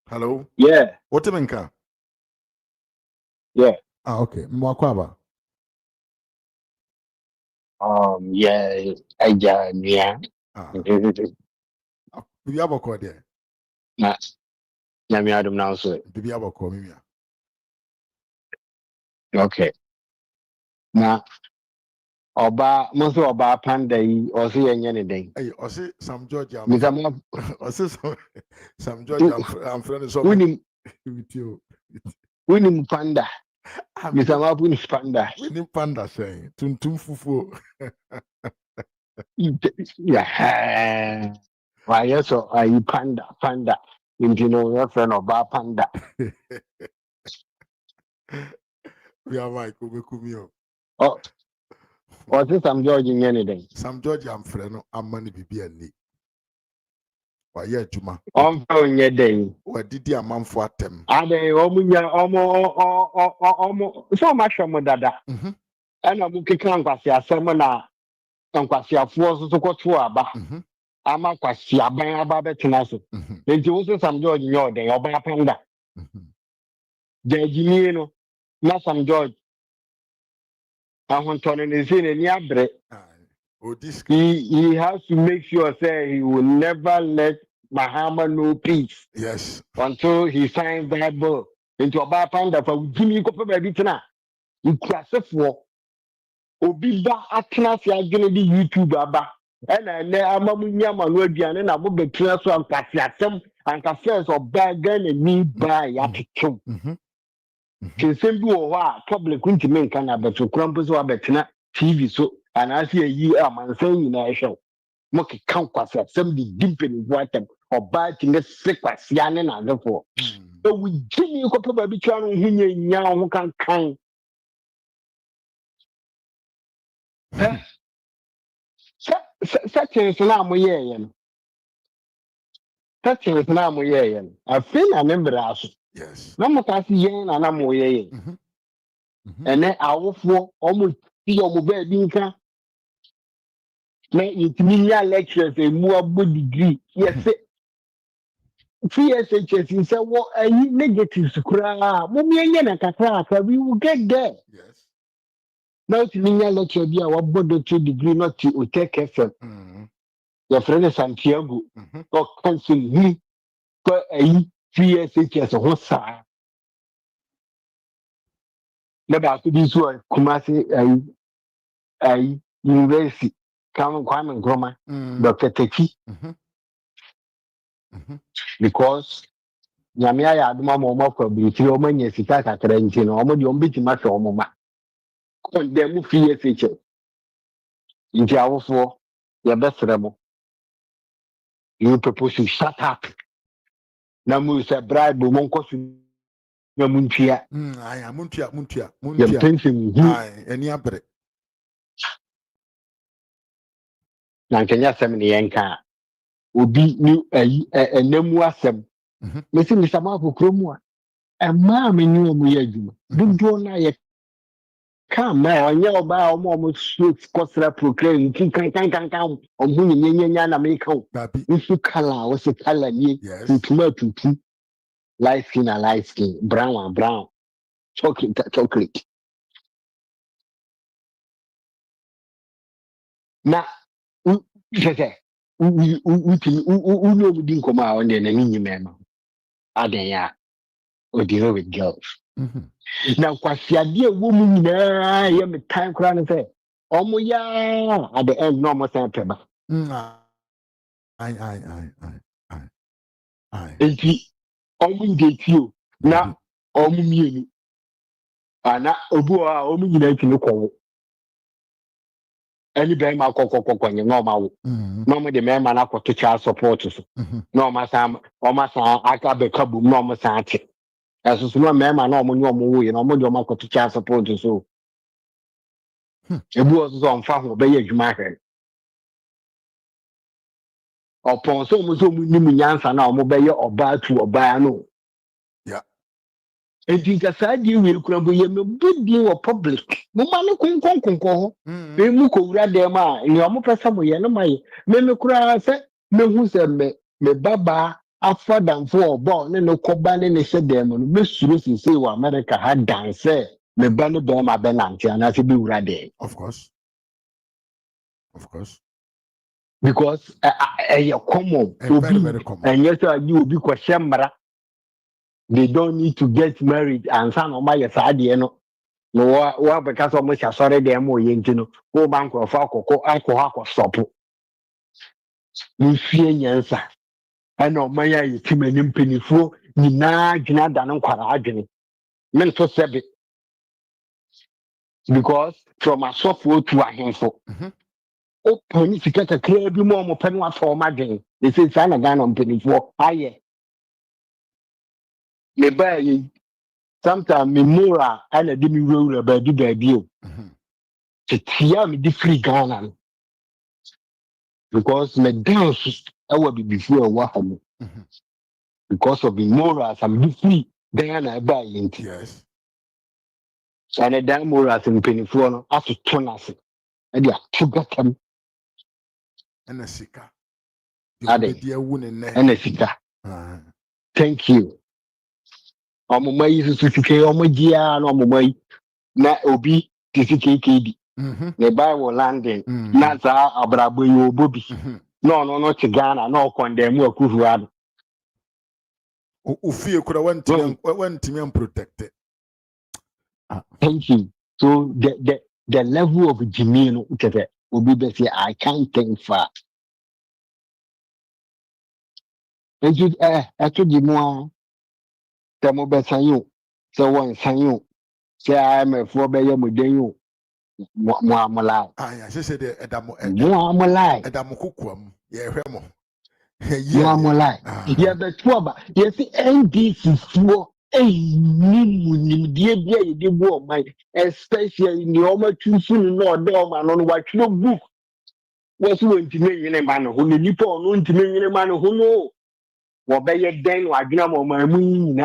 Hello. Yeah. What do you mean? Yeah. Okay. Mwakwaba. Yeah. Yeah. Bibi aboko there. Na. Nyame adom na so. Bibi aboko mimia. Okay. Na oba panda yi osi yenye ne den. Hey, osi Sam George am. Osi Sam George am friend so. Winim panda. Misama puni panda. Winim panda say tuntum fufu. Yeah. Why so ayi panda. You know your friend oba panda. We are Mike Obekumio. Oh. What's Sam George in anything? Sam George am friend no amani bibi ani. Wa ye adwuma. On phone ye day. Wa didi amanfo atem. Ade omunya omo so ma hwemo dada. Ana mu keka nkwase asem na nkwase afo so kwoto aba. Ama kwase aban aba betena so. Enti wo so Sam George nyo den oba panda. Jajini no na Sam George he has to make sure say he will never let Mahama know peace. Yes. Until he signs that bill. Into a bar panda for Jimmy Copper baby tonight. You class for Obiba Atnas ya gonna be YouTube aba. And I know Amamunya Manudian and I will be transfer and Cassiasem and Cassias or Bagan and me by Yatikum. Kinsembi wa public kunti men kana beto krampo so abetena TV so and I see a year man saying na show mo ke kan kwasa sem di dimpeni watem oba ti ne sekwasia ne na defo e we gini ko pa bi twa no hunye nya ho kan Such na mo ye no such na mo ye no afina ne braso yes na mo ka si yen na mo ye ene awofo omo ti omo be bi nka na yitiminya lectures emu abo degree yes SHS say what negatives kura mo mienye na kakra we will get there yes now yitiminya lecture bi a wabo doctor degree not to take FM your friend Santiago or cancel he for SHS ho sa na ba ko bi so Kumasi university Kwame Nkrumah Dr. Teki because nyamia ya aduma mo kwa biliti o manye sika kakra nti no omo de o bitima hwe omo ma kon dem mu free SHS nti awofo ya besere mo you propose to shut up na mu se bribe mo nkosu na muntua aya muntua ya pension ai eni abre na kenya sem ne yenka obi ni enemu asem mesi misama ko kromu a a man in you, Muyajuma. Do na ye come now, and yell by almost sweet Cosra proclaim, can come on whom Yana make home. If you color, what's the color ye? Tomato, light skin, brown, chocolate. Now, we know we didn't come out and then a mini man. Adaya, or deal with girls. Now, Quasia, dear woman, I am a time crown and say, oh, my, yeah, at the end, no more September. Aye. And he only get you now, me, and not a boy, only united no call. Any bang my cocoa, normal. Normally, the man up to child support. No, my son, or my son, I got the cabo, no, my son. As a no man, no more, and almost your market to child support. So it was on far by your market. Upon so much answer now, mobile or buy to or buy no. Yeah. And think aside you will crumble your good deal of public. No man couldn't conquer. They muko radema in your mopper somewhere. No, my memocra said, no, who said me baba. After than for born no coban and said them, Miss Lucy say what America had done, say, me banner bear my benanti and I should be ready. Of course. Because a common, very common. And yes, you will be question. They don't need to get married and son of my side, you know. No, because of much sorry, they are more young, go bank or alcohol stop. You fear answer. I know my is too many penny for Nina Ginadan Quaragini. Men so said it. Because from a software to a handful. Open to get a clear more penny for my game. They say, Sana Gan on penny for higher. Me buy sometimes me mura and a demi roll about the baby. To tear me the free Ghana. Because my dance I will be before a while. Because of the morals, I'm free. Then I buy into. Yes. And a damn morals in penny for after 2 us. And they are to get them. And a sika. And a sika. Thank you. My is to take on my dear no more. Na obi TCKD. The Bible landing. Nasa abrabo yo bobi. No to Ghana, no condemn work who had. Ufie could have went to me and protected. Thank you. So the level of Jimmy will be better. I can't think far. And you actually more the mobile sign. So one sign. Say I am a 4-year model. Muamala. I said, Muamala. Adamukuam. Yeah, Remo. Muamala. Yeah, the trouble. Yes, NDC for a new dear woman, especially in the Oma Chusun no dom and on what your book was going to make in a man who need to know to make in a man who know. What by your den, or Gnamo, my moon,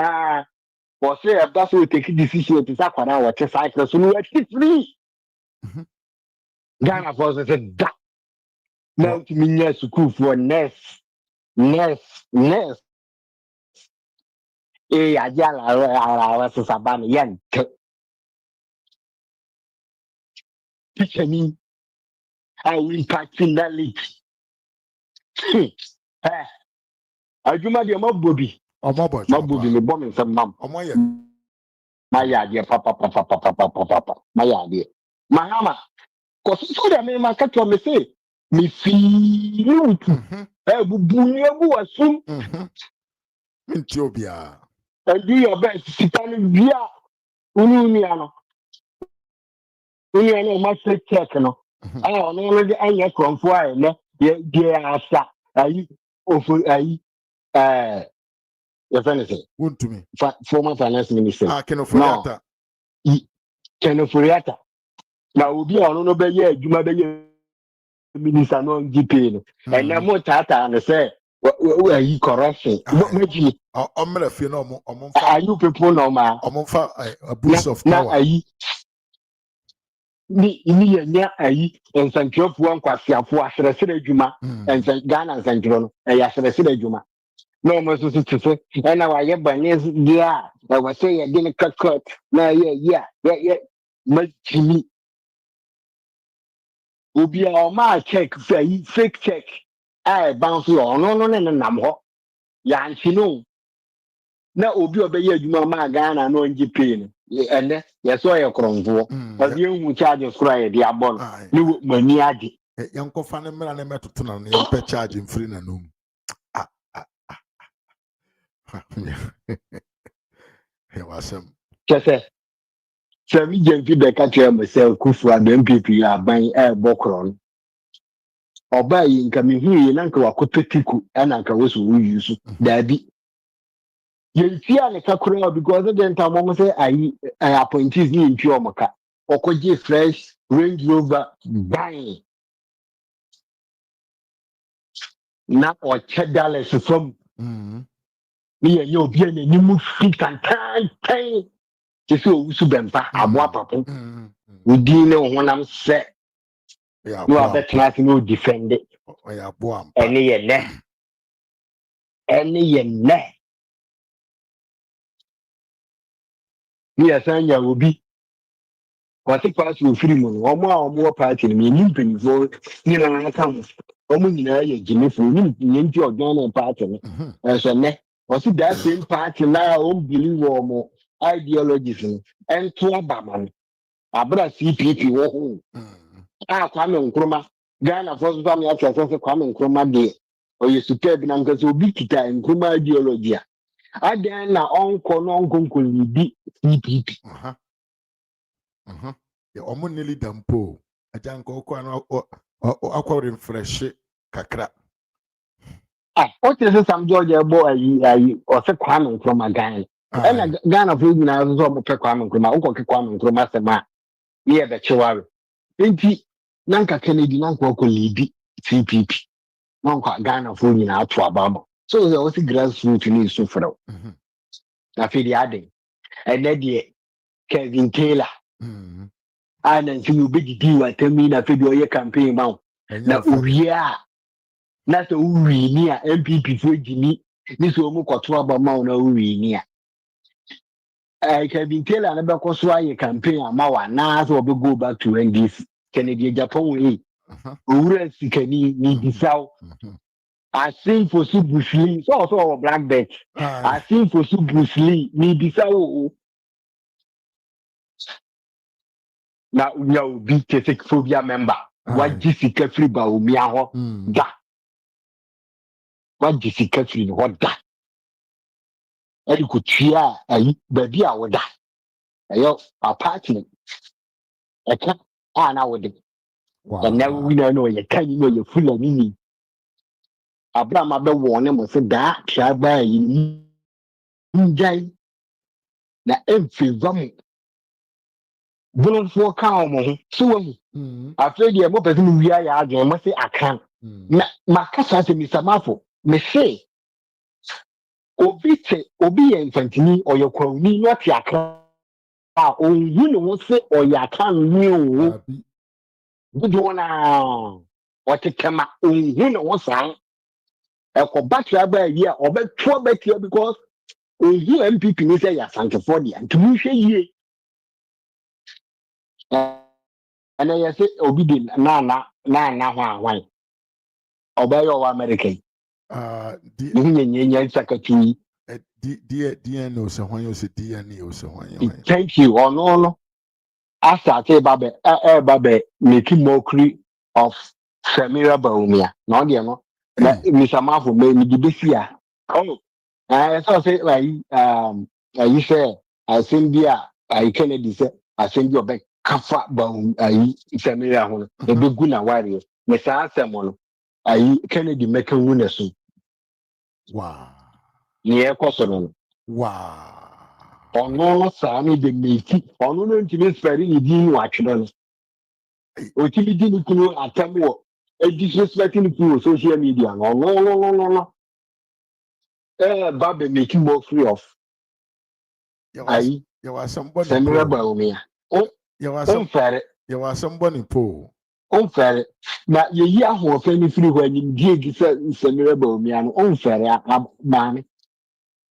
or say a bus will take a decision to Sakana or Chesaka, so you are free. Ghana was a that. Now to me, yes, to cook for nest. Ajala was a Sabana Yan. Picture me. I will impact in that leak. I do my dear Bobby. Or Mobby, the bomb in some mum. My idea, papa. My idea. Mahama. Because so that may my cat me say, me feel you. Bubu assume. Mintobia. And do your best. Sitani via Uniano. Uniano must take check. No, I don't know the anya from fire. Dear Asa, your friend say, would to me. Former finance minister. Kenoforiata. Kenoforiata. Now, will be on no better, you may be minister non GP. And no more tata and say, Where you corruption? What you? Are you people normal? Abuse of Now, power. Ni and Sancho Puan Quasia for Asher Juma and Ghana and Sancho and Yasher Juma. No more to say, and now I have Banes, yeah, I was saying I didn't cut. Now, yeah, much Jimmy. Ubi our ma check, fake check. I bounce you on, no, Yanchino. Now, Ubi obey you, Mamma Ghana, no in Japan. And yes, I am Cronvo. But you will charge us cry, the abon. You maniac. Young Cofan and Melanemet to turn on the charge in free and room. He was some. Just so me can feedback at you myself, Kufu and the MPP are buying air bokron. Or buying coming here in Uncle Akotiku and Uncle was who use daddy. You see, I can't because then Tamama say I appointees in Chiomaka or Koji fresh Range Rover buying. Not or $10 from me and you being a new feet and time. Just so Subempa, a more papa. We didn't know when I'm set. You are better not to defend it. Any ne. Me as I will be. What if I will free money or more party in me, limping for I come. Almost Jimmy for him, your Ghana party. As a net. Was it that same party now? Won't believe or more ideologies and to Abaman. Abra CPP wo ho. Kwame Nkrumah Ghana first family access Kwame Nkrumah dey. Oye superb na nkaso obi kita Nkrumah ideology a. Adan na onko no onko libi CPP. Ya omo nearly dampo. Ajanko ko an akwa refresh kakra. What is some George boy or say Kwame Nkrumah Ghana. And Ghana food na so mo pe Kwame Nkrumah. Onko ke Kwame Nkrumah sema. Me be chiwawe. Enti nanka Kennedy nanka ko libi CPP. Nanka Ghana for nyina ato abama. So there was grassroots ni so for. Na fi di ade. And then Kevin Taylor. And then you big deal at me na fi di oye campaign ma. Na uria. Na so uri ni a MPP for Jimmy. Ni so mo kwato abama na uri ni a. Kevin Taylor na be so aye campaign amawa na so be go back to NDC. Kennedy Japan way. Ura sikani ni disao. I sing for Sue Bruce Lee. So also black belt. I sing for Sue Bruce Lee. Ni disao. Na unya obi kesek phobia member. What Jessica free ba umia ho da. What Jessica free ho da. Eri ko tua ayi baby a wo da. Ayo apartment. Eka na wo de. And now we know you can't know you full of meaning. Abraham abe warn him say that traba yi njai na emfavor mu. Bulon for calm ho. So after the mo person wi ya adwen mo say akan. Na makasa se misamafo me say obi infantini or your kwani not akan. O you know say or ya kan ni o. Good one what came out you know what's wrong. A battery by year or back 2 back here because you MPP may say yes, and to me, ye. And I say, obedient, why? Obey your American. Secretary. DNA, so when you say DNA, so when Thank you, or no. After I say, Babe, making mockery of Samira Baumia. No, dear, no. Mr. Marvel made me this year. Oh, I saw say like you say I send there I Kennedy say I send you back kafa baum Samira hono e be guna warrior me sa asemo no Kennedy make wuna so wow ni e koso no wow ono sa mi de meki ono no ntimi spare ni din wa tweno no o timi din kunu atamo e disrespecting people social media no Babe making mockery of You was somebody. Samira Baumia. Oh, you was somebody poor. Unfair. Now, ye hear who offended free when you gig Samira Baumia and unfair, man.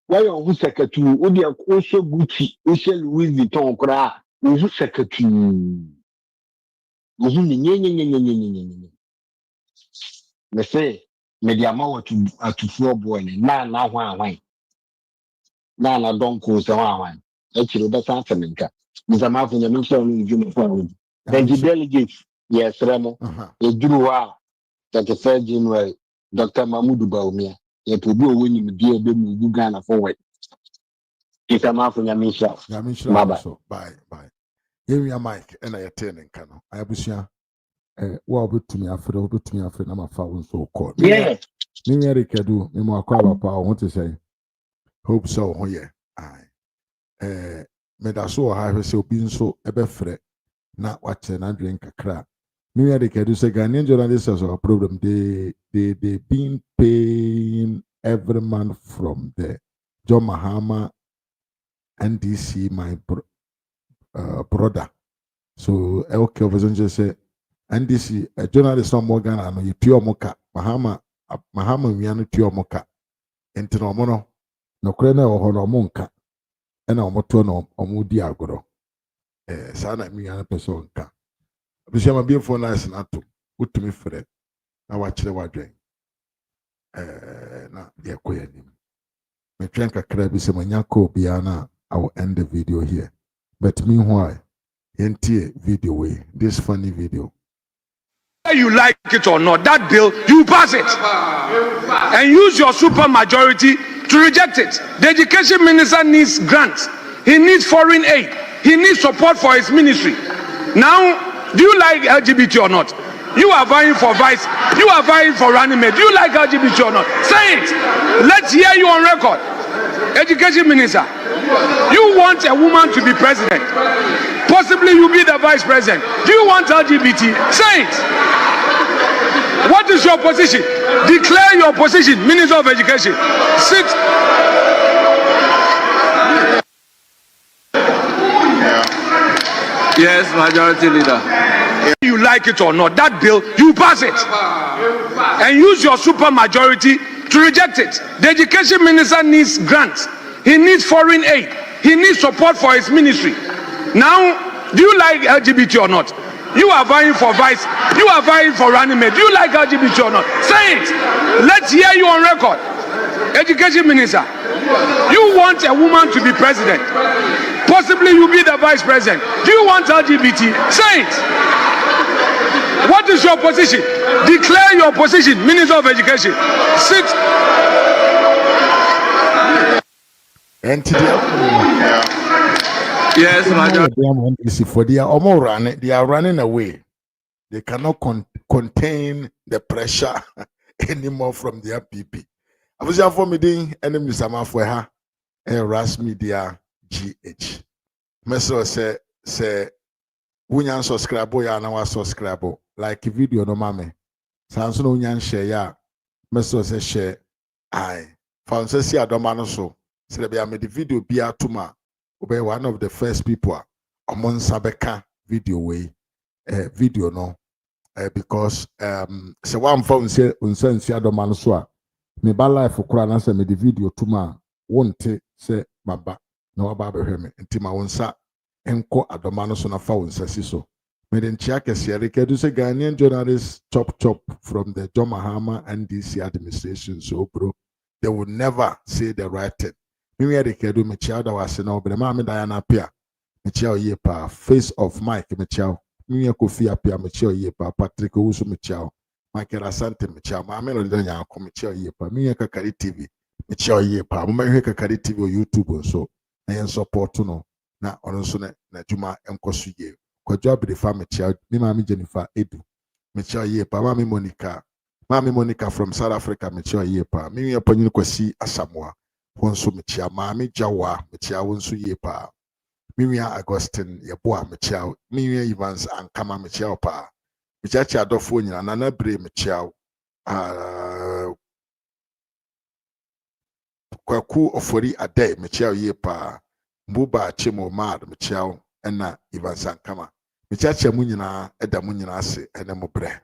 Why on who secretary? Would you also Gucci, also Louis Vuitton, cra, who secretary? Me say, Mediama were to 4 boy, now why. Now, don't call someone. Actually, that's answer me. Mr. Martin, you're not showing you for then the delegates, yes, Remo, a Juru, 31st January, Dr. Mahmoud Baumia, a Pubu winning dear baby Ghana forward. It's a Martin Yamisha. Yamisha, bye. Here we are, Mike, and I attend in Kano. I have seen well, but to me, I feel I'm a foul so called. Yeah. Me, Eric, I do, me more call I want to say, hope so, oh, yeah. Me da so ha hwese obi nso ebefre na wache na drink kakra me ya de kedu say Ghanaian journalists have a problem. They been paying every month from the John Mahama NDC my brother. So okay, obviously just say NDC a journalist no more Ghana no you moka Mahama we anu tio moka enti no mo no kre na wo ho no mo nka ena omoto no omudi agoro sana mi yana person ka bisi ma bi phone nice na to utumi frɛ na wa kyerɛ wadwen na ye koya nim me twen kakra bi se manya ko bia na I will end the video here, but meanwhile NTA video way this funny video. Whether you like it or not, that bill, you pass it and use your super majority to reject it. The education minister needs grants. He needs foreign aid. He needs support for his ministry. Now, do you like LGBT or not? You are vying for vice. You are vying for running mate. Do you like LGBT or not? Say it. Let's hear you on record. Education minister, you want a woman to be president. Possibly you be the vice president. Do you want LGBT? Say it. What is your position? Declare your position, Minister of Education. Sit. Yes, Majority Leader. Whether you like it or not, that bill, you pass it and use your super majority to reject it. The education minister needs grants. He needs foreign aid. He needs support for his ministry. Now, do you like LGBT or not? You are vying for vice. You are vying for running mate. Do you like LGBT or not? Say it. Let's hear you on record. Education minister, you want a woman to be president. Possibly you be the vice president. Do you want LGBT? Say it. What is your position? Declare your position, Minister of Education. Sit. Yes, Majority. For they are running away. They cannot contain the pressure anymore from their PP. I was for meeting enemy sama for her Ras Media GH. Meso say unyan subscribe ya na wa subscribe like video no mame. Sanso no unyan share ya. Meso say share I found say see adoma no so. Say be am the video be atuma. Obe one of the first people among sabeka video way video no because say one phone say unsense adoma no so a me ba life kura na say me the video tuma wonte say baba na waba behwe me nti ma wonsa enko adoma no so na fa wonsa si so me den chia kese rekedu say Ghanaian journalists chop from the John Mahama NDC administration, so bro they would never say the right thing. Me we rekedu me chia da wase na obere ma me Diana Pia me chia oye pa face of Mike me chia me Kofi Apia me chia oye pa Patrick Owusu me chia Michael Asante me chia ma me no de nya ko me chia oye pa me Kakari TV me chia oye pa mo me Kakari TV o YouTube so na yen support no na ono so na juma enkoso ye Kwadwo Abrefa me chia me ma me Jennifer Edu me chia oye pa ma me Monica from South Africa me chia oye pa me Panyin Kwasi Asamoah wonso me chia ma me Jawa me chia wonso ye pa me Augustine Yeboa me chia me Evans Ankama me chia pa me chia chia adofo nyina na bre me chia Kwaku Ofori Ade, Michao Yepa, Mbuba Chimo Mad, Michao, Ena Ivan Sankama. Michacha Munina, Eda Munina se, Enemobre.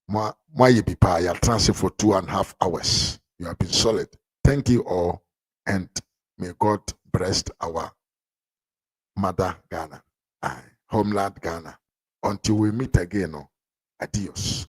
Mwa Yebipa, ya transfer for 2.5 hours. You have been solid. Thank you all, and may God bless our mother Ghana, homeland Ghana. Until we meet again, adios.